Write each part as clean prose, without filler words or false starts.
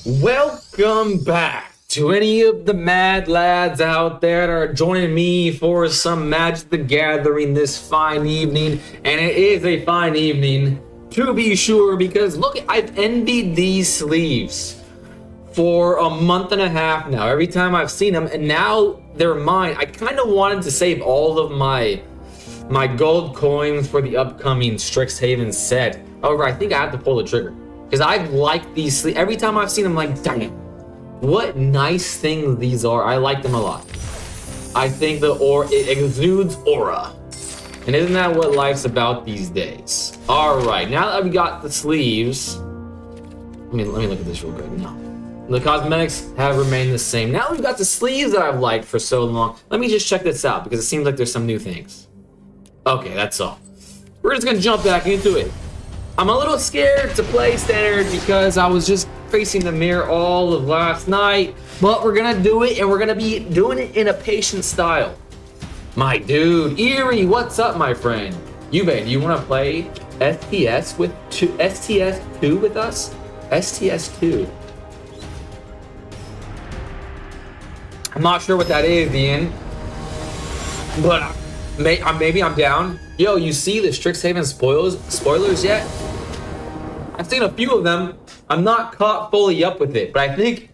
Welcome back to any of the mad lads out there that are joining me for some Magic the Gathering this fine evening. And it is a fine evening, to be sure, because look, I've envied these sleeves for a month and a half now. Every time I've seen them, and now they're mine. I kind of wanted to save all of my gold coins for the upcoming Strixhaven set. However, I think I have to pull the trigger because I've liked these sleeves. Every time I've seen them, I'm like, dang it, what nice things these are. I like them a lot. I think it exudes aura. And isn't that what life's about these days? All right, now that we got the sleeves, let me look at this real quick. No, the cosmetics have remained the same. Now we've got the sleeves that I've liked for so long. Let me just check this out because it seems like there's some new things. Okay, that's all. We're just gonna jump back into it. I'm a little scared to play standard because I was just facing the mirror all of last night, but we're gonna do it, and we're gonna be doing it in a patient style. My dude, Eerie, what's up, my friend? Yube, do you wanna play STS with STS2 with us? STS2. I'm not sure what that is, Ian, but maybe I'm down. Yo, you see the Strixhaven spoilers yet? I've seen a few of them. I'm not caught fully up with it, but I think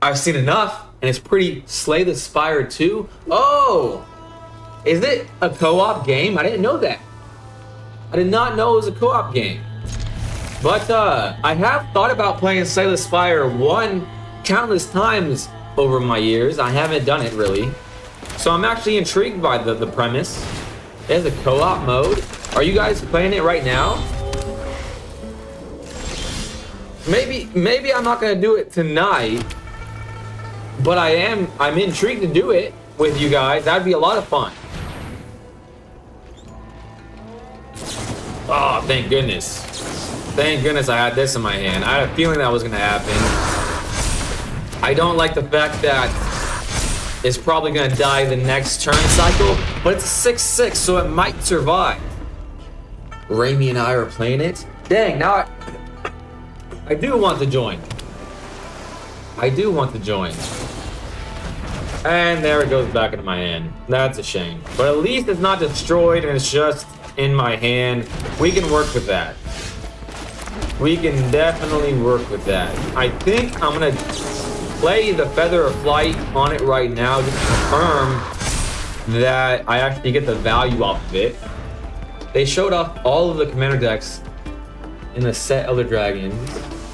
I've seen enough, and it's pretty Slay the Spire 2. Oh, is it a co-op game? I didn't know that. I did not know it was a co-op game. But I have thought about playing Slay the Spire 1 countless times over my years. I haven't done it really. So I'm actually intrigued by the premise. There's a co-op mode. Are you guys playing it right now? Maybe I'm not gonna do it tonight, but I'm intrigued to do it with you guys. That'd be a lot of fun. Oh, thank goodness. Thank goodness I had this in my hand. I had a feeling that was gonna happen. I don't like the fact that it's probably gonna die the next turn cycle, but it's a 6/6, so it might survive. Raimi and I are playing it. Dang, now I do want to join. I do want to join. And there it goes back into my hand. That's a shame. But at least it's not destroyed and it's just in my hand. We can work with that. We can definitely work with that. I think I'm gonna play the Feather of Flight on it right now just to confirm that I actually get the value off of it. They showed off all of the commander decks in the set Elder Dragons,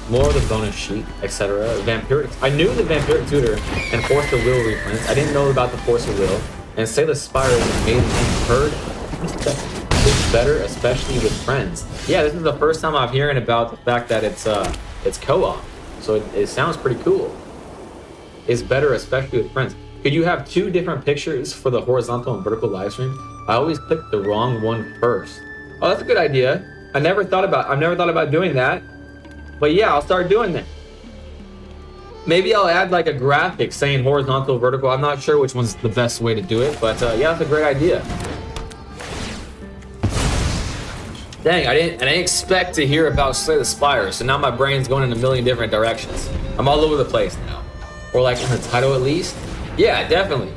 more of the bonus sheet, etc. Vampiric. I knew the Vampiric Tutor and Force of Will reprints. I didn't know about the Force of Will. And Say the Spire was made and heard. It's better, especially with friends. Yeah, this is the first time I'm hearing about the fact that it's co-op. So it sounds pretty cool. Is better, especially with friends. Could you have two different pictures for the horizontal and vertical live stream? I always click the wrong one first. Oh, that's a good idea. I've never thought about doing that. But yeah, I'll start doing that. Maybe I'll add like a graphic saying horizontal, vertical. I'm not sure which one's the best way to do it, but yeah, that's a great idea. Dang, I didn't expect to hear about Slay the Spire, so now my brain's going in a million different directions. I'm all over the place now. Or like in the title at least. Yeah, definitely.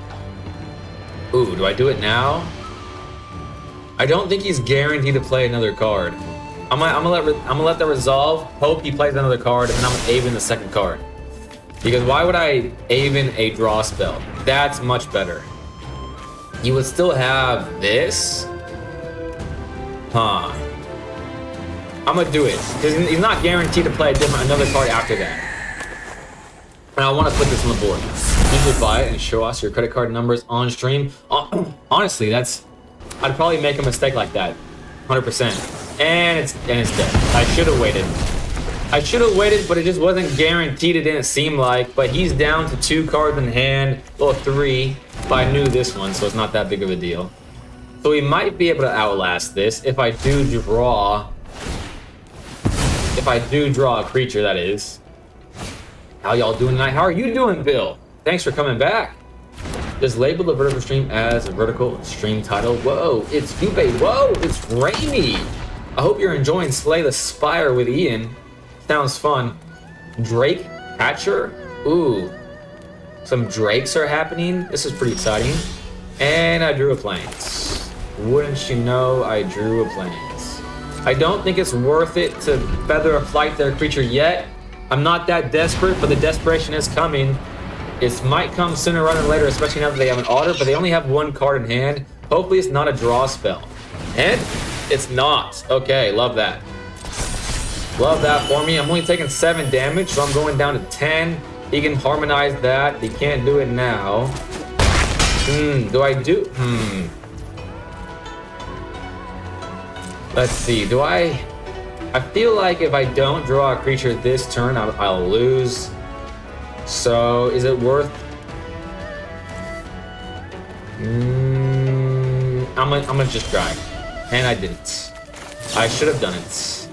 Ooh, do I do it now? I don't think he's guaranteed to play another card. I'm gonna let that resolve. Hope he plays another card, and then I'm gonna Aven the second card. Because why would I Aven a draw spell? That's much better. You would still have this. Huh. I'm gonna do it because he's not guaranteed to play another card after that. And I want to put this on the board. You should buy it and show us your credit card numbers on stream. Honestly, I'd probably make a mistake like that, 100%. And it's dead. I should have waited, but it just wasn't guaranteed. It didn't seem like. But he's down to 2 cards in hand, well 3. But I knew this one, so it's not that big of a deal. So we might be able to outlast this if I do draw. If I do draw a creature, that is. How y'all doing tonight? How are you doing, Bill? Thanks for coming back. Just label the vertical stream as a vertical stream title. Whoa, it's Yupe. Whoa, it's Raimi. I hope you're enjoying Slay the Spire with Ian. Sounds fun. Drake Hatcher? Ooh. Some drakes are happening. This is pretty exciting. And I drew a plains. Wouldn't you know, I drew a plains. I don't think it's worth it to feather a flight their creature yet. I'm not that desperate, but the desperation is coming. It might come sooner rather than later, especially now that they have an Otter, but they only have one card in hand. Hopefully it's not a draw spell. And it's not. Okay, love that. Love that for me. I'm only taking 7 damage, so I'm going down to 10. He can harmonize that. He can't do it now. Do I do? Let's see. Do I feel like if I don't draw a creature this turn, I'll lose. So is it worth? I'm gonna just try. And I didn't. I should have done it.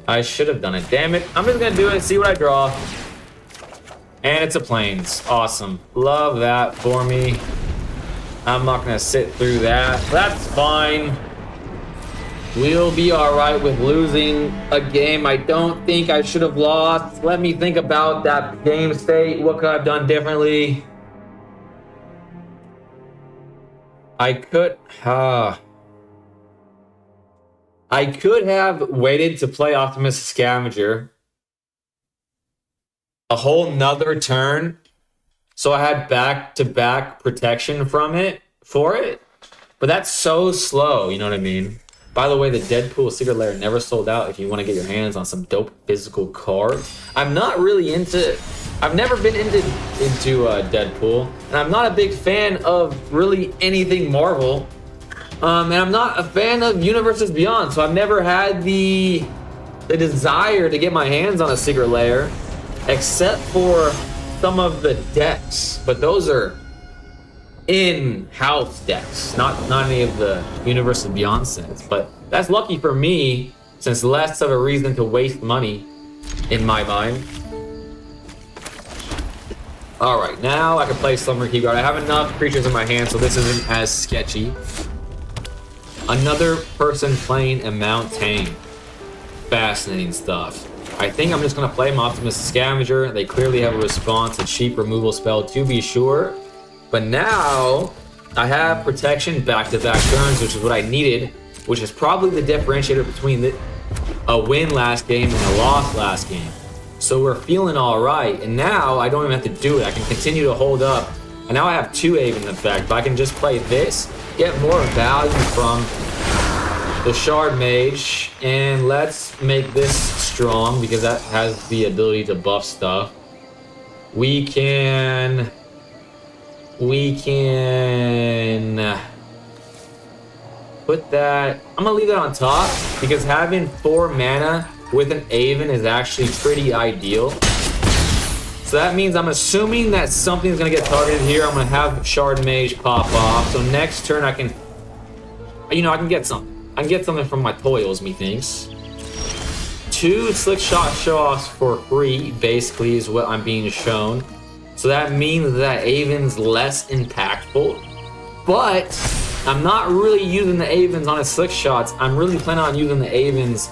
I should have done it. Damn it. I'm just gonna do it, see what I draw. And it's a plains. Awesome. Love that for me. I'm not gonna sit through that. That's fine. We'll be alright with losing a game I don't think I should have lost. Let me think about that game state. What could I have done differently? I could have waited to play Optimus Scavenger a whole nother turn, so I had back-to-back protection for it. But that's so slow, you know what I mean? By the way, the Deadpool Secret Lair never sold out if you want to get your hands on some dope physical cards. I've never been into Deadpool, and I'm not a big fan of really anything Marvel. And I'm not a fan of Universes Beyond, so I've never had the desire to get my hands on a Secret Lair, except for some of the decks. But those are in-house decks, not any of the Universes Beyond sets. But that's lucky for me, since less of a reason to waste money, in my mind. Alright, now I can play Slumber Keyguard. I have enough creatures in my hand, so this isn't as sketchy. Another person playing a Mountain. Fascinating stuff. I think I'm just going to play Optimus Scavenger. They clearly have a response, a cheap removal spell to be sure. But now I have protection back-to-back turns, which is what I needed, which is probably the differentiator between a win last game and a loss last game. So we're feeling all right, and now I don't even have to do it. I can continue to hold up, and now I have 2 Aven effect, but I can just play this, get more value from the Shard Mage, and let's make this strong because that has the ability to buff stuff. We can put that, I'm gonna leave that on top because having 4 mana with an Aven is actually pretty ideal. So that means I'm assuming that something's gonna get targeted here. I'm gonna have Shard Mage pop off. So next turn I can, I can get something. I can get something from my toils, methinks. 2 Slick Shot show-offs for free, basically, is what I'm being shown. So that means that Aven's less impactful. But I'm not really using the Avens on his Slick Shots. I'm really planning on using the Avens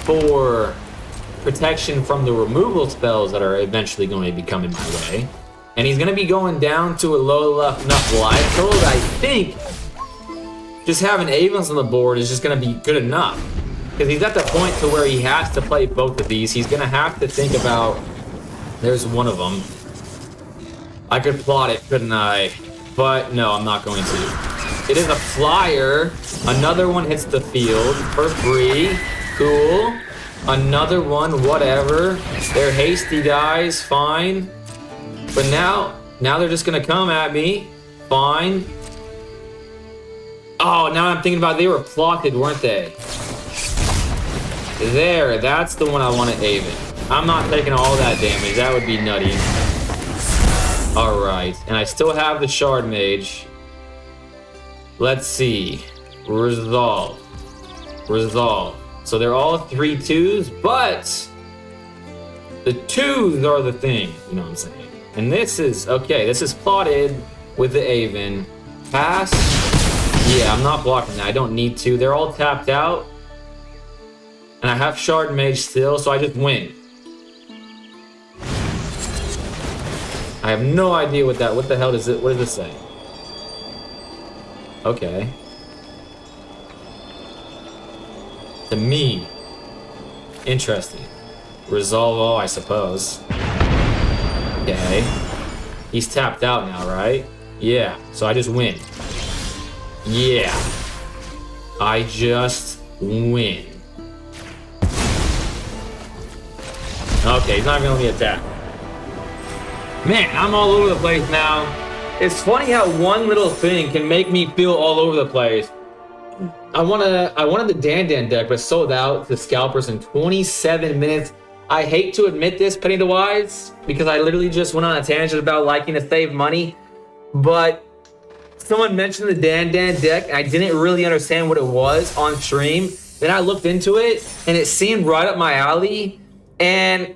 for protection from the removal spells that are eventually going to be coming my way. And he's going to be going down to a low enough life total that I think just having Avens on the board is just going to be good enough. Because he's at the point to where he has to play both of these. He's going to have to think about, there's one of them. I could plot it, couldn't I? But no, I'm not going to. It is a flyer. Another one hits the field for free. Cool. Another one, whatever. They're hasty guys, fine. But now they're just gonna come at me. Fine. Oh, now I'm thinking about it, they were plotted, weren't they? There, that's the one I want to Aven. I'm not taking all that damage, that would be nutty. Alright, and I still have the Shard Mage. Let's see. Resolve. So they're all 3/2s, but the 2s are the thing, you know what I'm saying? And this is, okay, this is plotted with the Aven. Pass. Yeah, I'm not blocking that. I don't need to. They're all tapped out. And I have Shard Mage still, so I just win. I have no idea what the hell does it, what does this say? Okay. To me. Interesting. Resolve all, I suppose. Okay. He's tapped out now, right? Yeah, so I just win. Yeah. I just win. Okay, he's not even gonna let me attack. Man, I'm all over the place now. It's funny how one little thing can make me feel all over the place. I wanted the Dan deck, but sold out to scalpers in 27 minutes. I hate to admit this, Penny the Wise, because I literally just went on a tangent about liking to save money. But someone mentioned the Dan deck, and I didn't really understand what it was on stream. Then I looked into it, and it seemed right up my alley, and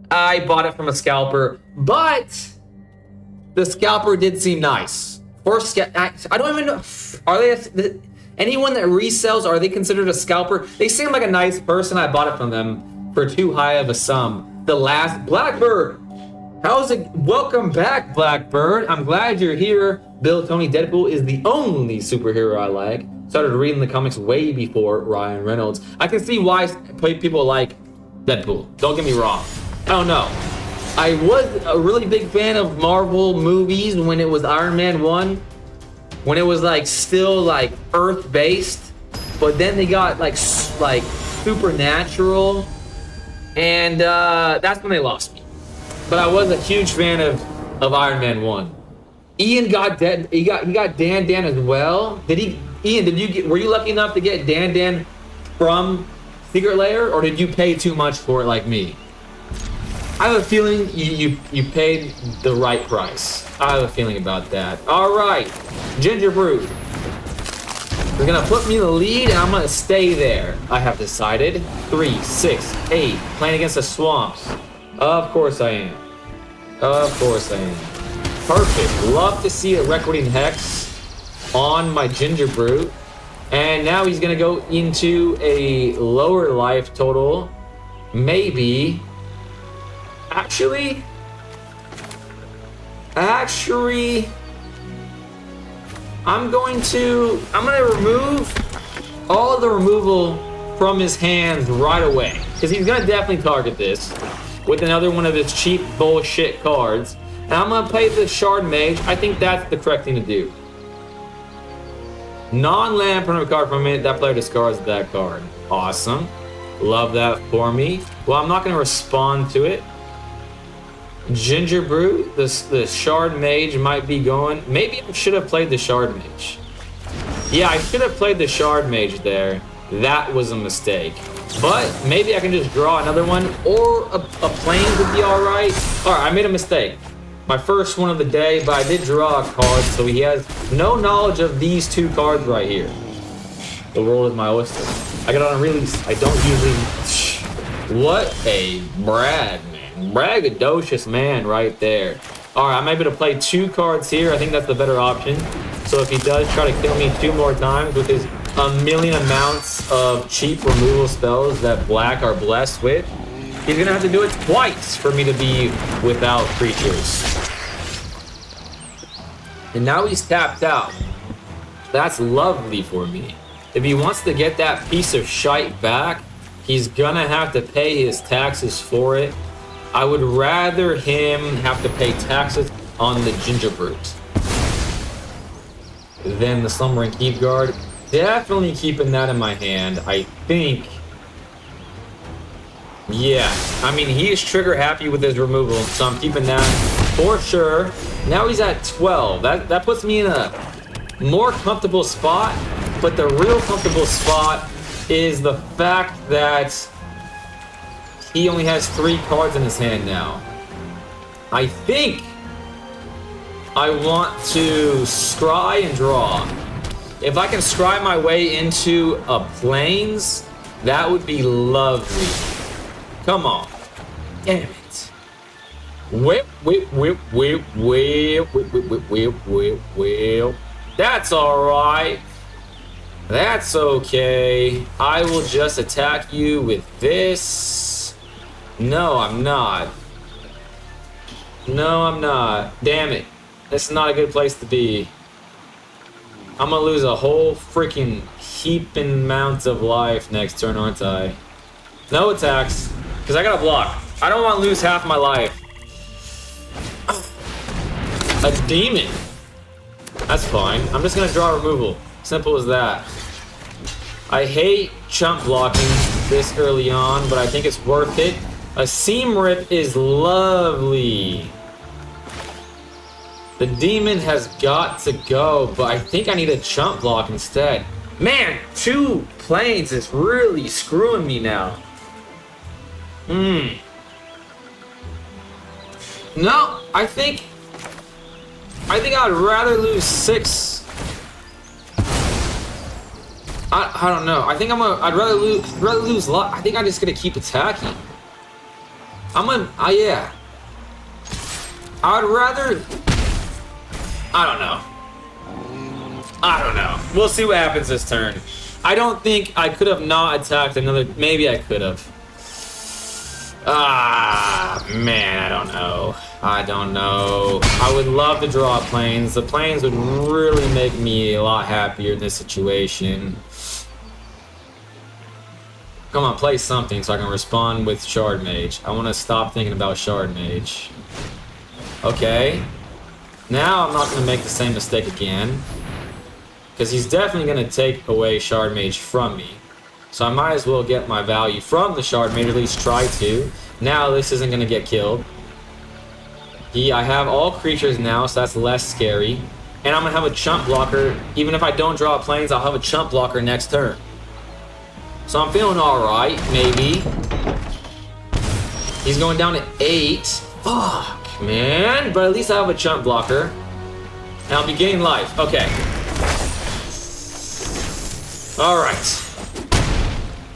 I bought it from a scalper. But the scalper did seem nice. I don't even know. Are they anyone that resells? Are they considered a scalper? They seem like a nice person. I bought it from them for too high of a sum. The last Blackbird. How's it? Welcome back, Blackbird. I'm glad you're here. Bill Tony Deadpool is the only superhero I like. Started reading the comics way before Ryan Reynolds. I can see why people like Deadpool. Don't get me wrong. I don't know. I was a really big fan of Marvel movies when it was Iron Man 1. When it was like still like Earth-based. But then they got like supernatural. And that's when they lost me. But I was a huge fan of Iron Man 1. Ian got dead. He got Dan as well. Ian, were you lucky enough to get Dan from Secret Lair, or did you pay too much for it like me? I have a feeling you paid the right price. I have a feeling about that. All right, Ginger Brew. They're gonna put me in the lead, and I'm gonna stay there. I have decided. 3, 6, 8. Playing against the Swamps. Of course I am. Of course I am. Perfect. Love to see a Recording Hex on my Ginger Brew. And now he's gonna go into a lower life total. Maybe. Actually, I'm gonna remove all of the removal from his hands right away, because he's gonna definitely target this with another one of his cheap bullshit cards. And I'm gonna play the Shard Mage. I think that's the correct thing to do. Non-land permanent card from it. That player discards that card. Awesome. Love that for me. Well, I'm not gonna respond to it. Ginger Brew, the Shard Mage might be going. Maybe I should have played the Shard Mage. Yeah, I should have played the Shard Mage there. That was a mistake. But maybe I can just draw another one, or a Plains would be all right. All right, I made a mistake. My first one of the day, but I did draw a card, so he has no knowledge of these two cards right here. The world is my oyster. I got on a release. I don't usually. What a brag, man. Braggadocious man right there. All right, I'm able to play 2 cards here. I think that's the better option. So if he does try to kill me 2 more times with his a million amounts of cheap removal spells that black are blessed with, he's gonna have to do it twice for me to be without creatures. And now he's tapped out. That's lovely for me. If he wants to get that piece of shite back, he's gonna have to pay his taxes for it. I would rather him have to pay taxes on the Ginger Brute than the Slumbering Keep Guard. Definitely keeping that in my hand, I think. Yeah, I mean, he is trigger happy with his removal, so I'm keeping that for sure. Now he's at 12. That puts me in a more comfortable spot, but the real comfortable spot is the fact that he only has 3 cards in his hand now. I think I want to scry and draw. If I can scry my way into a Plains, that would be lovely. Come on. Damn it. Whip, whip, whip, whip, whip, whip, whip, whip, whip, whip, whip. That's alright. That's okay. I will just attack you with this. No, I'm not. No, I'm not. Damn it. This is not a good place to be. I'm gonna lose a whole freaking heaping amount of life next turn, aren't I? No attacks, because I gotta block. I don't want to lose half my life. A demon. That's fine. I'm just gonna draw removal. Simple as that. I hate chump blocking this early on, but I think it's worth it. A seam rip is lovely. The demon has got to go, but I think I need a chump block instead. Man, 2 planes is really screwing me now. No, I think I'd rather lose 6. I don't know. I think I'd rather lose a lot. I think I'm just gonna keep attacking. Yeah. I'd rather. I don't know. We'll see what happens this turn. I don't think I could have not attacked another. Maybe I could have. Man, I don't know. I would love to draw planes. The planes would really make me a lot happier in this situation. Come on, play something so I can respond with Shard Mage. I want to stop thinking about Shard Mage. Okay. Now I'm not going to make the same mistake again. Because he's definitely going to take away Shard Mage from me. So I might as well get my value from the Shard Mage, at least try to. Now this isn't going to get killed. I have all creatures now, so that's less scary. And I'm going to have a chump blocker. Even if I don't draw planes, I'll have a chump blocker next turn. So I'm feeling alright, maybe. He's going down to 8. Fuck, man. But at least I have a chump blocker. And I'll be gaining life. Okay. Alright.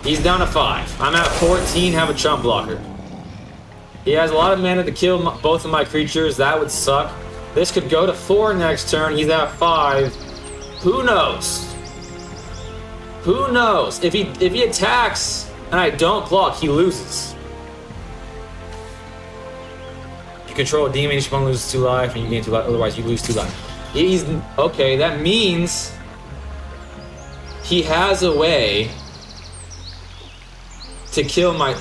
He's down to 5. I'm at 14, have a chump blocker. He has a lot of mana to kill both of my creatures. That would suck. This could go to 4 next turn. He's at 5. Who knows? Who knows? If he attacks and I don't block, he loses. You control a demon, each opponent loses 2 life, and you gain 2 life. Otherwise, you lose 2 life. He's okay. That means he has a way to kill my.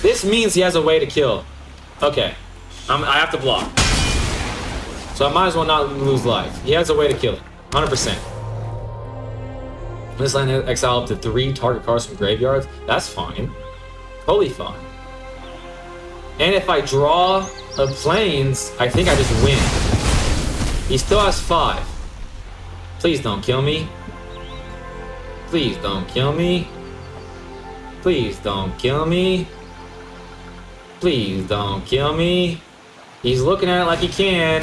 This means he has a way to kill. Okay, I have to block. So I might as well not lose life. He has a way to kill it. 100%. This land exile up to 3 target cards from graveyards. That's fine. Totally fine. And if I draw a planes, I think I just win. He still has 5. Please don't kill me. Please don't kill me. Please don't kill me. Please don't kill me. He's looking at it like he can.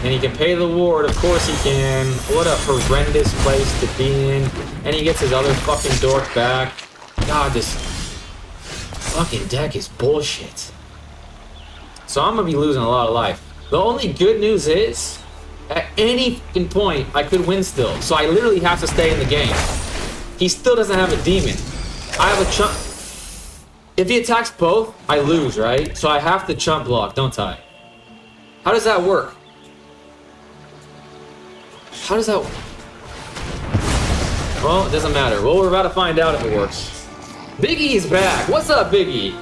And he can pay the ward, of course he can. What a horrendous place to be in. And he gets his other fucking dork back. God, this fucking deck is bullshit. So I'm gonna be losing a lot of life. The only good news is, at any fucking point, I could win still. So I literally have to stay in the game. He still doesn't have a demon. I have a chump. If he attacks both, I lose, right? So I have to chump block, don't I? How does that work? How does that... Well, it doesn't matter. Well, we're about to find out if it works. Biggie's back. What's up, Biggie?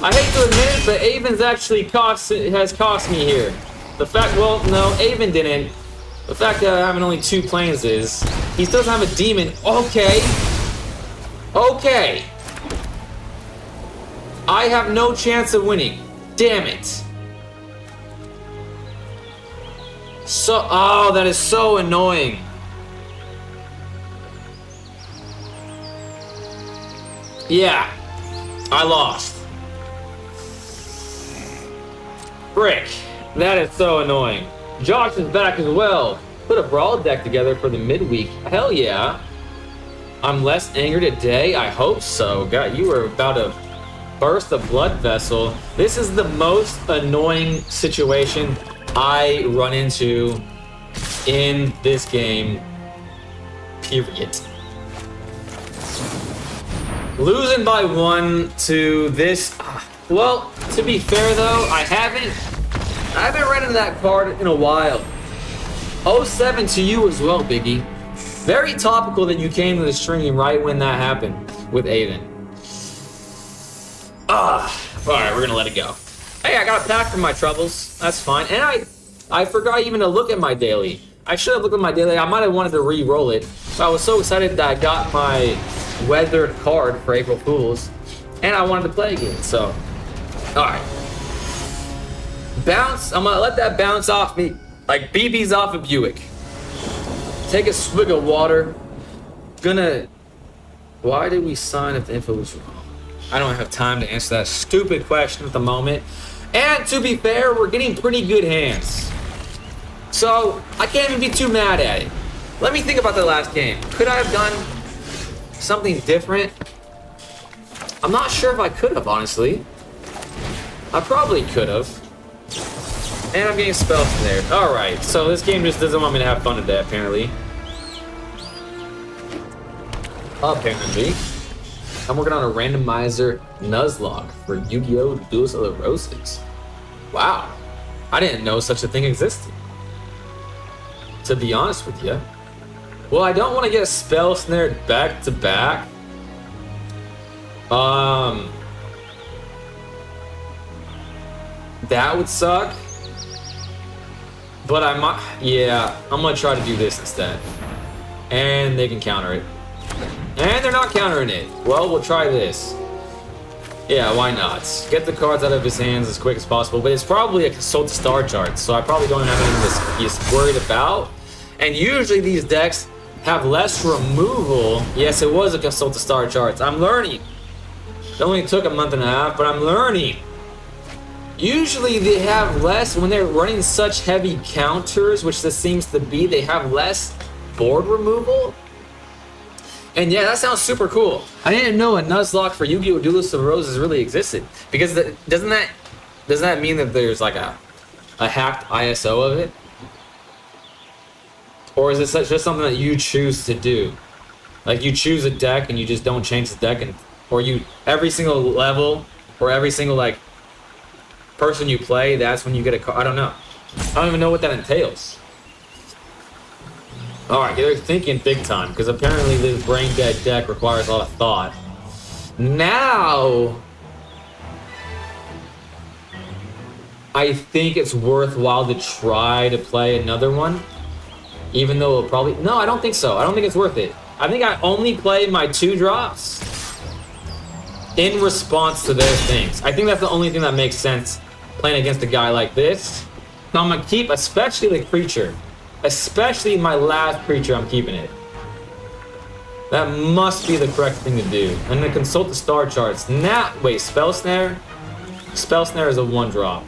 I hate to admit it, but Avon's actually has cost me here. The fact... Well, no, Avon didn't. The fact that I have only 2 planes is... He still doesn't have a demon. Okay. Okay. I have no chance of winning. Damn it. Oh, that is so annoying. Yeah, I lost. Frick, that is so annoying. Josh is back as well. Put a brawl deck together for the midweek. Hell yeah. I'm less angry today. I hope so. God, you were about to burst a blood vessel. This is the most annoying situation I run into in this game, period. Losing by 1 to this, Well, to be fair though, I haven't ran into that card in a while. 07 to you as well, Biggie. Very topical that you came to the stream right when that happened with Aiden. Alright, we're gonna let it go. Hey, I got a pack for my troubles. That's fine. And I forgot even to look at my daily. I should have looked at my daily. I might have wanted to re-roll it. But I was so excited that I got my weathered card for April Fools. And I wanted to play again, so. Alright. Bounce. I'm gonna let that bounce off me. Like BB's off of Buick. Take a swig of water. Why did we sign if the info was wrong? I don't have time to answer that stupid question at the moment. And to be fair, we're getting pretty good hands. So, I can't even be too mad at it. Let me think about the last game. Could I have done something different? I'm not sure if I could have, honestly. I probably could have. And I'm getting spells from there. Alright, so this game just doesn't want me to have fun today, apparently. Apparently. I'm working on a randomizer Nuzlocke for Yu-Gi-Oh! Duels of the Roses. Wow. I didn't know such a thing existed. To be honest with you. Well, I don't want to get a spell snared back to back. That would suck. But I might, yeah, I'm gonna try to do this instead. And they can counter it. And they're not countering it. Well, we'll try this. Yeah, why not? Get the cards out of his hands as quick as possible. But it's probably a consult star chart, so I probably don't have anything to be worried about. And usually these decks have less removal. Yes, it was a consult star charts. I'm learning. It only took a month and a half, but I'm learning. Usually they have less, when they're running such heavy counters, which this seems to be, they have less board removal. And yeah, that sounds super cool. I didn't know a Nuzlocke for Yu-Gi-Oh! Duelist of Roses really existed. Because doesn't that mean that there's like a hacked ISO of it? Or is it just something that you choose to do? Like you choose a deck and you just don't change the deck, or you every single level or every single like person you play, that's when you get a card. I don't know. I don't even know what that entails. Alright, they're thinking big time, because apparently this brain dead deck requires a lot of thought. Now, I think it's worthwhile to try to play another one. Even though it'll probably... No, I don't think so. I don't think it's worth it. I think I only play my 2 drops in response to their things. I think that's the only thing that makes sense playing against a guy like this. So I'm going to keep, especially the creature. Especially my last creature, I'm keeping it. That must be the correct thing to do. I'm going to consult the star charts. Now, wait, Spell Snare? Spell Snare is a 1-drop.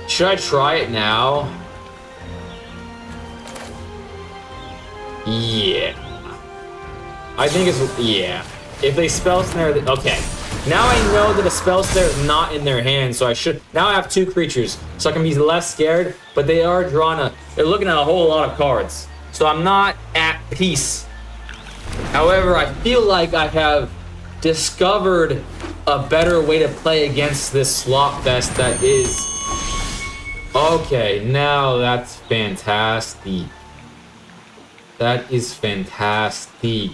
Should I try it now? Yeah. I think it's, yeah. If they Spell Snare, okay. Now I know that a Spell Snare is not in their hand, so I should, now I have 2 creatures, so I can be less scared, but they are they're looking at a whole lot of cards. So I'm not at peace. However, I feel like I have discovered a better way to play against this slot fest that is... Okay, now that's fantastic. That is fantastic.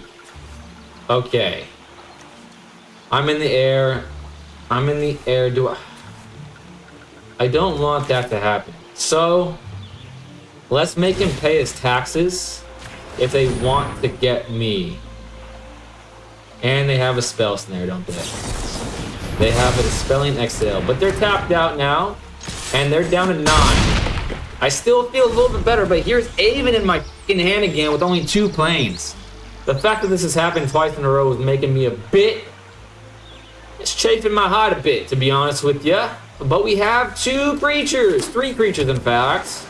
Okay. I'm in the air. I'm in the air. I don't want that to happen. So, let's make him pay his taxes if they want to get me. And they have a Spell Snare, don't they? They have a Dispelling Exhale, but they're tapped out now, and they're down to 9. I still feel a little bit better, but here's Aven in my fucking hand again with only 2 planes. The fact that this has happened twice in a row is making me a bit... It's chafing my hide a bit, to be honest with ya. But we have 2 creatures. 3 creatures, in fact.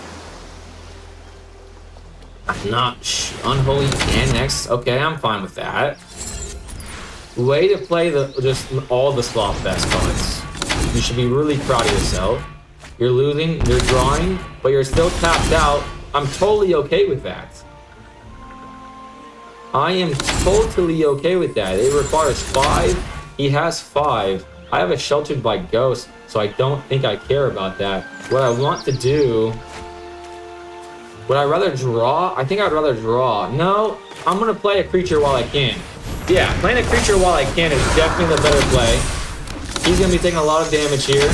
Not Unholy Annex. Okay, I'm fine with that. Way to play just all the Slothfest cards. You should be really proud of yourself. You're losing, you're drawing, but you're still tapped out. I'm totally okay with that. I am totally okay with that. It requires 5 He has 5. I have a Sheltered by Ghost, so I don't think I care about that. What I want to do... Would I rather draw? I think I'd rather draw. No, I'm going to play a creature while I can. Yeah, playing a creature while I can is definitely the better play. He's going to be taking a lot of damage here.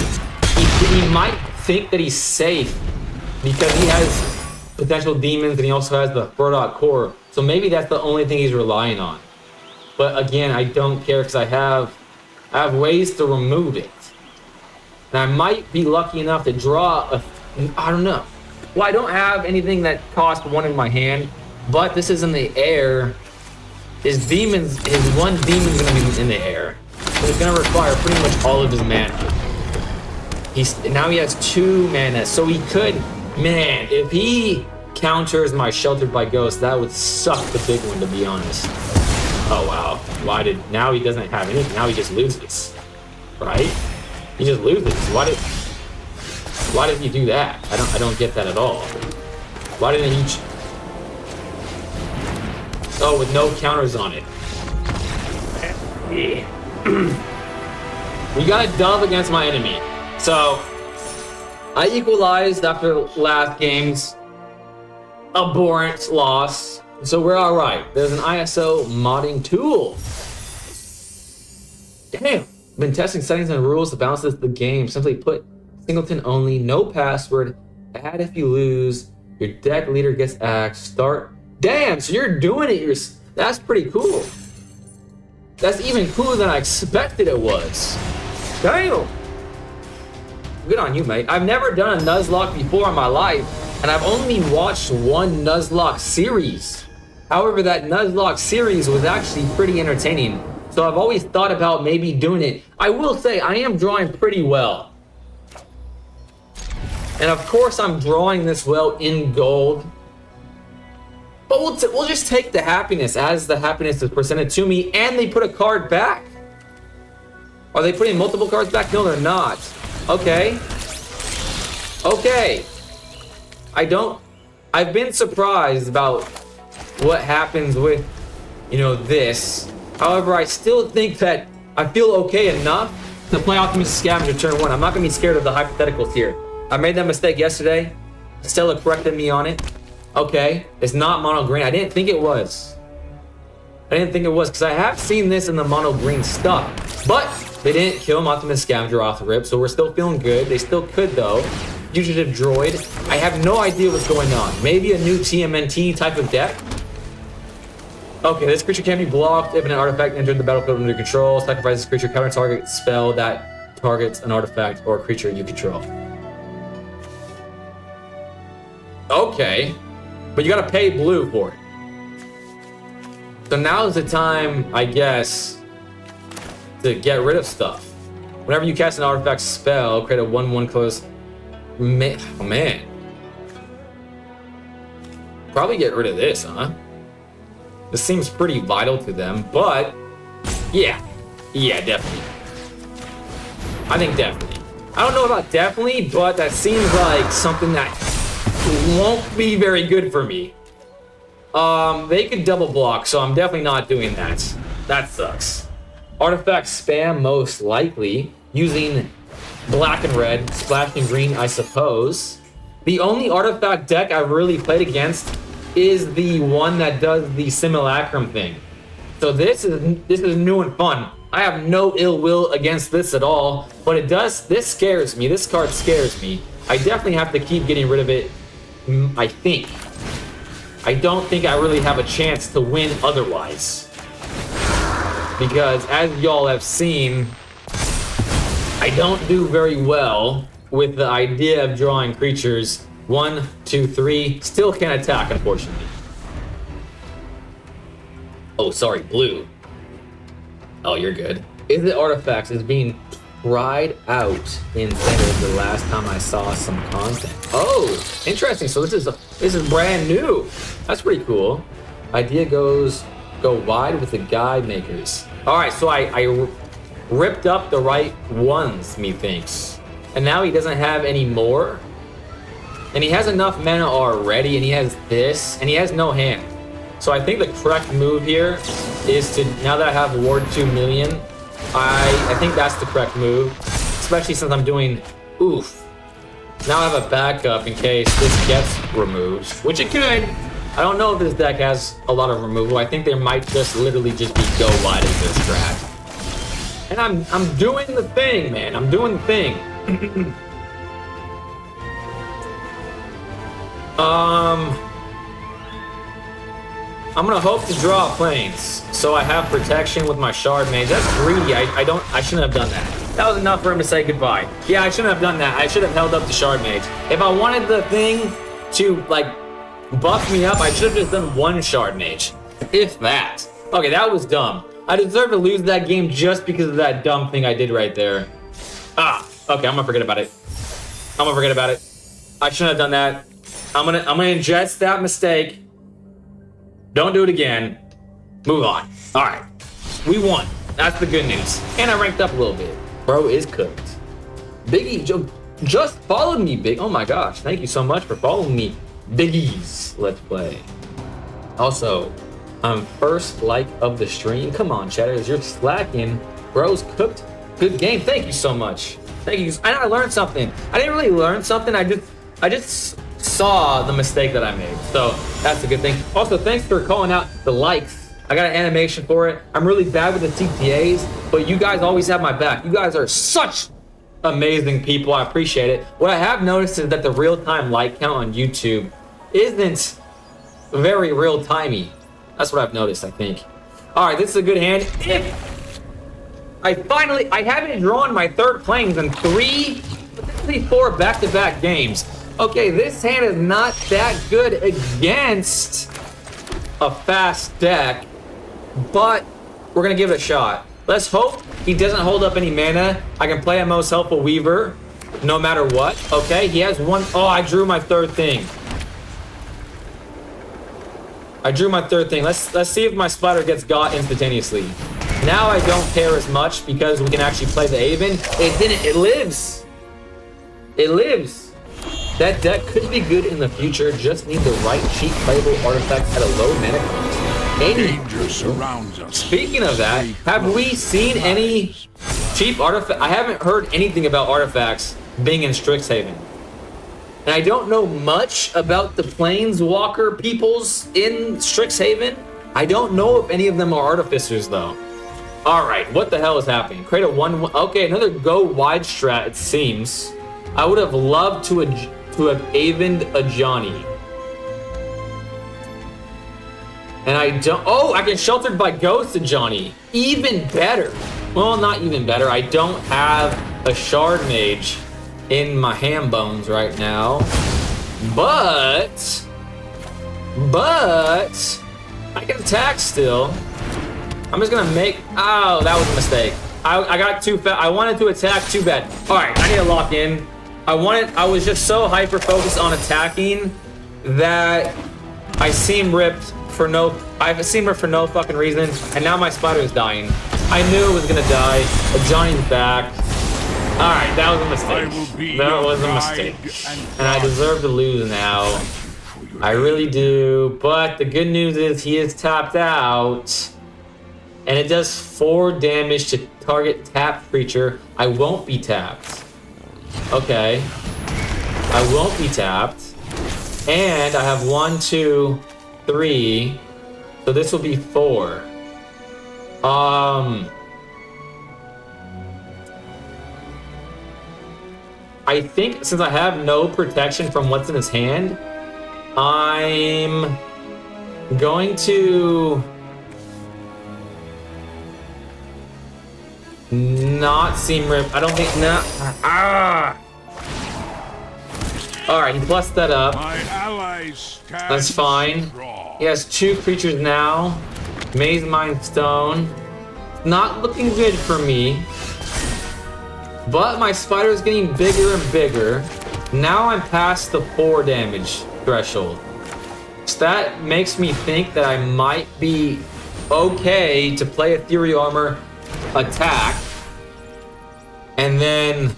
He might think that he's safe because he has potential demons and he also has the Furdok core. So maybe that's the only thing he's relying on. But again, I don't care because I have ways to remove it. And I might be lucky enough to draw a... I don't know. Well, I don't have anything that costs 1 in my hand, but this is in the air. His one demon's gonna be in the air. So it's gonna require pretty much all of his mana. Now he has 2 mana, so he could... Man, if he counters my Sheltered by Ghost, that would suck the big one, to be honest. Oh, wow. Now he doesn't have anything. Now he just loses. Right? He just loses. Why did he do that? I don't get that at all. Why didn't he... Oh, with no counters on it. We got a dub against my enemy. So, I equalized after last game's abhorrent loss. So we're alright. There's an ISO modding tool. Damn. Been testing settings and rules to balance the game. Simply put, singleton only, no password. Add if you lose. Your deck leader gets axed. Start. Damn, so you're doing it. That's pretty cool. That's even cooler than I expected it was. Damn. Good on you, mate. I've never done a Nuzlocke before in my life, and I've only watched one Nuzlocke series. However, that Nuzlocke series was actually pretty entertaining. So I've always thought about maybe doing it. I will say, I am drawing pretty well. And of course, I'm drawing this well in gold. But we'll just take the happiness as the happiness is presented to me, and they put a card back. Are they putting multiple cards back? No, they're not. Okay. Okay. I've been surprised about what happens with, this. However, I still think that I feel okay enough to play Optimus Scavenger turn 1. I'm not going to be scared of the hypotheticals here. I made that mistake yesterday. Stella corrected me on it. Okay, it's not mono green. I didn't think it was. Because I have seen this in the mono green stuff. But they didn't kill Optimus Scavenger off the rip, so we're still feeling good. They still could, though. Fugitive Droid. I have no idea what's going on. Maybe a new TMNT type of deck. Okay, this creature can be blocked if an artifact entered the battlefield under control. Sacrifice this creature, counter target spell that targets an artifact or a creature you control. Okay, but you gotta pay blue for it. So now's the time, I guess, to get rid of stuff. Whenever you cast an artifact spell, create a 1/1 close. Oh man. Probably get rid of this, huh? This seems pretty vital to them, but yeah, definitely. I think definitely. I don't know about definitely, but that seems like something that won't be very good for me. They could double block, so I'm definitely not doing that. That sucks. Artifact spam most likely, using black and red, splashing green, I suppose. The only artifact deck I've really played against is the one that does the simulacrum thing. So this is new and fun. I have no ill will against this at all, but this scares me. This card scares me. I definitely have to keep getting rid of it, I think. I don't think I really have a chance to win otherwise. Because as y'all have seen, I don't do very well with the idea of drawing creatures. 1, 2, 3, still can't attack, unfortunately. Oh, sorry, blue. Oh, you're good. Is it artifacts is being tried out in Standard the last time I saw some content. Oh, interesting. So this is brand new. That's pretty cool. Idea go wide with the guide makers. All right, so I ripped up the right ones, methinks. And now he doesn't have any more. And he has enough mana already, and he has this, and he has no hand. So I think the correct move here is to, now that I have Ward 2 million, I think that's the correct move, especially since I'm doing oof. Now I have a backup in case this gets removed, which it could. I don't know if this deck has a lot of removal. I think there might just literally just be go wide as this strat. And I'm doing the thing, man. I'm doing the thing. I'm gonna hope to draw planes, so I have protection with my shard mage. That's greedy. I shouldn't have done that. That was enough for him to say goodbye. Yeah, I shouldn't have done that. I should have held up the shard mage. If I wanted the thing to like buff me up, I should have just done one shard mage, if that. Okay, that was dumb. I deserve to lose that game just because of that dumb thing I did right there. Ah, okay, I'm gonna forget about it. I'm gonna forget about it. I shouldn't have done that. I'm gonna ingest that mistake. Don't do it again. Move on. All right, we won. That's the good news. And I ranked up a little bit. Bro is cooked. Biggie just followed me, Big. Oh my gosh, thank you so much for following me, Biggie's Let's Play. Also, I'm first like of the stream. Come on, chatters, you're slacking. Bro's cooked. Good game. Thank you so much. Thank you. And I learned something. I didn't really learn something. I just saw the mistake that I made. So that's a good thing. Also, thanks for calling out the likes. I got an animation for it. I'm really bad with the TTAs, but you guys always have my back. You guys are such amazing people. I appreciate it. What I have noticed is that the real-time like count on YouTube isn't very real-timey. That's what I've noticed, I think. All right, this is a good hand. I haven't drawn my third planes in 4 back-to-back games. Okay, this hand is not that good against a fast deck, but we're gonna give it a shot. Let's hope he doesn't hold up any mana. I can play a Most Helpful Weaver no matter what. Okay, he has one. Oh, I drew my third thing. Let's see if my spider gets got instantaneously. Now I don't care as much because we can actually play the Aven. It didn't. It lives. It lives. That deck could be good in the future. Just need the right cheap playable artifact at a low mana cost. Danger surrounds us. Speaking of that, have we seen any cheap artifact? I haven't heard anything about artifacts being in Strixhaven. And I don't know much about the Planeswalker peoples in Strixhaven. I don't know if any of them are artificers though. All right, what the hell is happening? Create a 1/1. Okay, another go wide strat, it seems. I would have loved to have Avened a Johnny. And I don't. Oh, I can Sheltered by Ghost a Johnny. Even better. Well, not even better. I don't have a Shard Mage in my ham bones right now. But I can attack still. I'm just gonna make. Oh, that was a mistake. I got too fast. I wanted to attack too bad. All right, I need to lock in. I was just so hyper focused on attacking that I seem ripped for no fucking reason, and now my spider is dying. I knew it was gonna die. But Johnny's back. All right, that was a mistake. That was a mistake, and I deserve to lose now. I really do. But the good news is he is tapped out, and it does 4 damage to target tapped creature. I won't be tapped. Okay, I won't be tapped, and I have 1, 2, 3, so this will be 4. I think since I have no protection from what's in his hand, I'm going to not seem rip. I don't think not. All right, he plussed that up. That's fine. He has 2 creatures now. Maze Mind Stone. Not looking good for me. But my spider is getting bigger and bigger. Now I'm past the 4 damage threshold. So that makes me think that I might be okay to play Ethereal Armor, attack, and then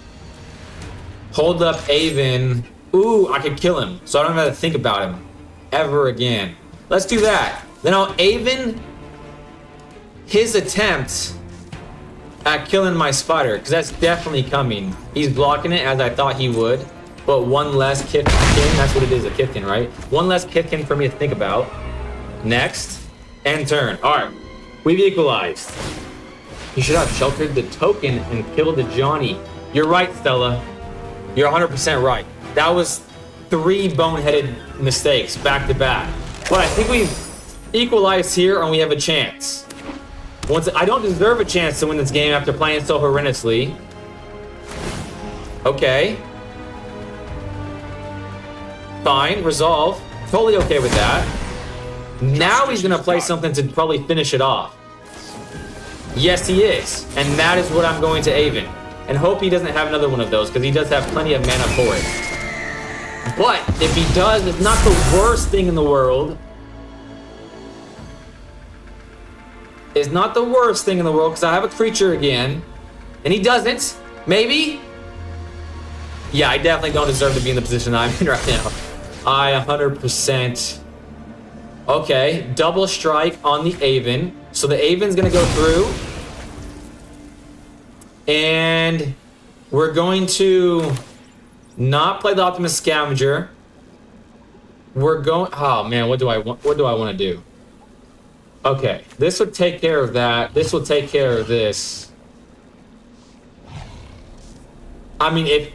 hold up Aven. Ooh, I could kill him, so I don't have to think about him ever again. Let's do that. Then I'll Aven his attempt at killing my spider, because that's definitely coming. He's blocking it as I thought he would. But one less Kifkin, that's what it is, a Kifkin, right? One less Kifkin for me to think about. Next, end turn. All right, we've equalized. You should have sheltered the token and killed the Johnny. You're right, Stella. You're 100% right. That was 3 boneheaded mistakes back to back. But I think we've equalized here and we have a chance. I don't deserve a chance to win this game after playing so horrendously. Okay. Fine, resolve. Totally okay with that. Now he's gonna play something to probably finish it off. Yes, he is. And that is what I'm going to Avon. And hope he doesn't have another one of those, because he does have plenty of mana for it. But if he does, it's not the worst thing in the world. It's not the worst thing in the world, because I have a creature again. And he doesn't. Maybe? Yeah, I definitely don't deserve to be in the position I'm in right now. I 100%. Okay, double strike on the Avon. So the Avon's gonna go through. And we're going to not play the Optimus Scavenger. We're going, oh man, what do I want to do? Okay, this would take care of that. This will take care of this. I mean, if,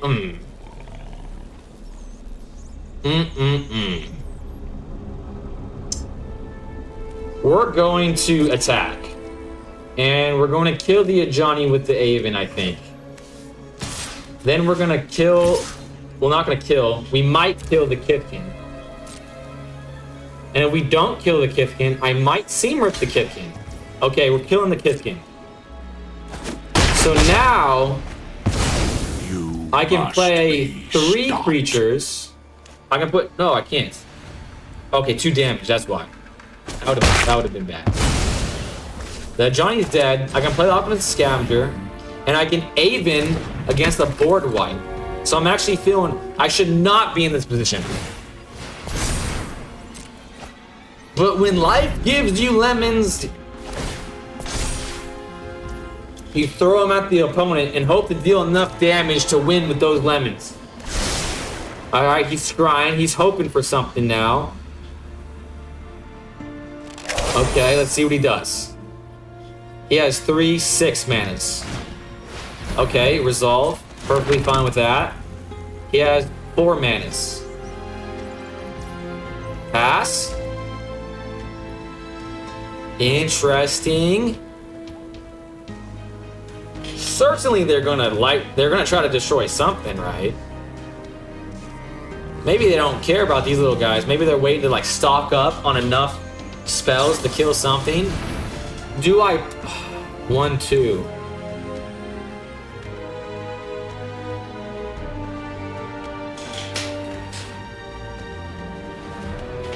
We're going to attack. And we're going to kill the Ajani with the Avon, I think. Then we're going to kill... Well, not going to kill. We might kill the Kifkin. And if we don't kill the Kifkin, I might seam rip the Kifkin. Okay, we're killing the Kifkin. So now... I can play 3 creatures. I can put... No, I can't. Okay, 2 damage, that's why. That would have been bad. The Johnny's dead. I can play the Optimus Scavenger. And I can Avon against the board wipe. So I'm actually feeling I should not be in this position. But when life gives you lemons, you throw them at the opponent and hope to deal enough damage to win with those lemons. Alright, he's scrying. He's hoping for something now. Okay, let's see what he does. He has 3 6 manas. Okay, resolve. Perfectly fine with that. He has 4 manas. Pass. Interesting. Certainly they're gonna try to destroy something, right? Maybe they don't care about these little guys. Maybe they're waiting to like stock up on enough spells to kill something. Do I 1 2?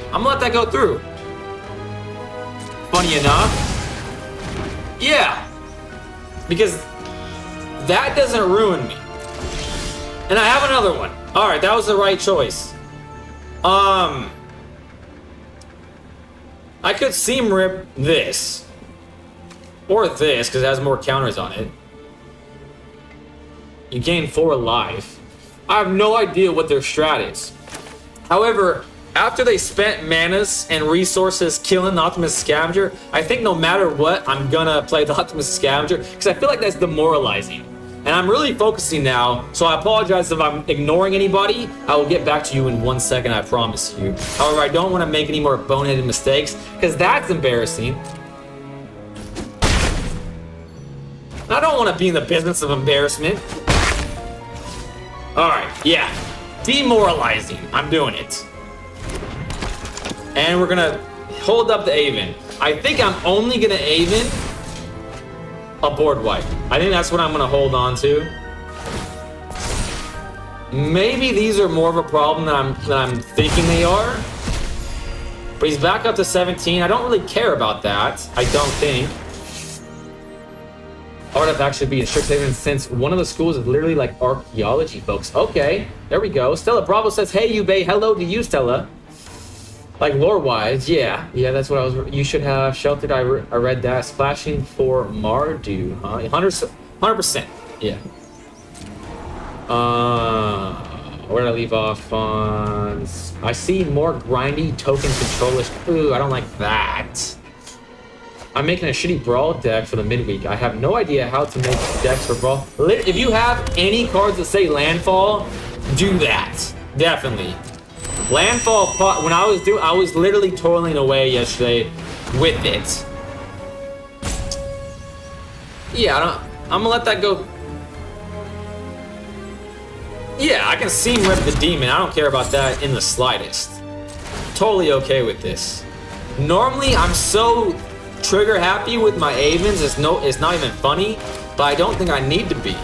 I'm gonna let that go through. Funny enough. Yeah. Because that doesn't ruin me. And I have another one. Alright, that was the right choice. I could seam rip this. Or this, because it has more counters on it. You gain 4 life. I have no idea what their strat is. However, after they spent manas and resources killing the Optimus Scavenger, I think no matter what, I'm gonna play the Optimus Scavenger, because I feel like that's demoralizing. And I'm really focusing now, so I apologize if I'm ignoring anybody. I will get back to you in 1 second, I promise you. However, I don't want to make any more boneheaded mistakes, because that's embarrassing. I don't want to be in the business of embarrassment. Alright, yeah. Demoralizing. I'm doing it. And we're gonna hold up the Avon. I think I'm only gonna Avon a board wipe. I think that's what I'm gonna hold on to. Maybe these are more of a problem than I'm thinking they are. But he's back up to 17. I don't really care about that. I don't think. Artifact should be in strict Haven since one of the schools is literally like archaeology, folks. Okay, there we go. Stella Bravo says, hey, you bae. Hello to you, Stella. Like lore-wise, yeah, that's what I was. You should have sheltered. I read that. Splashing for Mardu, huh? 100%. Yeah. Where did I leave off on? I see more grindy token controllers. Ooh, I don't like that. I'm making a shitty Brawl deck for the midweek. I have no idea how to make decks for Brawl. If you have any cards that say Landfall, do that. Definitely. Landfall, when I was literally toiling away yesterday with it. Yeah, I'm gonna let that go. Yeah, I can seam rip the demon. I don't care about that in the slightest. Totally okay with this. Normally, I'm so trigger happy with my Avens. It's not even funny, but I don't think I need to be.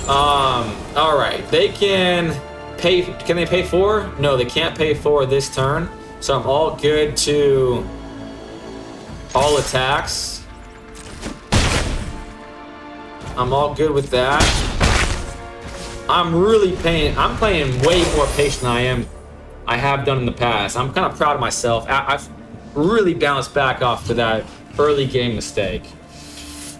All right, they can pay. Can they pay 4? No, they can't pay 4 this turn. So I'm all good to all attacks. I'm all good with that. I'm playing way more patient than I have done in the past. I'm kind of proud of myself. I've really bounced back off to that early game mistake.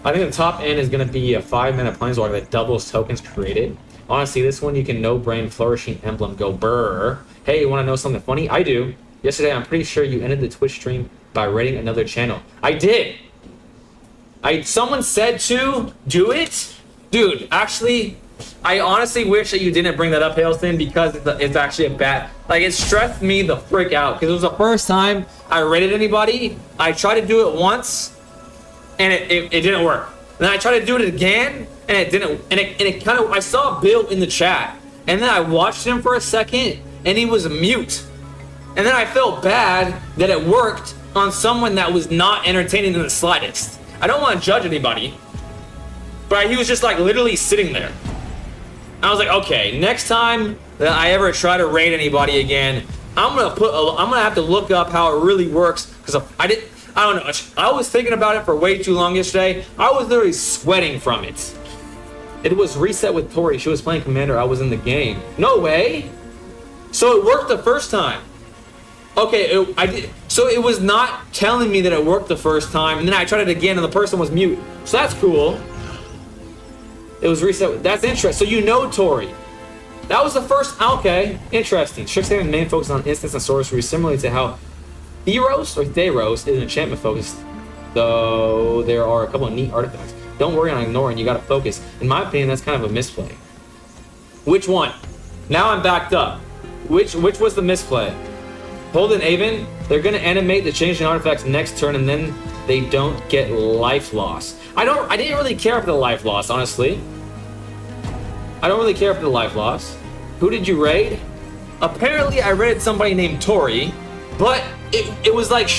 I think the top end is going to be a 5-mana planeswalker that doubles tokens created. Honestly, this one you can no-brain Flourishing Emblem go brr. Hey, you want to know something funny? I do. Yesterday, I'm pretty sure you ended the Twitch stream by raiding another channel. I did. Someone said to do it. Dude, actually, I honestly wish that you didn't bring that up, Hailston, because it's actually a bad... Like, it stressed me the frick out, because it was the first time I raided anybody. I tried to do it once, and it didn't work. Then I tried to do it again, and it didn't... And it kind of... I saw Bill in the chat, and then I watched him for a second, and he was mute. And then I felt bad that it worked on someone that was not entertaining in the slightest. I don't want to judge anybody, but he was just, like, literally sitting there. I was like, okay, next time that I ever try to raid anybody again, I'm gonna have to look up how it really works, because I don't know. I was thinking about it for way too long yesterday. I was literally sweating from it. It was reset with Tori. She was playing Commander. I was in the game. No way. So it worked the first time. Okay, I did. So it was not telling me that it worked the first time, and then I tried it again, and the person was mute. So that's cool. It was reset. That's interesting. So you know Tori. That was the first. Okay, interesting. Strixhaven main focus on instants and sorcery, similarly to how Theros is enchantment focused. Though there are a couple of neat artifacts. Don't worry on ignoring. You got to focus. In my opinion, that's kind of a misplay. Which one? Now I'm backed up. Which was the misplay? Hold an Aven. They're gonna animate the changing artifacts next turn, and then they don't get life loss. I didn't really care for the life loss, honestly. I don't really care for the life loss. Who did you raid? Apparently, I raided somebody named Tori, but it was like...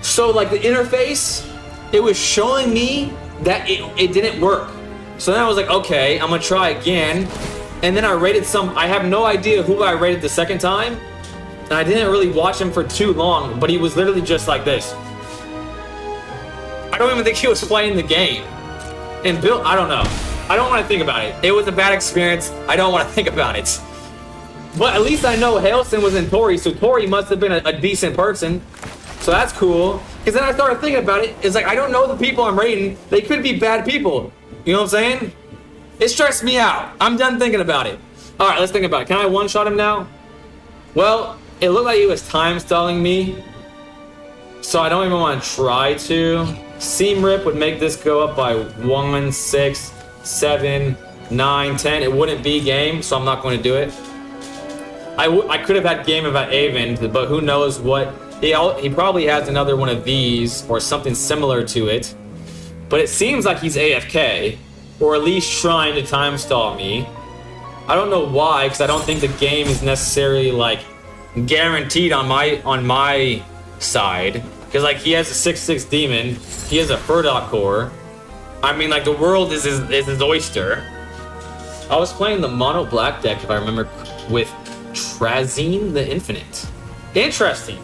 So, like, the interface, it was showing me that it didn't work. So then I was like, okay, I'm gonna try again. And then I raided I have no idea who I raided the second time. And I didn't really watch him for too long, but he was literally just like this. I don't even think he was playing the game. And Bill, I don't know. I don't want to think about it. It was a bad experience. I don't want to think about it. But at least I know Hailston was in Tori, so Tori must have been a decent person. So that's cool. Because then I started thinking about it. It's like, I don't know the people I'm raiding. They could be bad people. You know what I'm saying? It stressed me out. I'm done thinking about it. All right, let's think about it. Can I one-shot him now? Well, it looked like he was time stalling me. So I don't even want to try to. Seam Rip would make this go up by 1, 6, 7, 9, 10. It wouldn't be game, so I'm not going to do it. I could have had game if I Avened, but who knows what. He probably has another one of these or something similar to it. But it seems like he's AFK, or at least trying to time stall me. I don't know why, because I don't think the game is necessarily like guaranteed on my side. Because like he has a 6/6 demon, he has a Furdock core. I mean, like, the world is his oyster. I was playing the mono black deck, if I remember, with Trazeen the Infinite. Interesting.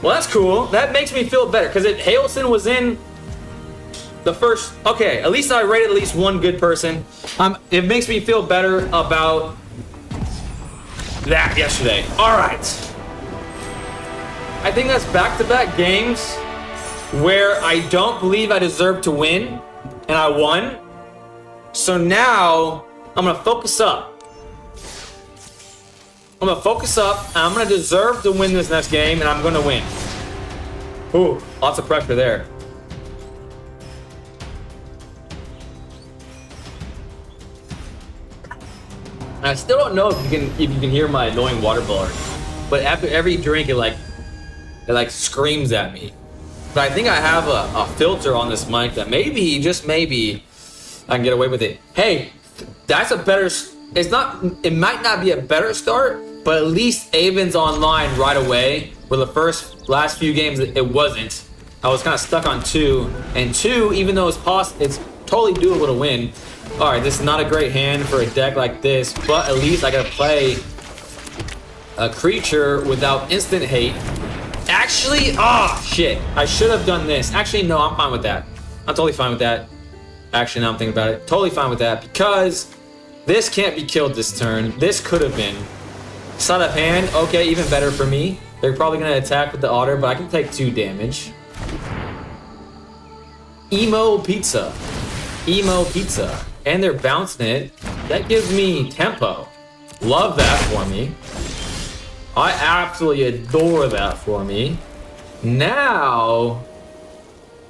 Well, that's cool. That makes me feel better, because Hailston was in the first... Okay, at least I rated at least one good person. It makes me feel better about that yesterday. All right. I think that's back-to-back games where I don't believe I deserve to win, and I won. So now I'm gonna focus up. I'm gonna focus up, and I'm gonna deserve to win this next game, and I'm gonna win. Ooh, lots of pressure there. I still don't know if you can hear my annoying water bottle, but after every drink it like screams at me. But I think I have a filter on this mic that maybe, just maybe, I can get away with it. Hey, that's a better. It's not. It might not be a better start, but at least Avon's online right away. For the last few games, it wasn't. I was kind of stuck on 2, and 2, even though it's totally doable to win. All right, this is not a great hand for a deck like this, but at least I gotta play a creature without instant hate. Actually, shit. I should have done this. Actually, no, I'm fine with that. I'm totally fine with that. Actually, now I'm thinking about it. Totally fine with that, because this can't be killed this turn. This could have been. Side up hand, okay, even better for me. They're probably gonna attack with the otter, but I can take 2 damage. Emo pizza. Emo pizza. And they're bouncing it. That gives me tempo. Love that for me. I absolutely adore that for me. Now,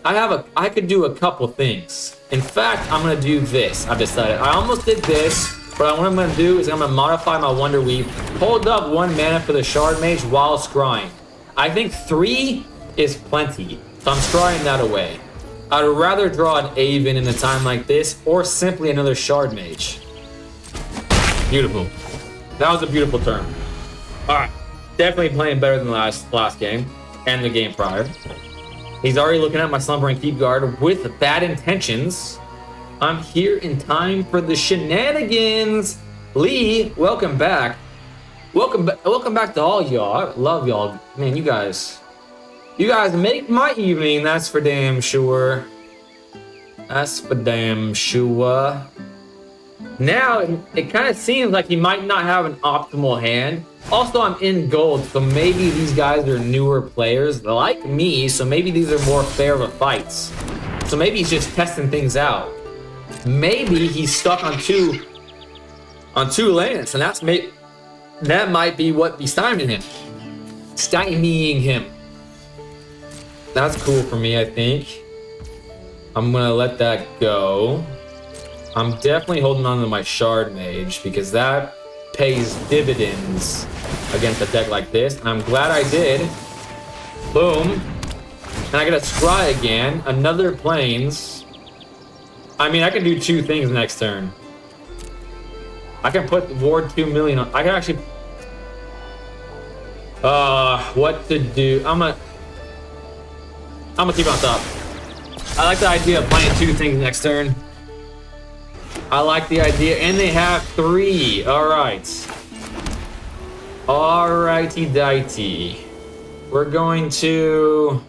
I could do a couple things. In fact, I'm gonna do this. I've decided. I almost did this, but what I'm gonna do is I'm gonna modify my Wonder Weave, hold up 1 mana for the Shard Mage while scrying. I think 3 is plenty, so I'm scrying that away. I'd rather draw an Avon in a time like this, or simply another Shard Mage. Beautiful. That was a beautiful turn. Alright. Definitely playing better than the last game, and the game prior. He's already looking at my Slumbering Keep Guard with bad intentions. I'm here in time for the shenanigans. Lee, welcome back. Welcome back to all y'all. I love y'all. Man, you guys make my evening, that's for damn sure. That's for damn sure. Now, it kind of seems like he might not have an optimal hand. Also, I'm in gold, so maybe these guys are newer players like me, so maybe these are more fair of fights. So maybe he's just testing things out. Maybe he's stuck on two lands, and that might be what be stymieing him. That's cool for me, I think. I'm gonna let that go. I'm definitely holding on to my Shard Mage because that pays dividends against a deck like this, and I'm glad I did. Boom. And I get a scry again, another Plains. I mean, I can do 2 things next turn. I can put Ward 2 million on. I can actually. What to do? I'm gonna keep on top. I like the idea of playing 2 things next turn. I like the idea, and they have 3. All right. Alrighty dighty. We're going to.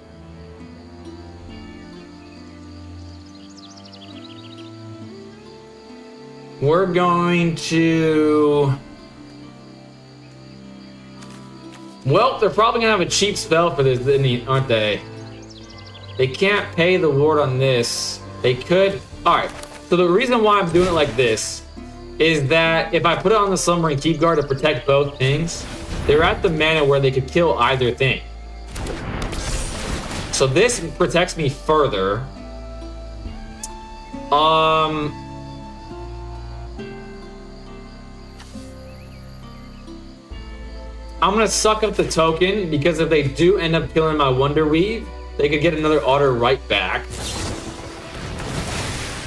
Well, they're probably gonna have a cheap spell for this, aren't they? They can't pay the ward on this. They could. All right. So the reason why I'm doing it like this is that if I put it on the Slumbering Keep Guard to protect both things, they're at the mana where they could kill either thing. So this protects me further. I'm gonna suck up the token because if they do end up killing my Wonder Weave, they could get another otter right back.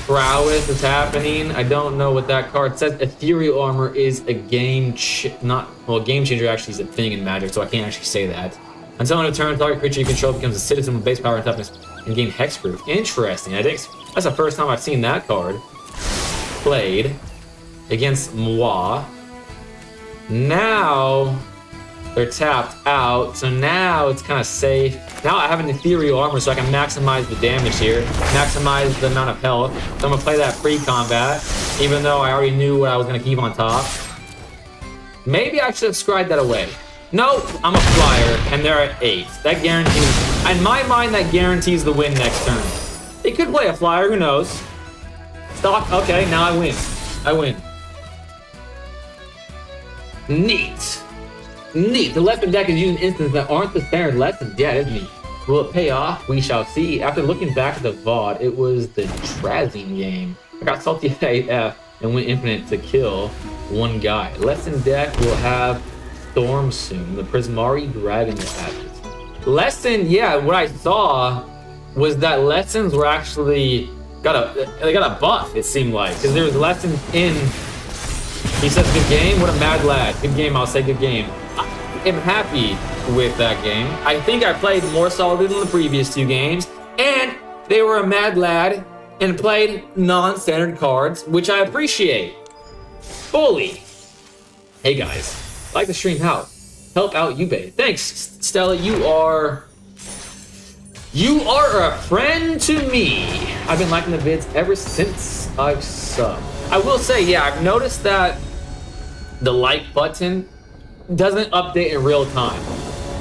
Prowess is happening. I don't know what that card says. Ethereal Armor is a game changer actually is a thing in Magic, so I can't actually say that. Until end of turn, target creature you control becomes a citizen with base power and toughness and gain hexproof. Interesting. I think that's the first time I've seen that card played against moi. Now they're tapped out, so now it's kind of safe. Now I have an Ethereal Armor, so I can maximize the damage here, maximize the amount of health. So I'm gonna play that pre-combat, even though I already knew what I was gonna keep on top. Maybe I should have scried that away. No, I'm a flyer, and they're at 8. That guarantees, in my mind, that guarantees the win next turn. They could play a flyer, who knows? stock. Okay, now I win. I win. Neat. Neat. The lesson deck is using instances that aren't the standard lessons. Yeah, it is neat. Will it pay off? We shall see. After looking back at the VOD, it was the Trazine game. I got salty AF and went infinite to kill one guy. Lesson deck will have Storm soon. The Prismari Dragon patches. Lesson, yeah, what I saw was that lessons were actually got a buff, it seemed like. Because there was lessons in. He says good game. What a mad lad. Good game, I'll say good game. I am happy with that game. I think I played more solidly than the previous 2 games, and they were a mad lad and played non-standard cards, which I appreciate fully. Hey guys, like the stream out. Help out Ube. Thanks, Stella. You are a friend to me. I've been liking the vids ever since I've subbed. I will say, yeah, I've noticed that the like button doesn't update in real time,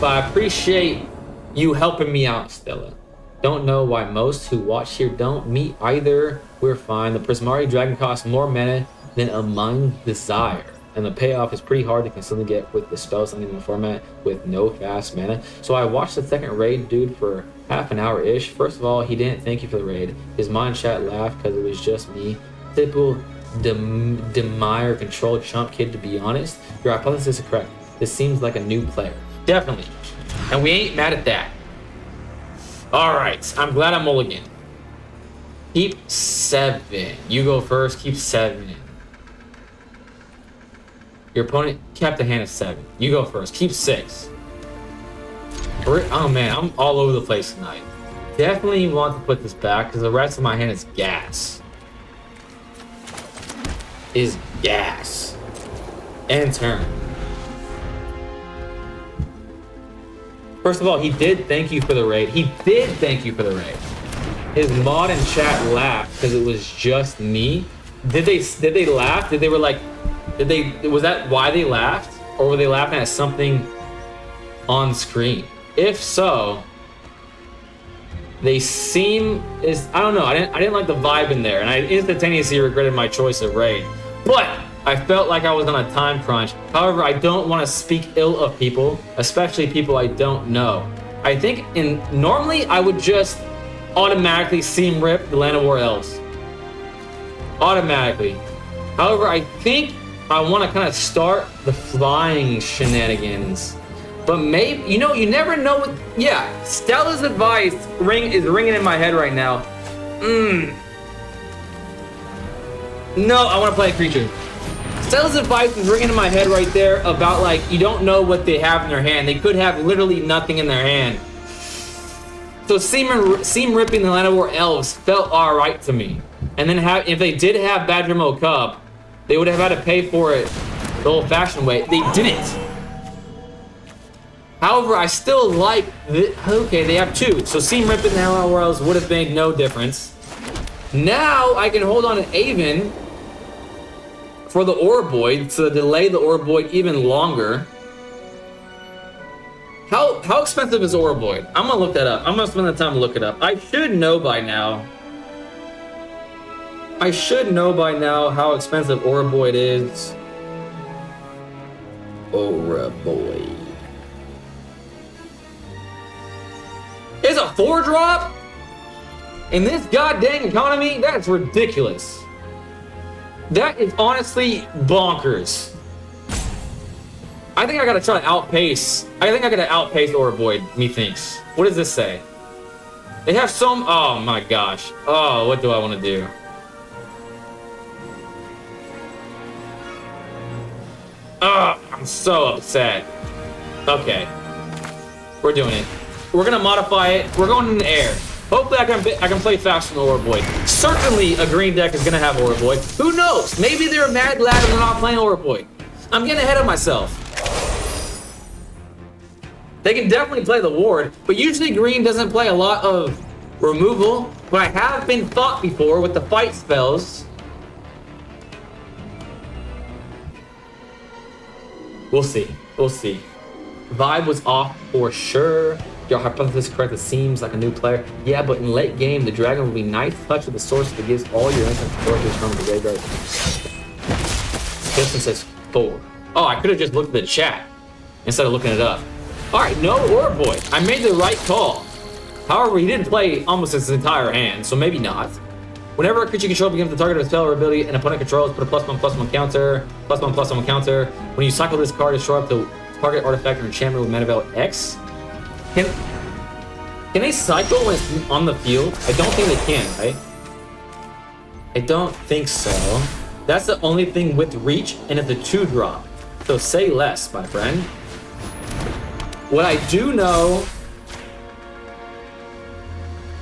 but I appreciate you helping me out, Stella. Don't know why most who watch here don't. Me either. We're fine. The Prismari Dragon costs more mana than a Mind Desire, and the payoff is pretty hard to consistently get with the spells in the format with no fast mana. So I watched the second raid dude for half an hour-ish. First of all, he didn't thank you for the raid. His mind chat laughed because it was just me. Typical Demire control chump kid, to be honest. Your hypothesis is correct. This seems like a new player. Definitely. And we ain't mad at that. Alright, I'm glad I'm mulligan. Keep 7. You go first, keep 7. Your opponent kept a hand of 7. You go first, keep 6. Oh man, I'm all over the place tonight. Definitely want to put this back because the rest of my hand is gas. And turn. First of all, he did thank you for the raid. His mod in chat laughed because it was just me. Did they laugh? Was that why they laughed? Or were they laughing at something on screen? If so, they seem I don't know. I didn't like the vibe in there, and I instantaneously regretted my choice of raid. But I felt like I was on a time crunch. However, I don't want to speak ill of people, especially people I don't know. I think normally I would just automatically seam rip the Land of War Elves. Automatically. However, I think I want to kind of start the flying shenanigans. But maybe, you never know what, yeah, Stella's advice is ringing in my head right now. No, I want to play a creature. Stella's advice is ringing in my head right there about, like, you don't know what they have in their hand. They could have literally nothing in their hand. So seam ripping the Land of War Elves felt alright to me. And then if they did have Badgermo Cup, they would have had to pay for it the old-fashioned way. They didn't. However, I still like okay, they have 2. So seam ripping the Land of War Elves would have made no difference. Now I can hold on to Aven for the Orboid to delay the Orboid even longer. How expensive is Orboid? I'm gonna look that up. I'm gonna spend the time to look it up. I should know by now how expensive Orboid is. Orboid. It's a 4-drop? In this goddamn economy? That's ridiculous. That is honestly bonkers. I think I gotta try to outpace. I think I gotta outpace Orboid, methinks. What does this say? They have some. Oh my gosh. Oh, what do I want to do? I'm so upset. Okay. We're doing it. We're gonna modify it. We're going in the air. Hopefully I can play faster than Orboid. Certainly a green deck is gonna have Orboid. Who knows? Maybe they're a mad lad and they're not playing Orboid. I'm getting ahead of myself. They can definitely play the ward, but usually green doesn't play a lot of removal. But I have been fought before with the fight spells. We'll see. We'll see. Vibe was off for sure. Your hypothesis is correct. It seems like a new player. Yeah, but in late game, the dragon will be nice touch with the source that gives all your instant forces from the graveyard. Piston says 4. Oh, I could have just looked at the chat instead of looking it up. All right, no Orb Boy. I made the right call. However, he didn't play almost his entire hand, so maybe not. Whenever a creature you control becomes the target of a spell or ability an opponent controls, put a +1/+1 counter, +1/+1 counter. When you cycle this card, destroy up the target artifact or enchantment with mana value X. Can they cycle when it's on the field? I don't think they can, right? I don't think so. That's the only thing with reach, and it's a 2-drop. So say less, my friend. What I do know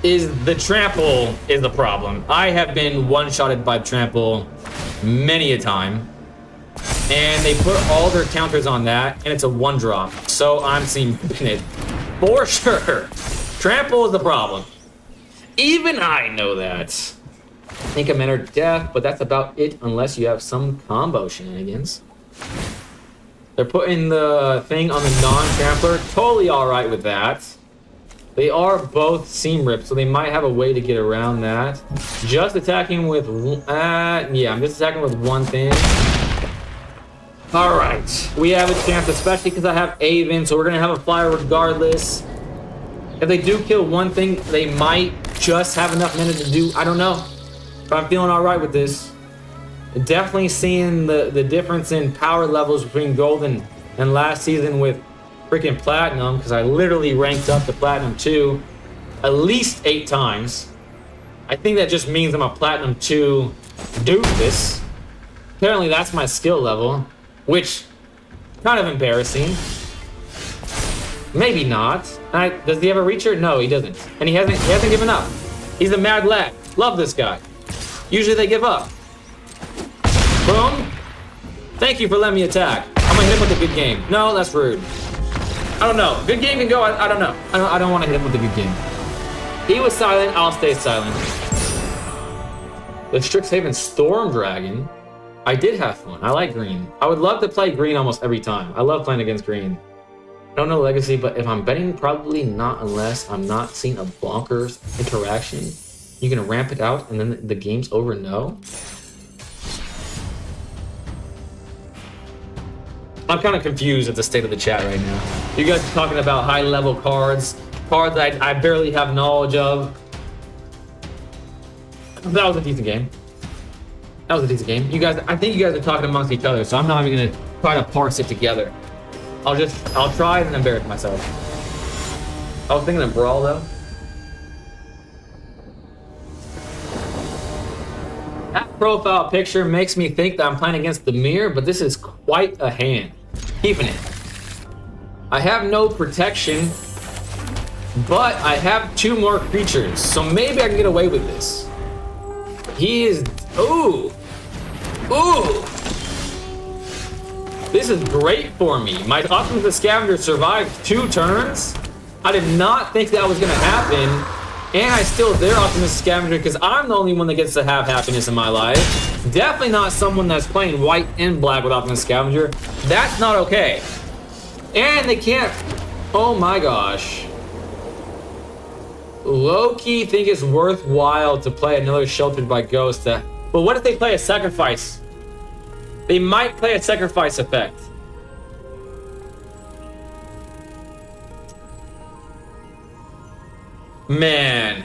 is the trample is the problem. I have been one-shotted by trample many a time. And they put all their counters on that, and it's a 1-drop. So I'm seeing it for sure. Trample is the problem. Even I know that. Think I'm entered death, but that's about it unless you have some combo shenanigans. They're putting the thing on the non-trampler. Totally alright with that. They are both seam ripped, so they might have a way to get around that. Just attacking with... yeah, I'm just attacking with one thing. Alright. We have a chance, especially because I have Avon, so we're going to have a flyer regardless. If they do kill one thing, they might just have enough mana to do... I don't know. But I'm feeling alright with this. Definitely seeing the difference in power levels between Gold and last season with freaking Platinum, because I literally ranked up to Platinum 2 at least 8 times. I think that just means I'm a Platinum 2 doofus. Apparently that's my skill level, which kind of embarrassing. Maybe not. Does he have a reacher? No, he doesn't. And he hasn't given up. He's a mad lad. Love this guy. Usually they give up. Boom. Thank you for letting me attack. I'm gonna hit him with a good game. No, that's rude. I don't know. Good game can go. I don't know. I don't want to hit him with a good game. He was silent. I'll stay silent. The Strixhaven Storm Dragon. I did have fun. I like green. I would love to play green almost every time. I love playing against green. I don't know Legacy, but if I'm betting, probably not unless I'm not seeing a bonkers interaction. You can ramp it out and then the game's over. No. I'm kind of confused at the state of the chat right now. You guys are talking about high-level cards that I barely have knowledge of. That was a decent game. That was a decent game. You guys, I think you guys are talking amongst each other, so I'm not even gonna try to parse it together. I'll try and embarrass myself. I was thinking of Brawl though. That profile picture makes me think that I'm playing against the mirror, but this is quite a hand. Keeping it. I have no protection, but I have 2 more creatures, so maybe I can get away with this. He is... Ooh! Ooh! This is great for me. My Optimus the Scavenger survived 2 turns. I did not think that was going to happen. And I still dare Optimus the Scavenger because I'm the only one that gets to have happiness in my life. Definitely not someone that's playing white and black with Optimus Scavenger. That's not okay. And they can't... Oh my gosh. Low-key think it's worthwhile to play another Sheltered by Ghost. But what if they play a Sacrifice? They might play a Sacrifice effect. Man.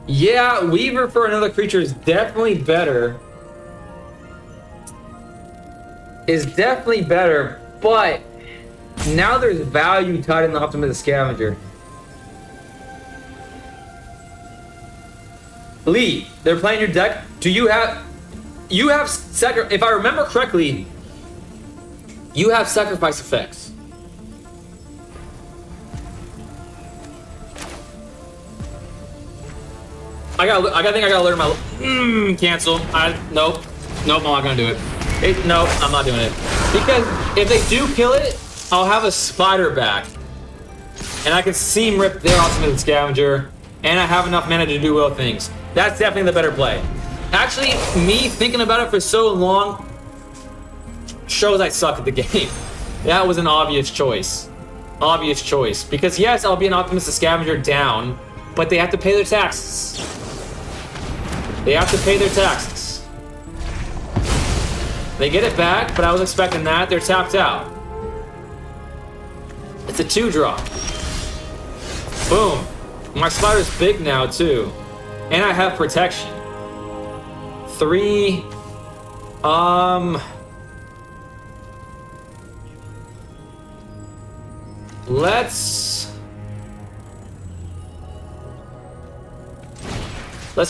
Yeah, Weaver for another creature is definitely better. But now there's value tied in the Optimus Scavenger. Lee, they're playing your deck. Do you have... You have... If I remember correctly, you have sacrifice effects. I think I gotta learn my... cancel. Nope. Nope, I'm not gonna do it. Nope, I'm not doing it. Because if they do kill it, I'll have a Spider back. And I can seam rip their Optimus Scavenger. And I have enough mana to do will things. That's definitely the better play. Actually, me thinking about it for so long shows I suck at the game. That was an obvious choice. Obvious choice. Because yes, I'll be an Optimus the Scavenger down, but they have to pay their taxes. They have to pay their taxes. They get it back, but I was expecting that. They're tapped out. It's a 2-drop. Boom. My spider's big now, too. And I have protection. 3. Let's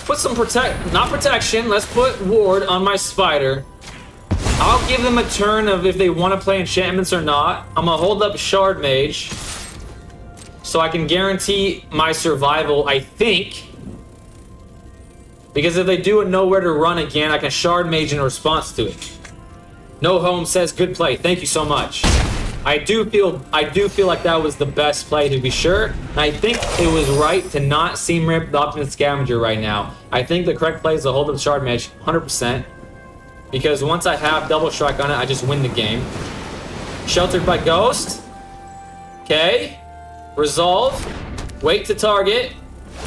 put some not protection, let's put ward on my spider. I'll give them a turn of if they want to play enchantments or not. I'm gonna hold up Shard Mage so I can guarantee my survival, I think. Because if they do a nowhere to run again, I can Shard Mage in response to it. No Home says good play. Thank you so much. I do feel like that was the best play, to be sure. And I think it was right to not seam rip the Optimus Scavenger right now. I think the correct play is to hold up Shard Mage 100%. Because once I have double strike on it, I just win the game. Sheltered by Ghost. Okay. Resolve. Wait to target.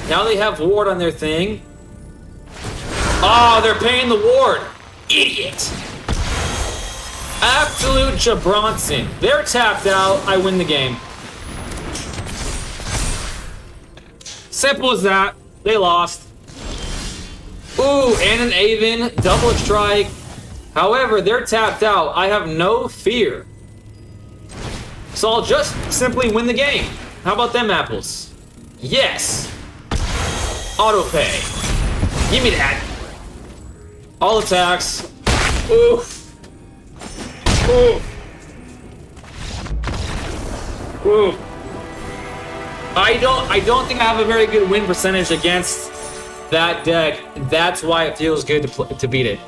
Now they have ward on their thing. Oh, they're paying the ward. Idiot. Absolute Jabronson. They're tapped out. I win the game. Simple as that. They lost. Ooh, and an Aven. Double strike. However, they're tapped out. I have no fear. So I'll just simply win the game. How about them apples? Yes. Auto pay. Give me that. All attacks. Oof. Oof. Oof. I don't think I have a very good win percentage against that deck. That's why it feels good to beat it.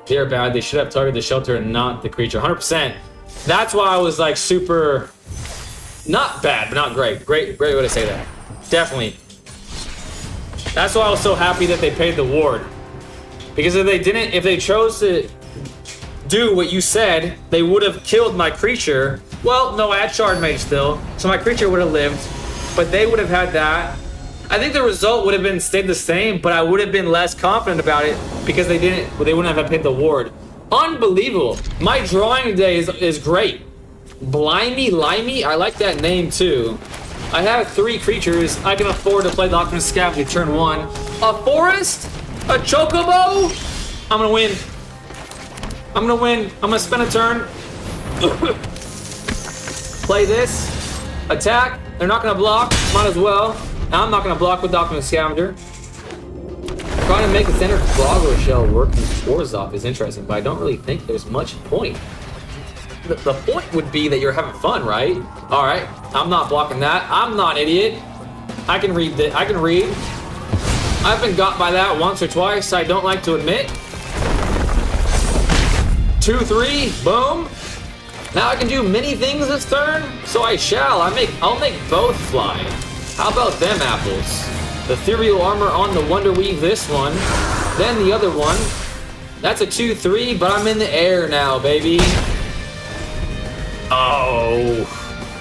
They're bad. They should have targeted the shelter and not the creature. 100%. That's why I was like super, not bad, but not great. Great way to say that. Definitely. That's why I was so happy that they paid the ward. Because if they chose to do what you said, they would have killed my creature. Well, no, I had Shard Mage still, so my creature would have lived, but they would have had that. I think the result would have stayed the same, but I would have been less confident about it because they wouldn't have paid the ward. Unbelievable. My drawing today is great. Limey, I like that name too. I have 3 creatures. I can afford to play the Optimus Scavenger turn 1. A forest? A chocobo? I'm gonna win. I'm gonna spend a turn. Play this. Attack. They're not gonna block. Might as well. Now I'm not gonna block with Optimus Scavenger. Trying to make a standard Frogger shell work from Orzhov is interesting, but I don't really think there's much point. The point would be that you're having fun, right? All right, I'm not blocking that. I'm not an idiot. I can read that. I can read. I've been got by that once or twice. I don't like to admit. 2-3, boom. Now I can do many things this turn, so I shall. I'll make both fly. How about them apples? The Ethereal Armor on the Wonder Weave this one. Then the other one. That's a 2-3, but I'm in the air now, baby. Oh.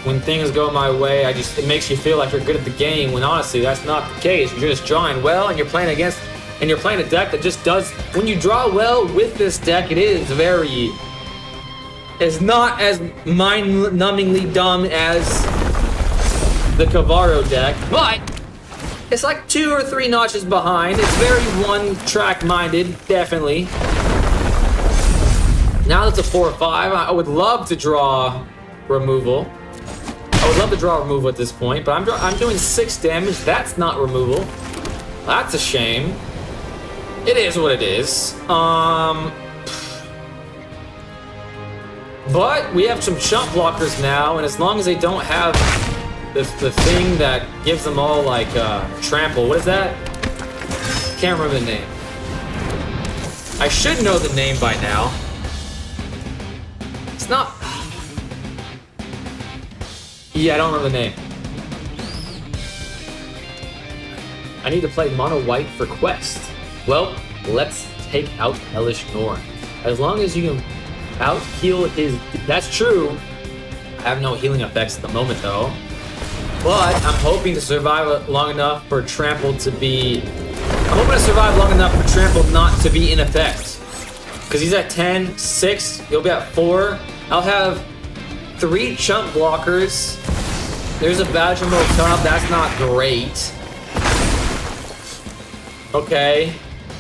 When things go my way, it makes you feel like you're good at the game, when honestly that's not the case. You're just drawing well, and you're playing a deck that just does, when you draw well with this deck, it's not as mind-numbingly dumb as the Cavaro deck, but it's like 2 or 3 notches behind. It's very one-track minded, definitely. Now that's a 4 or 5. I would love to draw removal. I would love to draw removal at this point, but I'm doing 6 damage. That's not removal. That's a shame. It is what it is. But we have some chump blockers now, and as long as they don't have the thing that gives them all like trample. What is that? Can't remember the name. I should know the name by now. It's not. Yeah, I don't know the name. I need to play mono white for quest. Well, let's take out Hellish Norn. As long as you can out-heal his... That's true. I have no healing effects at the moment, though. But I'm hoping to survive long enough for Trample to be... I'm hoping to survive long enough for Trample not to be in effect. Because he's at 10, 6, he'll be at 4. I'll have 3 chump blockers. There's a Badger Mode top, that's not great. Okay,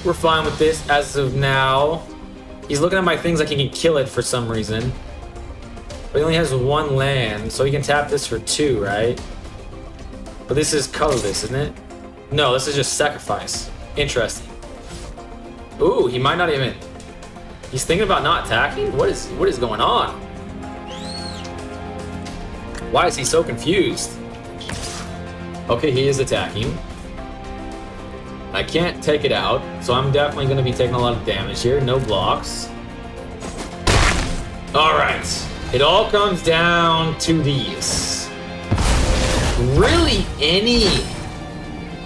we're fine with this as of now. He's looking at my things like he can kill it for some reason. But he only has 1 land, so he can tap this for 2, right? But this is colorless, isn't it? No, this is just sacrifice. Interesting. Ooh, he might not even... He's thinking about not attacking? What is going on? Why is he so confused? Okay, he is attacking. I can't take it out, so I'm definitely going to be taking a lot of damage here. No blocks. Alright. It all comes down to these. Really, any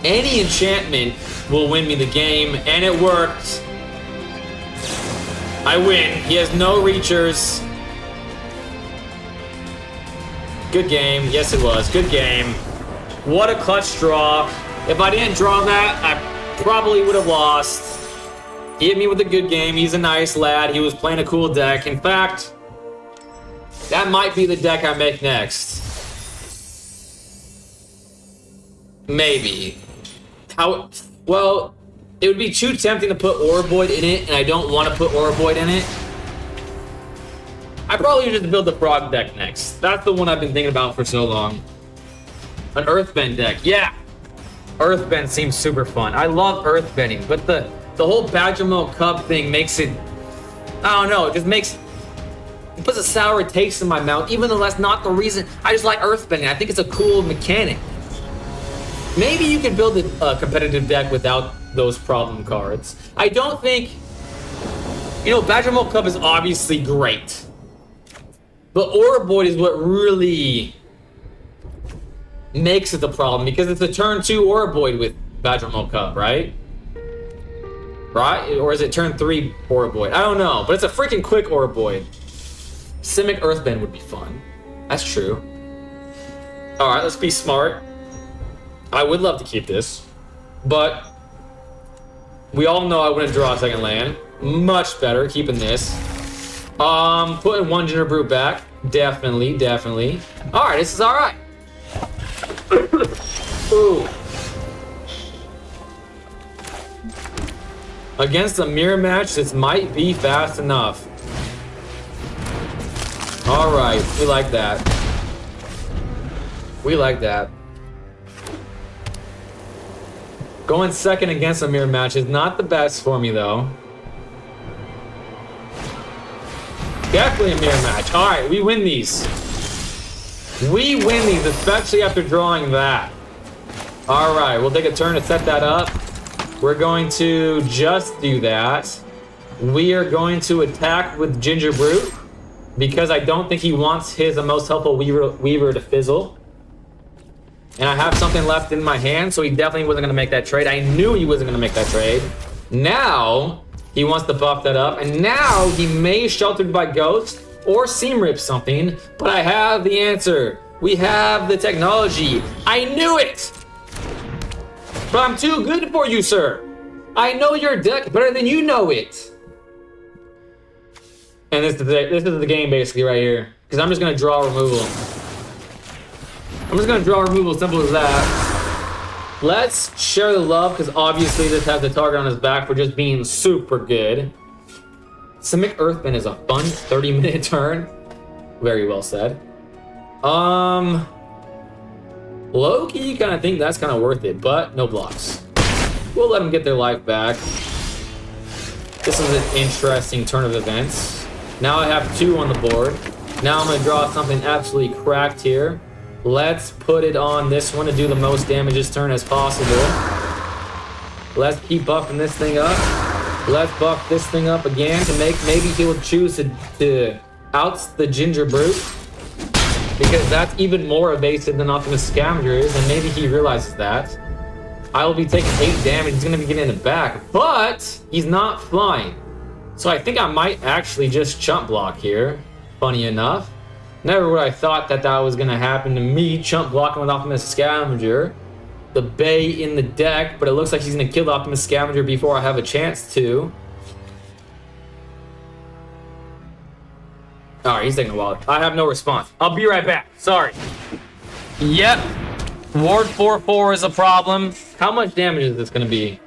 enchantment will win me the game, and it worked. I win. He has no reachers. Good game. Yes, it was. Good game. What a clutch draw. If I didn't draw that, I probably would have lost. He hit me with a good game. He's a nice lad. He was playing a cool deck. In fact, that might be the deck I make next. Maybe. Well, it would be too tempting to put Orboid in it, and I don't want to put Orboid in it. I probably just build the Frog deck next. That's the one I've been thinking about for so long. An Earthbend deck, yeah. Earthbend seems super fun. I love Earthbending, but the whole Badgermo Cup thing makes it... I don't know, it just makes... It puts a sour taste in my mouth, even though that's not the reason. I just like Earthbending. I think it's a cool mechanic. Maybe you can build a competitive deck without those problem cards. I don't think... You know, Badgermo Cup is obviously great. But Orboid is what really makes it the problem, because it's a turn 2 Orboid with Badgermo Cup, right? Right? Or is it turn 3 Orboid? I don't know, but it's a freaking quick Orboid. Simic Earthbend would be fun. That's true. Alright, let's be smart. I would love to keep this, but we all know I wouldn't draw a second land. Much better keeping this. Putting 1 Ginger Brute back. Definitely, definitely. Alright, this is alright. Ooh. Against a mirror match, this might be fast enough. Alright, we like that. We like that. Going second against a mirror match is not the best for me, though. Definitely a mirror match. Alright, we win these. We win these, especially after drawing that. Alright, we'll take a turn to set that up. We're going to just do that. We are going to attack with Ginger Brute, because I don't think he wants his most helpful Weaver to fizzle. And I have something left in my hand, so he definitely wasn't going to make that trade. I knew he wasn't going to make that trade. Now, he wants to buff that up. And now, he may Sheltered by Ghost or Seam Rip something. But I have the answer. We have the technology. I knew it! But I'm too good for you, sir. I know your deck better than you know it. And this is the game, basically, right here. Because I'm just going to draw removal. I'm just gonna draw removal, simple as that. Let's share the love, because obviously this has the target on his back for just being super good. Simic Earthbend is a fun 30-minute turn. Very well said. Low-key kind of think that's kind of worth it, but no blocks. We'll let them get their life back. This is an interesting turn of events. Now I have 2 on the board. Now I'm gonna draw something absolutely cracked here. Let's put it on this one to do the most damage this turn as possible. Let's keep buffing this thing up. Let's buff this thing up again to make... Maybe he'll choose to outs the Ginger Brute, because that's even more evasive than Optimus Scavenger is, and maybe he realizes that. I will be taking 8 damage. He's gonna be getting in the back, but he's not flying. So I think I might actually just chump block here. Funny enough. Never would I thought that that was gonna happen to me, chump blocking with Optimus Scavenger. The Bay in the deck, but it looks like he's gonna kill the Optimus Scavenger before I have a chance to. Alright, he's taking a while. I have no response. I'll be right back. Sorry. Yep. Ward 4/4 is a problem. How much damage is this gonna be?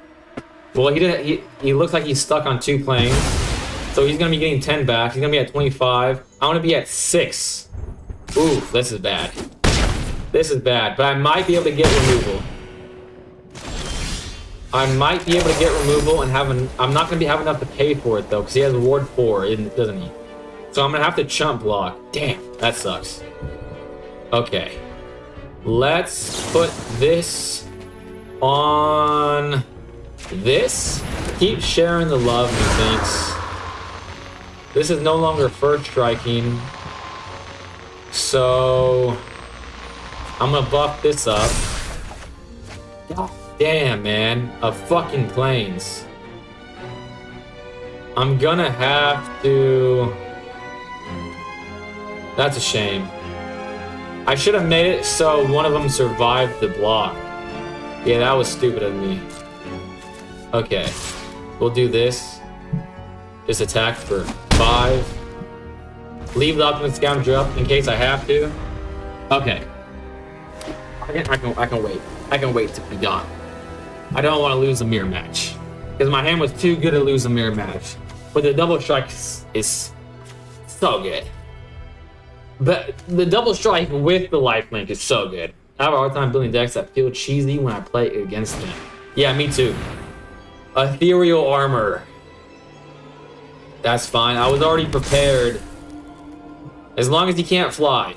Well, he looks like he's stuck on 2 planes. So he's gonna be getting 10 back. He's gonna be at 25. I wanna be at 6. Ooh, this is bad. This is bad, but I might be able to get removal. I might be able to get removal and I'm not gonna have enough to pay for it though, because he has Ward 4, doesn't he? So I'm gonna have to chump block. Damn, that sucks. Okay. Let's put this on this. Keep sharing the love, methinks. This is no longer first striking. So I'm gonna buff this up. God damn, man. Of fucking planes. I'm gonna have to... That's a shame. I should have made it so one of them survived the block. Yeah, that was stupid of me. Okay. We'll do this. Just attack for 5. Leave the Optimus Scavenger up in case I have to. Okay. I can wait. I can wait to be gone. I don't want to lose a mirror match. Because my hand was too good to lose a mirror match. But the double strike is so good. But the double strike with the lifelink is so good. I have a hard time building decks that feel cheesy when I play against them. Yeah, me too. Ethereal armor. That's fine. I was already prepared. As long as he can't fly.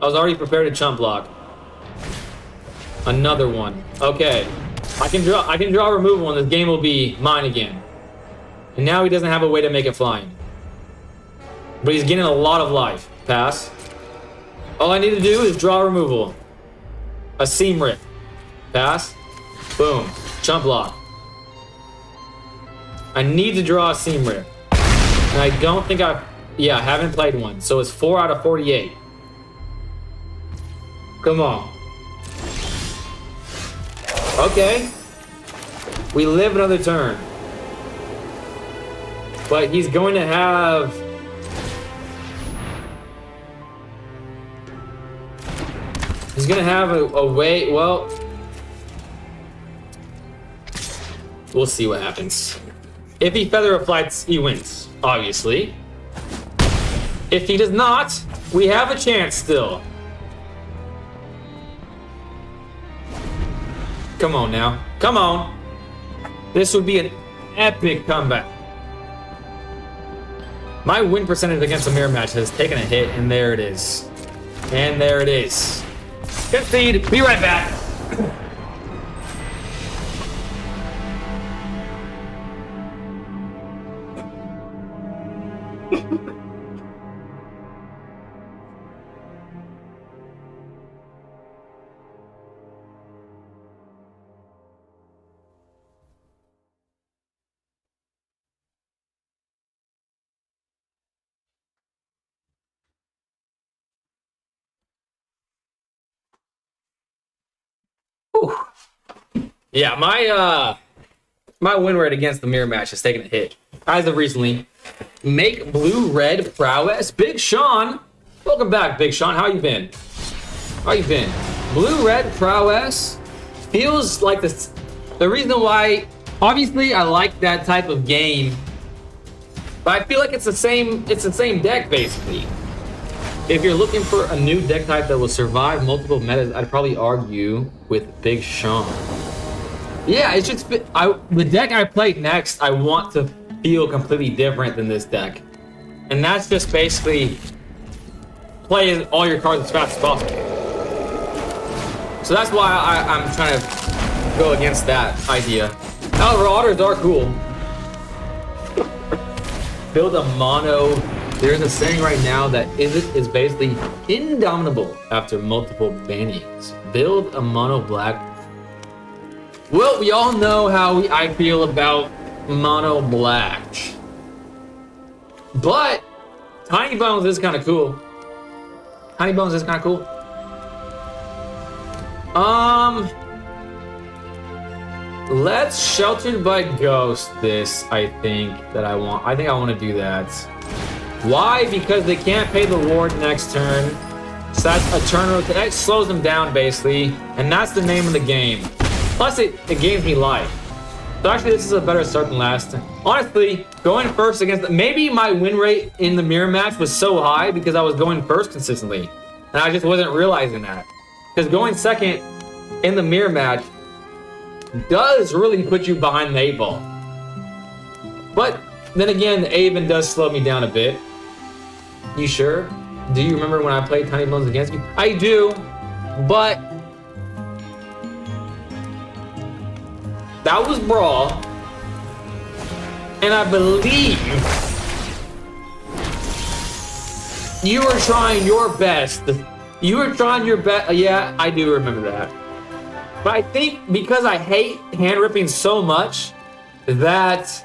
I was already prepared to chump block. Another one. Okay. I can draw removal and this game will be mine again. And now he doesn't have a way to make it flying. But he's getting a lot of life. Pass. All I need to do is draw removal. A seam rip. Pass. Boom. Chump block. I need to draw a seam rip. And I don't think I haven't played one. So it's 4 out of 48. Come on. Okay. We live another turn. But he's going to have... He's going to have a way... Well... We'll see what happens. If he feather flights, he wins, obviously. If he does not, we have a chance still. Come on now. Come on. This would be an epic comeback. My win percentage against a mirror match has taken a hit, and there it is. And there it is. Concede. Be right back. Whew. Yeah, my win rate against the mirror match has taken a hit. As of recently, make blue-red prowess. Big Sean, welcome back, Big Sean. How you been? How you been? Blue-red prowess feels like this. The reason why, obviously, I like that type of game, but I feel like it's the same deck basically. If you're looking for a new deck type that will survive multiple metas, I'd probably argue with Big Sean. Yeah, it's just the deck I played next, I want to feel completely different than this deck. And that's just basically play all your cards as fast as possible. So that's why I'm trying to go against that idea. However, otters are cool. Build a mono. There's a saying right now that is basically indomitable after multiple bannings. Build a mono black Well, we all know how I feel about mono black. But Tiny Bones is kind of cool. Tiny Bones is kind of cool. Let's Sheltered by Ghost this, I think I want to do that. Why? Because they can't pay the ward next turn. So that's a turn rotation. That slows them down, basically. And that's the name of the game. Plus, it gains me life. So actually, this is a better start than last. Honestly, going first against... Maybe my win rate in the mirror match was so high because I was going first consistently. And I just wasn't realizing that. Because going second in the mirror match does really put you behind the 8 ball. But then again, the Aven does slow me down a bit. You sure? Do you remember when I played Tiny Bones against you? I do, but that was Brawl, and I believe you were trying your best. You were trying your best. Yeah, I do remember that. But I think because I hate hand ripping so much that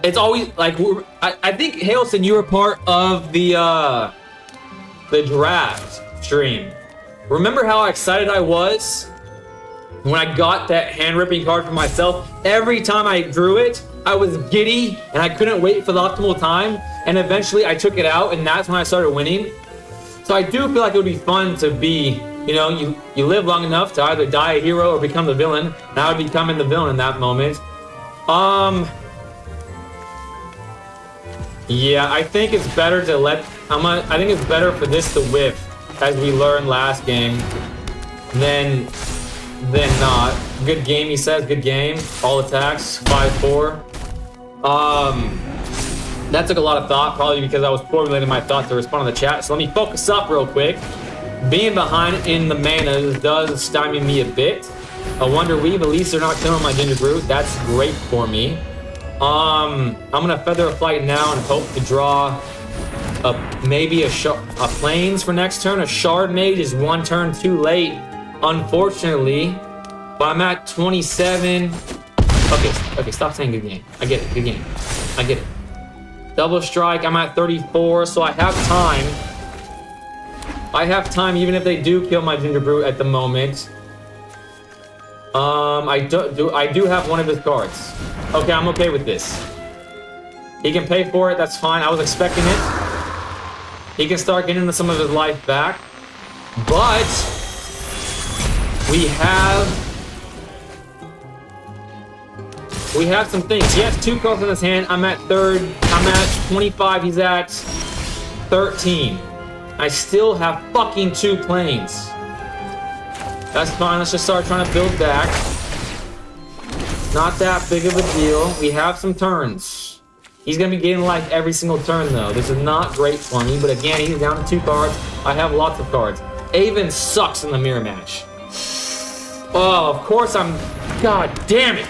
it's always like I think Hailson, you were part of the draft stream. Remember how excited I was when I got that hand ripping card for myself? Every time I drew it, I was giddy and I couldn't wait for the optimal time. And eventually I took it out, and that's when I started winning. So I do feel like it would be fun to be, you know, you live long enough to either die a hero or become the villain. And I would be becoming the villain in that moment. Yeah, I think it's better to I think it's better for this to whiff, as we learned last game, than not. Good game, he says. Good game. All attacks. 5-4. That took a lot of thought, probably because I was formulating my thought to respond to the chat. So let me focus up real quick. Being behind in the mana does stymie me a bit. A Wonder Weave, at least they're not killing my Ginger Brute. That's great for me. I'm gonna Feather of Flight now and hope to draw maybe a Plains for next turn. A Shard Mage is 1 turn too late, unfortunately. But I'm at 27. Okay, stop saying good game. I get it, good game. I get it. Double Strike, I'm at 34, so I have time. I have time even if they do kill my Ginger Brute at the moment. I do have one of his cards. Okay, I'm okay with this. He can pay for it, that's fine. I was expecting it. He can start getting some of his life back. But we have some things. He has 2 cards in his hand. I'm at 3rd. I'm at 25. He's at 13. I still have fucking 2 planes. That's fine. Let's just start trying to build back. Not that big of a deal. We have some turns. He's going to be getting life every single turn, though. This is not great for me. But again, he's down to 2 cards. I have lots of cards. Aven sucks in the mirror match. Oh, of course I'm... God damn it.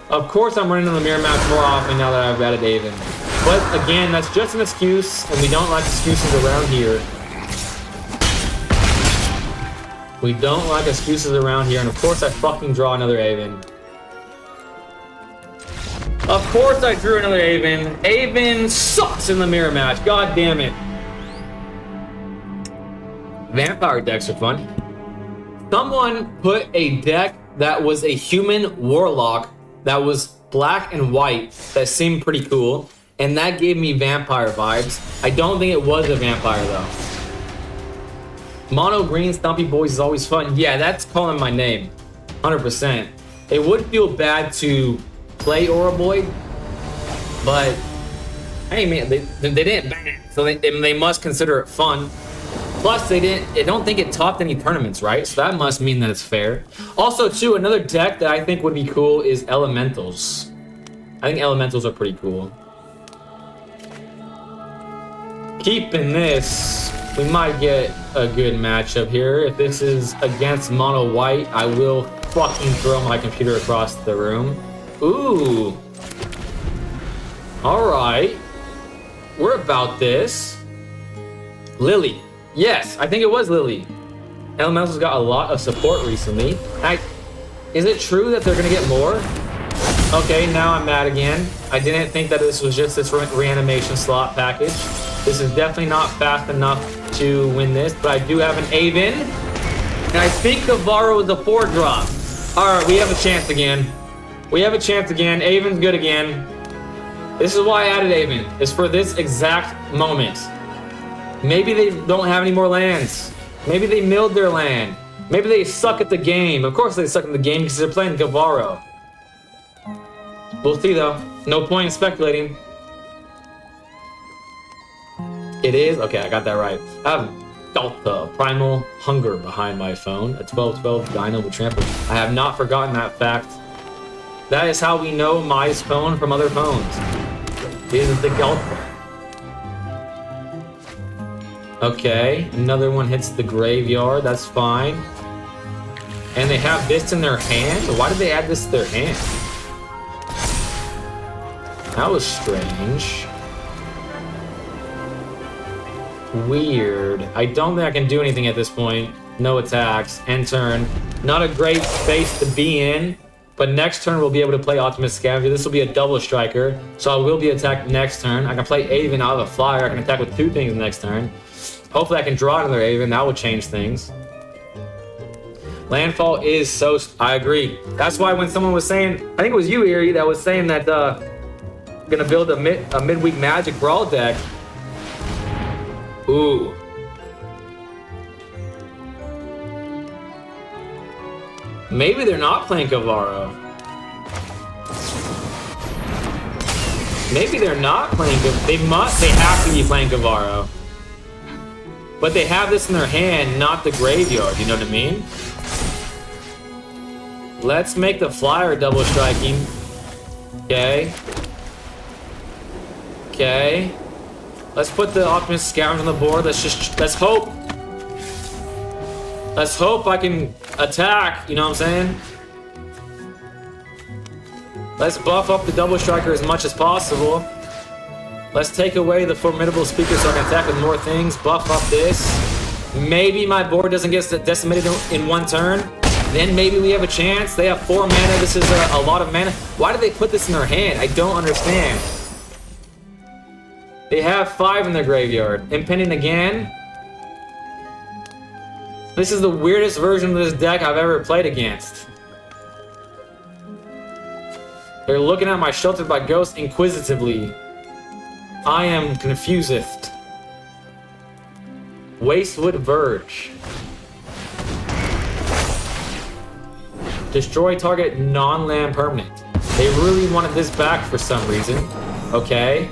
Of course I'm running in the mirror match more often now that I've added Aven. But again, that's just an excuse, and we don't like excuses around here. We don't like excuses around here, and of course I fucking draw another Aven. Of course I drew another Aven. Aven sucks in the mirror match. God damn it. Vampire decks are fun. Someone put a deck that was a human warlock that was black and white that seemed pretty cool, and that gave me vampire vibes. I don't think it was a vampire though. Mono green Stumpy Boys is always fun. Yeah, that's calling my name. 100%. It would feel bad to play Auraboid, but hey man, they didn't ban it, so they must consider it fun. Plus, I don't think it topped any tournaments, right? So that must mean that it's fair. Also, too, another deck that I think would be cool is Elementals. I think Elementals are pretty cool. Keeping this, we might get a good matchup here. If this is against Mono White, I will fucking throw my computer across the room. Ooh. All right. We're about this. Lily. Yes, I think it was Lily. Elemental's got a lot of support recently. Is it true that they're gonna get more? Okay, now I'm mad again. I didn't think that this was just this reanimation slot package. This is definitely not fast enough to win this, but I do have an Aven. And I think Kavaro is a 4-drop. Alright, we have a chance again. We have a chance again. Aven's good again. This is why I added Aven. It's for this exact moment. Maybe they don't have any more lands. Maybe they milled their land. Maybe they suck at the game. Of course they suck at the game because they're playing Kavaro. We'll see though. No point in speculating. It is? Okay, I got that right. I have Delta Primal Hunger behind my phone. A 12/12 Dino with Trample. I have not forgotten that fact. That is how we know my phone from other phones. It is the Delta. Okay, another one hits the graveyard. That's fine. And they have this in their hand? Why did they add this to their hand? That was strange. Weird. I don't think I can do anything at this point. No attacks. End turn. Not a great space to be in. But next turn we'll be able to play Optimus Scavenger. This will be a double striker. So I will be attacked next turn. I can play Aven out of a flyer. I can attack with 2 things next turn. Hopefully I can draw another Aven. That will change things. Landfall is so... I agree. That's why when someone was saying... I think it was you, Erie, that was saying that... gonna build a midweek Magic Brawl deck. Ooh. Maybe they're not playing Kavaro. Maybe they're not playing Kavaro. They have to be playing Kavaro. But they have this in their hand, not the graveyard, you know what I mean? Let's make the flyer double striking. Okay. Okay. Let's put the Optimus Scourge on the board. Let's hope. Let's hope I can attack, you know what I'm saying? Let's buff up the double striker as much as possible. Let's take away the formidable speaker so I can attack with more things. Buff up this. Maybe my board doesn't get decimated in 1 turn. Then maybe we have a chance. They have 4 mana. This is a lot of mana. Why did they put this in their hand? I don't understand. They have 5 in their graveyard. Impending again. This is the weirdest version of this deck I've ever played against. They're looking at my Sheltered by Ghost inquisitively. I am confused. Wastewood Verge. Destroy target non-land permanent. They really wanted this back for some reason. Okay.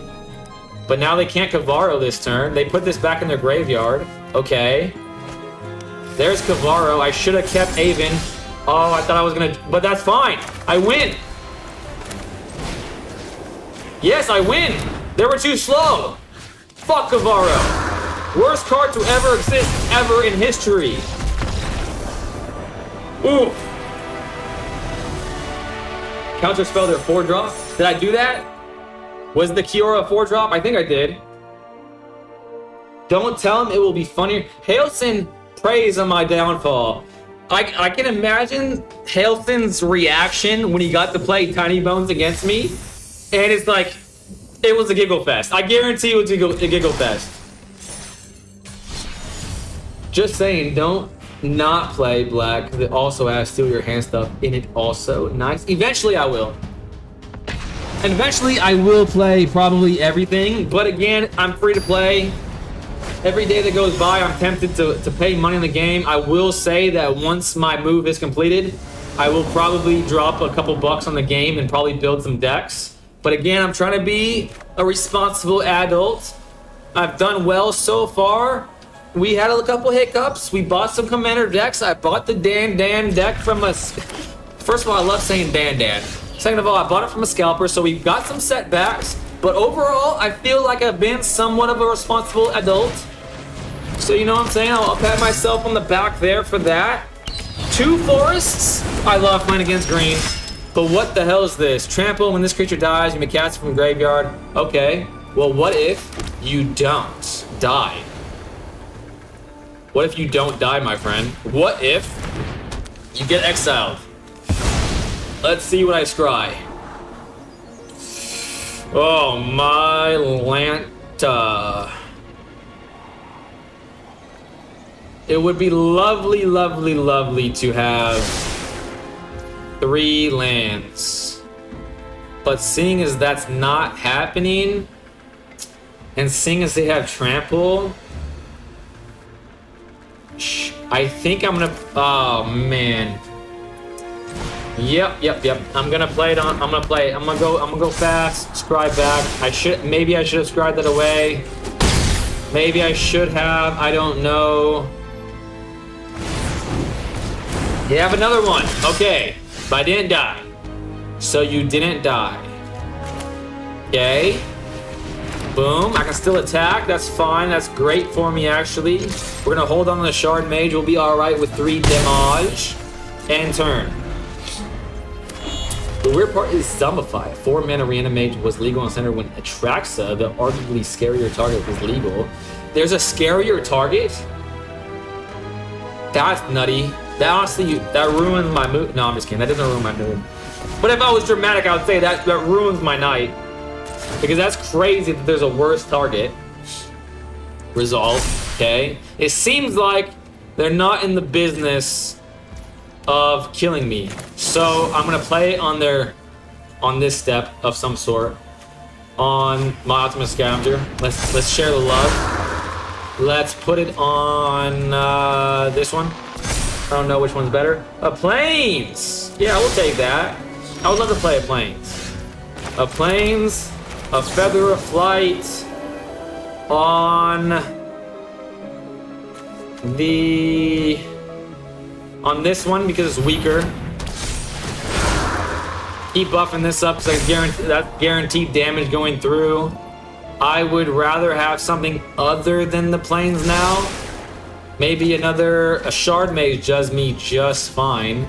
But now they can't Kavaro this turn. They put this back in their graveyard. Okay. There's Kavaro. I should have kept Aven. Oh, I thought I was gonna... But that's fine. I win. Yes, I win. They were too slow. Fuck Kavaro. Worst card to ever exist ever in history. Ooh. Counterspell their 4-drop. Did I do that? Was the Kiora 4-drop? I think I did. Don't tell him it will be funnier. Hailson preys on my downfall. I can imagine Hailson's reaction when he got to play Tiny Bones against me. And it's like, it was a giggle fest. I guarantee it was a giggle fest. Just saying, don't not play black, because it also has Steal Your Hand stuff in it also. Nice. Eventually I will. And eventually I will play probably everything, but again, I'm free to play. Every day that goes by, I'm tempted to pay money in the game. I will say that once my move is completed, I will probably drop a couple bucks on the game and probably build some decks. But again, I'm trying to be a responsible adult. I've done well so far. We had a couple hiccups. We bought some commander decks. I bought the Dan deck from us. First of all, I love saying Dan. Second of all, I bought it from a scalper, so we've got some setbacks. But overall, I feel like I've been somewhat of a responsible adult. So you know what I'm saying? I'll pat myself on the back there for that. 2 forests. I love playing against green. But what the hell is this? Trample, when this creature dies, you may cast it from the graveyard. Okay. Well, what if you don't die? What if you don't die, my friend? What if you get exiled? Let's see what I scry. Oh, my Lanta. It would be lovely, lovely, lovely to have 3 lands. But seeing as that's not happening, and seeing as they have trample, I think I'm gonna, oh man. Yep. I'm gonna play it on, I'm gonna go fast, scry back. Maybe I should have scried that away. Maybe I should have, I don't know. You have another one, okay. But I didn't die. So you didn't die. Okay. Boom, I can still attack, that's fine, that's great for me actually. We're gonna hold on to the Shard Mage, we'll be alright with 3 damage. End turn. The weird part is Zombify. 4 mana Reanimate was legal on center when Atraxa, the arguably scarier target, was legal. There's a scarier target? That's nutty. That honestly, that ruins my mood. No, I'm just kidding, that doesn't ruin my mood. But if I was dramatic, I would say that ruins my night. Because that's crazy that there's a worse target. Resolve, okay? It seems like they're not in the business of killing me. So I'm gonna play on this step of some sort. On my Ultimate Scavenger. Let's share the love. Let's put it on this one. I don't know which one's better. Plains! Yeah, we'll take that. I would love to play a Plains. A Plains, a Feather of Flight on this one because it's weaker. Keep buffing this up so that's guaranteed damage going through. I would rather have something other than the Plains now. Maybe a Shard Mage does me just fine.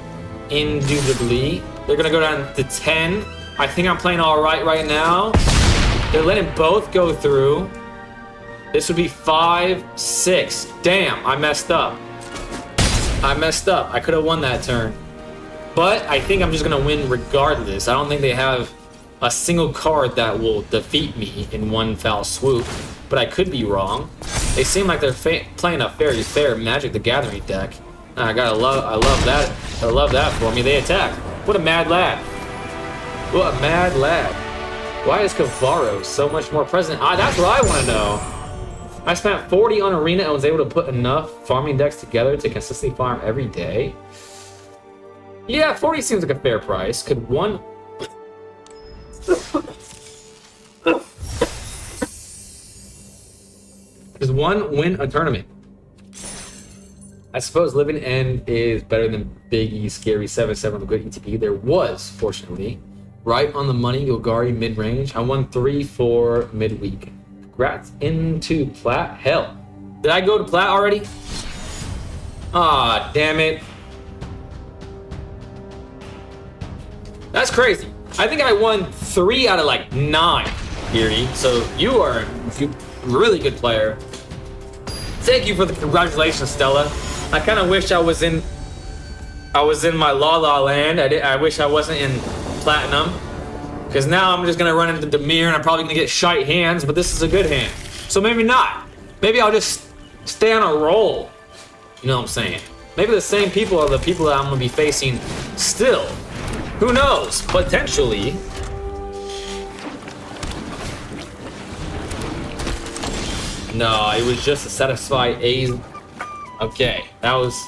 Indubitably. They're gonna go down to 10. I think I'm playing alright right now. They're letting both go through. This would be 5, 6. Damn, I messed up. I could have won that turn. But I think I'm just gonna win regardless. I don't think they have a single card that will defeat me in one foul swoop. But I could be wrong. They seem like they're playing a very fair Magic the Gathering deck. I love that. I love that for me. They attack. What a mad lad. What a mad lad. Why is Kavaro so much more present? That's what I want to know. I spent 40 on Arena and was able to put enough farming decks together to consistently farm every day. Yeah, 40 seems like a fair price. Could one... Does one win a tournament? I suppose Living End is better than Big E Scary 7-7 with good ETB. There was, fortunately. Right on the money, Golgari mid-range. I won 3 for midweek. Congrats into Plat. Hell. Did I go to Plat already? Ah, damn it. That's crazy. I think I won 3 out of like 9, Geary. So you are a really good player. Thank you for the congratulations, Stella. I kind of wish I was in my La La Land. I wish I wasn't in Platinum. Because now I'm just going to run into Demir and I'm probably going to get shite hands, but this is a good hand. So maybe not. Maybe I'll just stay on a roll. You know what I'm saying? Maybe the same people are the people that I'm going to be facing still. Who knows? Potentially. No, it was just to satisfy A's. Okay, that was